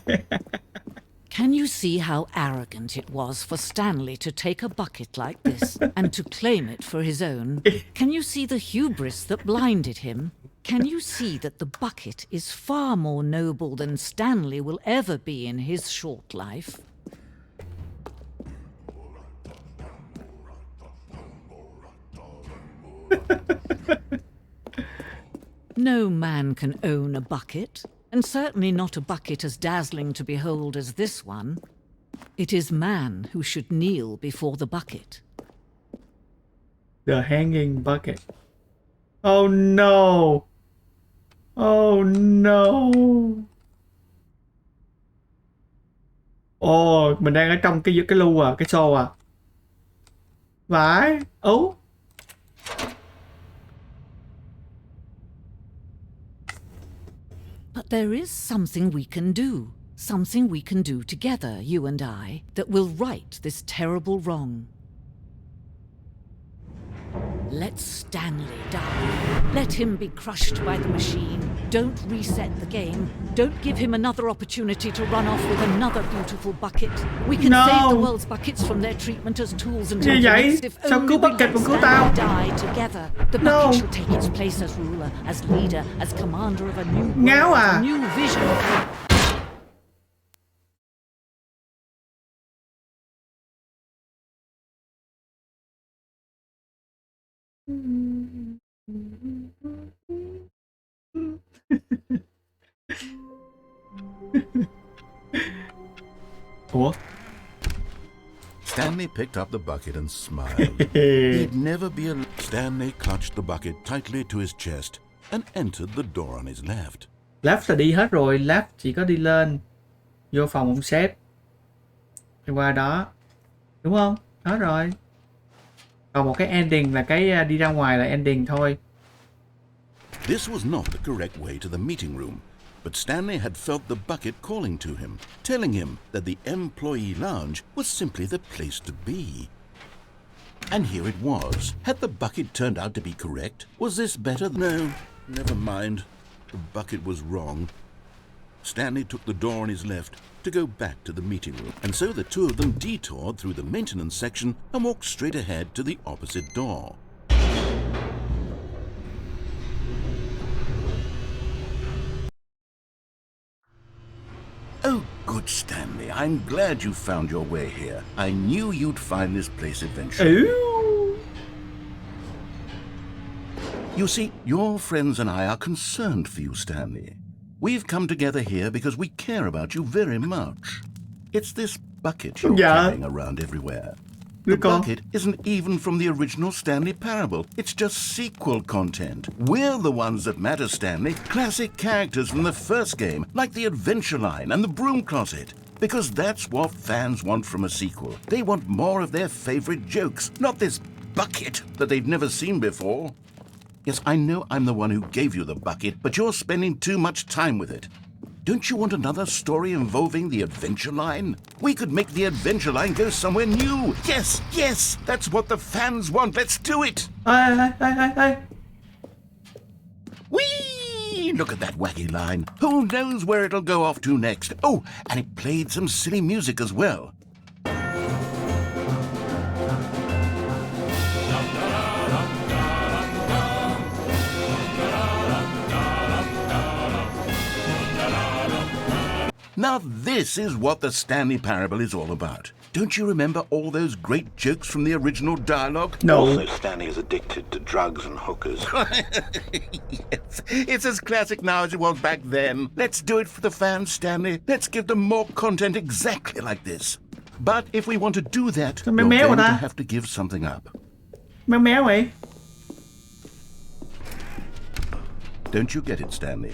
Can you see how arrogant it was for Stanley to take a bucket like this and to claim it for his own? Can you see the hubris that blinded him? Can you see that the bucket is far more noble than Stanley will ever be in his short life? No man can own a bucket, and certainly not a bucket as dazzling to behold as this one. It is man who should kneel before the bucket. The hanging bucket. Oh no. Oh no. Ồ, mình đang ở trong cái lu à, cái xô à. Vãi. Ấu. But there is something we can do. Something we can do together, you and I, that will right this terrible wrong. Let Stanley die. Let him be crushed by the machine. Don't reset the game. Don't give him another opportunity to run off with another beautiful bucket. We can save the world's buckets from their treatment as tools and implements if only we let Stanley die together. The bucket shall take its place as ruler, as leader, as commander of a new world, a new vision. Ủa? Stanley picked up the bucket and smiled. He'd never be alone. Stanley clutched the bucket tightly to his chest and entered the door on his left. Left là đi hết rồi, left chỉ có đi lên vô phòng ông sếp. Đi qua đó. Đúng không? Đó rồi. Còn một cái ending là cái đi ra ngoài là ending thôi. This was not the correct way to the meeting room, but Stanley had felt the bucket calling to him, telling him that the employee lounge was simply the place to be. And here it was. Had the bucket turned out to be correct? Was this better? No, never mind. The bucket was wrong. Stanley took the door on his left to go back to the meeting room, and so the two of them detoured through the maintenance section and walked straight ahead to the opposite door. Oh, good Stanley, I'm glad you found your way here. I knew you'd find this place eventually. Ooh. You see, your friends and I are concerned for you, Stanley. We've come together here because we care about you very much. It's this bucket you're carrying around everywhere. The bucket isn't even from the original Stanley Parable. It's just sequel content. We're the ones that matter, Stanley. Classic characters from the first game, like the Adventure Line and the Broom Closet. Because that's what fans want from a sequel. They want more of their favorite jokes, not this bucket that they've never seen before. Yes, I know I'm the one who gave you the bucket, but you're spending too much time with it. Don't you want another story involving the Adventure Line? We could make the Adventure Line go somewhere new. Yes, yes, that's what the fans want. Let's do it. Whee! Look at that wacky line. Who knows where it'll go off to next? Oh, and it played some silly music as well. Now this is what the Stanley Parable is all about. Don't you remember all those great jokes from the original dialogue? No. Also, Stanley is addicted to drugs and hookers. Yes, it's as classic now as it was back then. Let's do it for the fans, Stanley. Let's give them more content exactly like this. But if we want to do that, you're going to have to give something up. Méo vậy. Don't you get it, Stanley?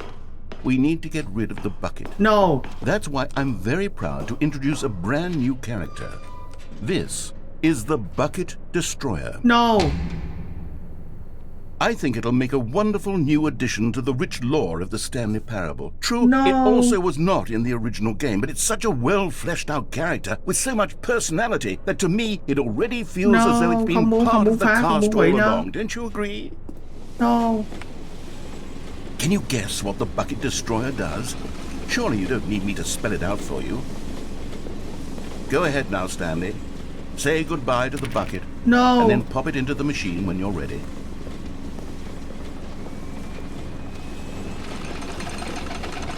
We need to get rid of the bucket. No. That's why I'm very proud to introduce a brand new character. This is the Bucket Destroyer. No. I think it'll make a wonderful new addition to the rich lore of the Stanley Parable. True, No. it also was not in the original game, but it's such a well-fleshed-out character with so much personality that to me it already feels as though it's been part of the cast all along. Don't you agree? No. Can you guess what the Bucket Destroyer does? Surely you don't need me to spell it out for you. Go ahead now, Stanley. Say goodbye to the bucket. No. And then pop it into the machine when you're ready.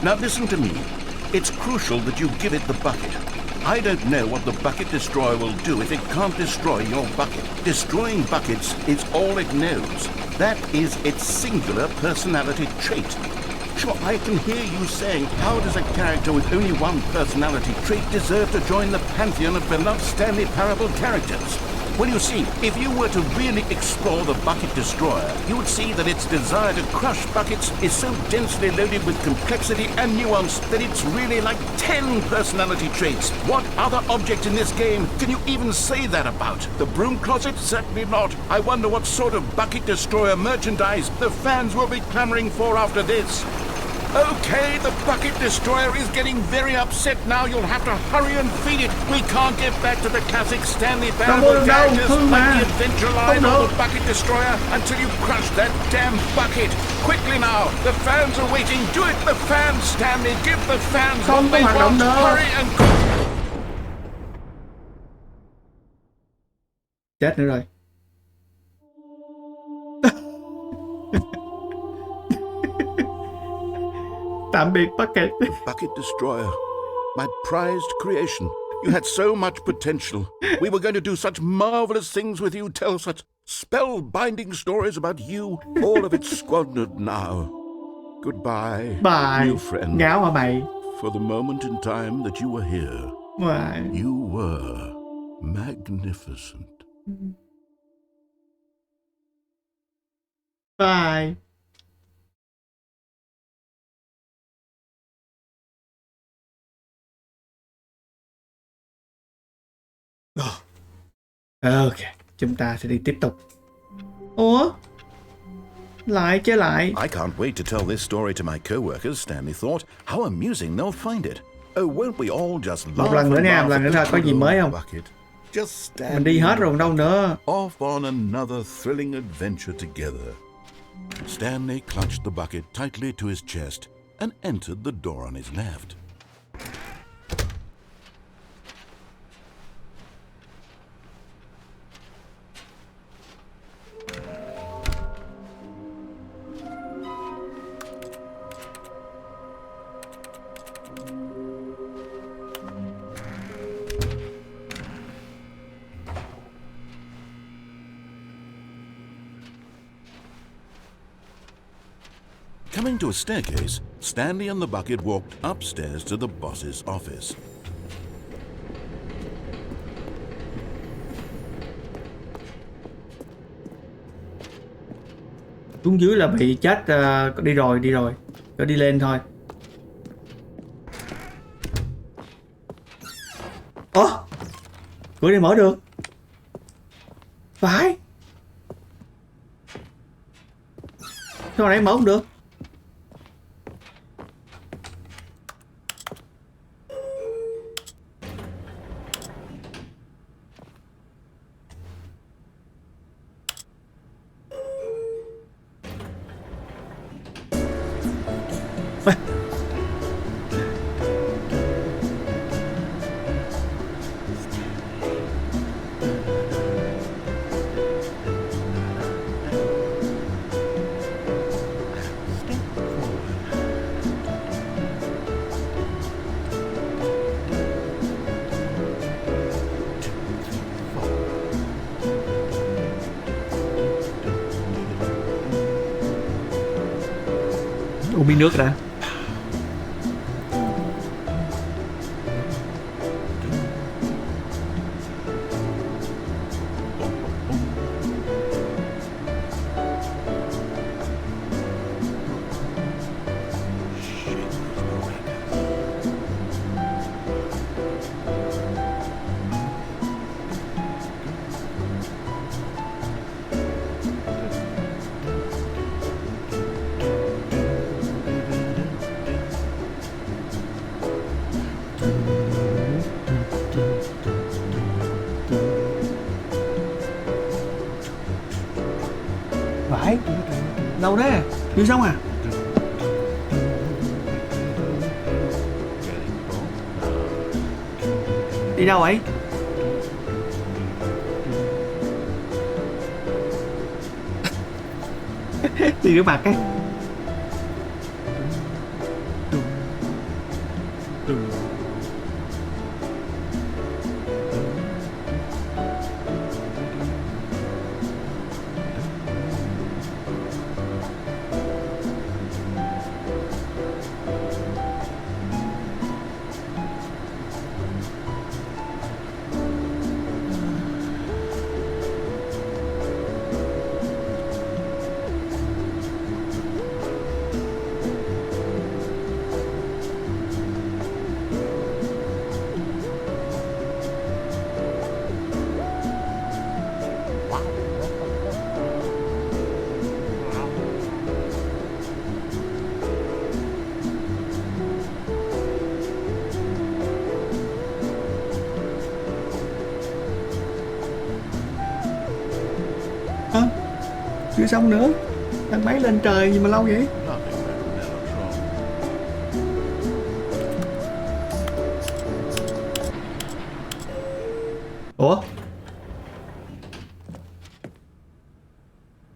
Now listen to me. It's crucial that you give it the bucket. I don't know what the bucket destroyer will do if it can't destroy your bucket. Destroying buckets is all it knows. That is its singular personality trait. Sure, I can hear you saying, how does a character with only one personality trait deserve to join the pantheon of beloved Stanley Parable characters? Well, you see, if you were to really explore the Bucket Destroyer, you would see that its desire to crush buckets is so densely loaded with complexity and nuance that it's really like 10 personality traits. What other object in this game can you even say that about? The broom closet? Certainly not. I wonder what sort of Bucket Destroyer merchandise the fans will be clamoring for after this. Okay, the Bucket Destroyer is getting very upset now. You'll have to hurry and feed it. We can't get back to the classic Stanley Parable characters like the adventure line or the Bucket Destroyer until you crush that damn bucket. Quickly now, the fans are waiting. Do it, the fans, Stanley. Give the fans what they want. Hurry and... Chết nữa rồi. Tạm biệt Bucket. The Bucket Destroyer, my prized creation. You had so much potential. We were going to do such marvelous things with you, tell such spellbinding stories about you. All of it squandered now. Goodbye, Bye. new friend. Ngáo hả mày? For the moment in time that you were here, Bye. you were magnificent. Bye. Ok, chúng ta sẽ đi tiếp tục. Ủa? Lại trở lại. I can't wait to tell this story to my co-workers, Stanley thought. How amusing they'll find it. Oh, won't we all just laugh? Một lần nữa nha, một lần nữa thôi, có gì mới không? Mình đi hết rồi đâu nữa. Off on another thrilling adventure together. Stanley clutched the bucket tightly to his chest and entered the door on his left. Coming to a staircase, Stanley and the bucket walked upstairs to the boss's office. Xuống dưới là bị chết, đi rồi, cứ đi lên thôi. Ủa? Cửa này mở được. Phải. Sao hồi nãy mở không được? Uống miếng nước đã. Phải. Đâu đấy? Chưa xong à? Đi đâu vậy? Đi rửa mặt ấy. Chưa xong nữa. Thang máy lên trời gì mà lâu vậy? Ủa?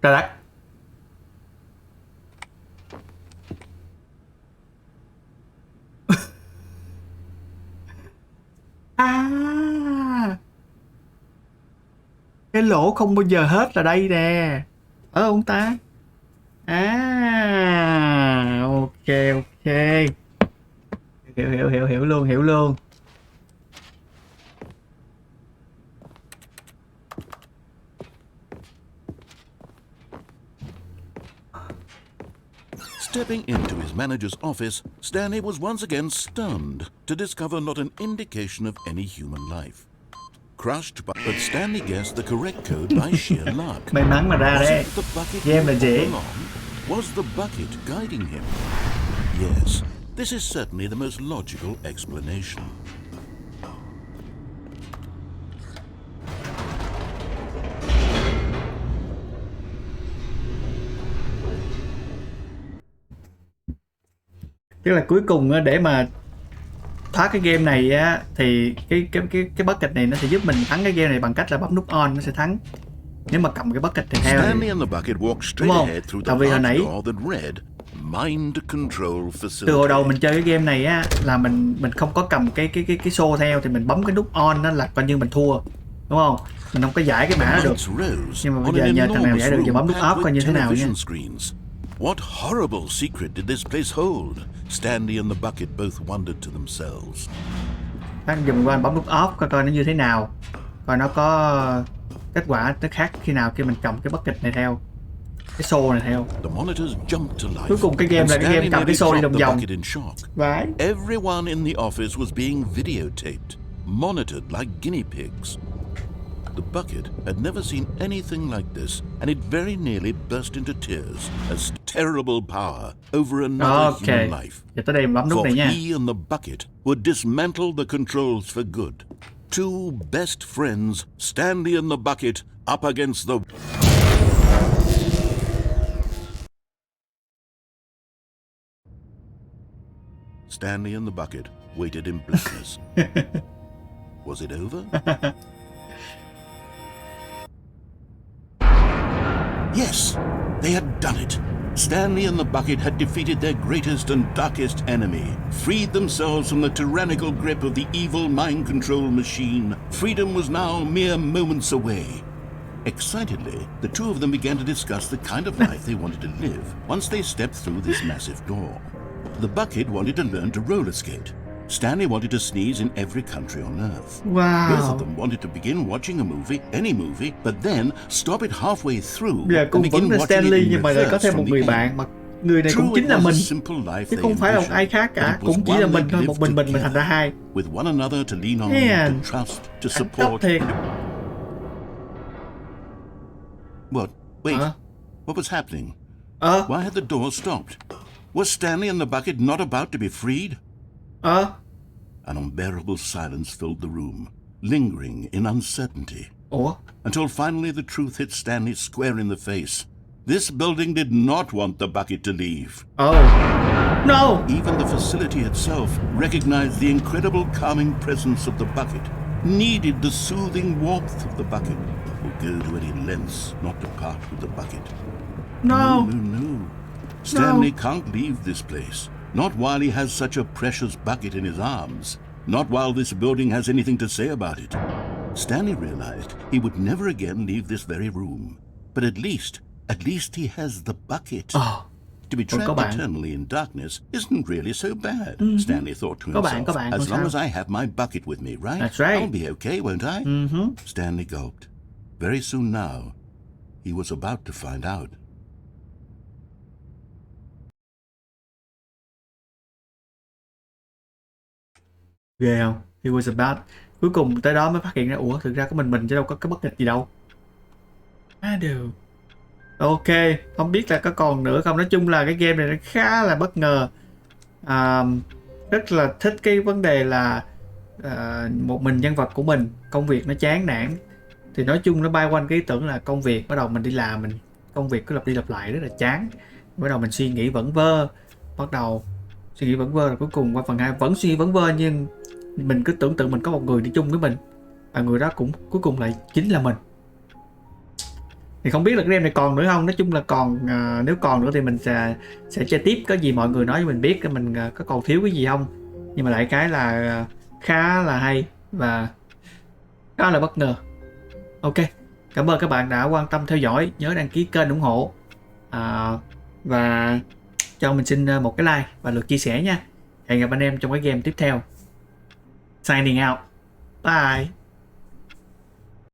Trời đất. À, cái lỗ không bao giờ hết là đây nè. Ông ta. À, ok ok. Hiểu luôn. Stepping into his manager's office, Stanley was once again stunned to discover not an indication of any human life. Crushed, but Stanley guessed the correct code by sheer luck. May mắn mà ra Was đấy. it the bucket Game là all dễ. along? Was the bucket guiding him? Yes, this is certainly the most logical explanation. Tức là cuối cùng á, để mà thoát cái game này á thì cái bucket này nó sẽ giúp mình thắng cái game này bằng cách là bấm nút on nó sẽ thắng. Nếu mà cầm cái bucket này theo Stanley thì... and the bucket walked Đúng straight không? ahead through the Tại vì hồi large nãy door that read Mind Control từ hồi đầu Facility. mình chơi cái game này á là mình không có cầm cái xô theo thì mình bấm cái nút on đó là coi như mình thua, đúng không? Mình không có giải cái mã đó được. Lights rose Nhưng mà on bây giờ an nhờ thằng nào enormous giải được, giờ bấm room nút packed off coi như with thế nào nha. television screens. What horrible secret did this place hold? Stanley and the bucket both wondered to themselves. Anh dùng qua bấm nút off coi nó như thế nào, coi nó có kết quả nó khác khi nào khi mình cầm cái bucket này theo, cái xô này theo. The monitors jumped to life. Cuối cùng cái game and là cái game Stanley cầm nearly cái xô đi dropped vòng the vòng. bucket in shock. Vãi. Everyone in the office was being videotaped, monitored like guinea pigs. The bucket had never seen anything like this, and it very nearly burst into tears as terrible power over another Ok. human life. Giờ tới đây mình bấm nút For này nha. he and the bucket would dismantle the controls for good. Two best friends, Stanley and the bucket, up against the... Stanley and the bucket waited in blackness. Was it over? Yes, they had done it. Stanley and the bucket had defeated their greatest and darkest enemy, freed themselves from the tyrannical grip of the evil mind control machine. Freedom was now mere moments away. Excitedly, the two of them began to discuss the kind of life they wanted to live once they stepped through this massive door. The bucket wanted to learn to roller skate. Stanley wanted to sneeze in every country on earth. Wow. Both of them wanted to begin watching a movie, any movie, but then stop it halfway through Giờ and cũng begin vẫn là watching Stanley it in nhưng mà lại có reverse thêm một from người the bạn end. mà người này cũng True, chính it là was a mình, simple life chứ they không phải là một ai envisioned, khác cả, but it was cũng chỉ là one mình they'd thôi, lived một mình thành together, ra hai. with one another to lean on, Man. to trust, to Ăn cắp support. thiệt. What? Wait, Hả? what was happening? Ờ, Why had the door stopped? Was Stanley and the bucket not about to be freed? An unbearable silence filled the room, lingering in uncertainty, ủa, until finally the truth hit Stanley square in the face. This building did not want the bucket to leave. oh, no. Even the facility itself recognized the incredible calming presence of the bucket. needed the soothing warmth of the bucket, will go to any lengths not to part with the bucket. No. No. Stanley can't leave this place. Not while he has such a precious bucket in his arms. Not while this building has anything to say about it. Stanley realized he would never again leave this very room. But at least he has the bucket. To be trapped eternally in darkness isn't really so bad, Stanley thought to himself. As long as I have my bucket with me, right? That's right. I'll be okay, won't I? Stanley gulped. Very soon now, he was about to find out. Ghê không? He was about. Cuối cùng tới đó mới phát hiện ra, ủa thực ra có mình chứ đâu có cái bất nghịch gì đâu. Đều. Ok, không biết là có còn nữa không. Nói chung là cái game này nó khá là bất ngờ. Rất là thích cái vấn đề là một mình nhân vật của mình, công việc nó chán nản. Thì nói chung nó bay quanh cái ý tưởng là công việc, bắt đầu mình đi làm, công việc cứ lặp đi lặp lại rất là chán. Bắt đầu mình suy nghĩ vẩn vơ. Bắt đầu suy nghĩ vẩn vơ là cuối cùng qua phần 2 vẫn suy nghĩ vẩn vơ, nhưng mình cứ tưởng tượng mình có một người đi chung với mình, và người đó cũng cuối cùng lại chính là mình. Thì không biết là cái game này còn nữa không. Nói chung là còn, nếu còn nữa thì mình sẽ chơi tiếp. Có gì mọi người nói cho mình biết mình có còn thiếu cái gì không. Nhưng mà lại cái là khá là hay và khá là bất ngờ. Ok, cảm ơn các bạn đã quan tâm theo dõi. Nhớ đăng ký kênh ủng hộ, và cho mình xin một cái like và lượt chia sẻ nha. Hẹn gặp anh em trong cái game tiếp theo. Signing out. Bye.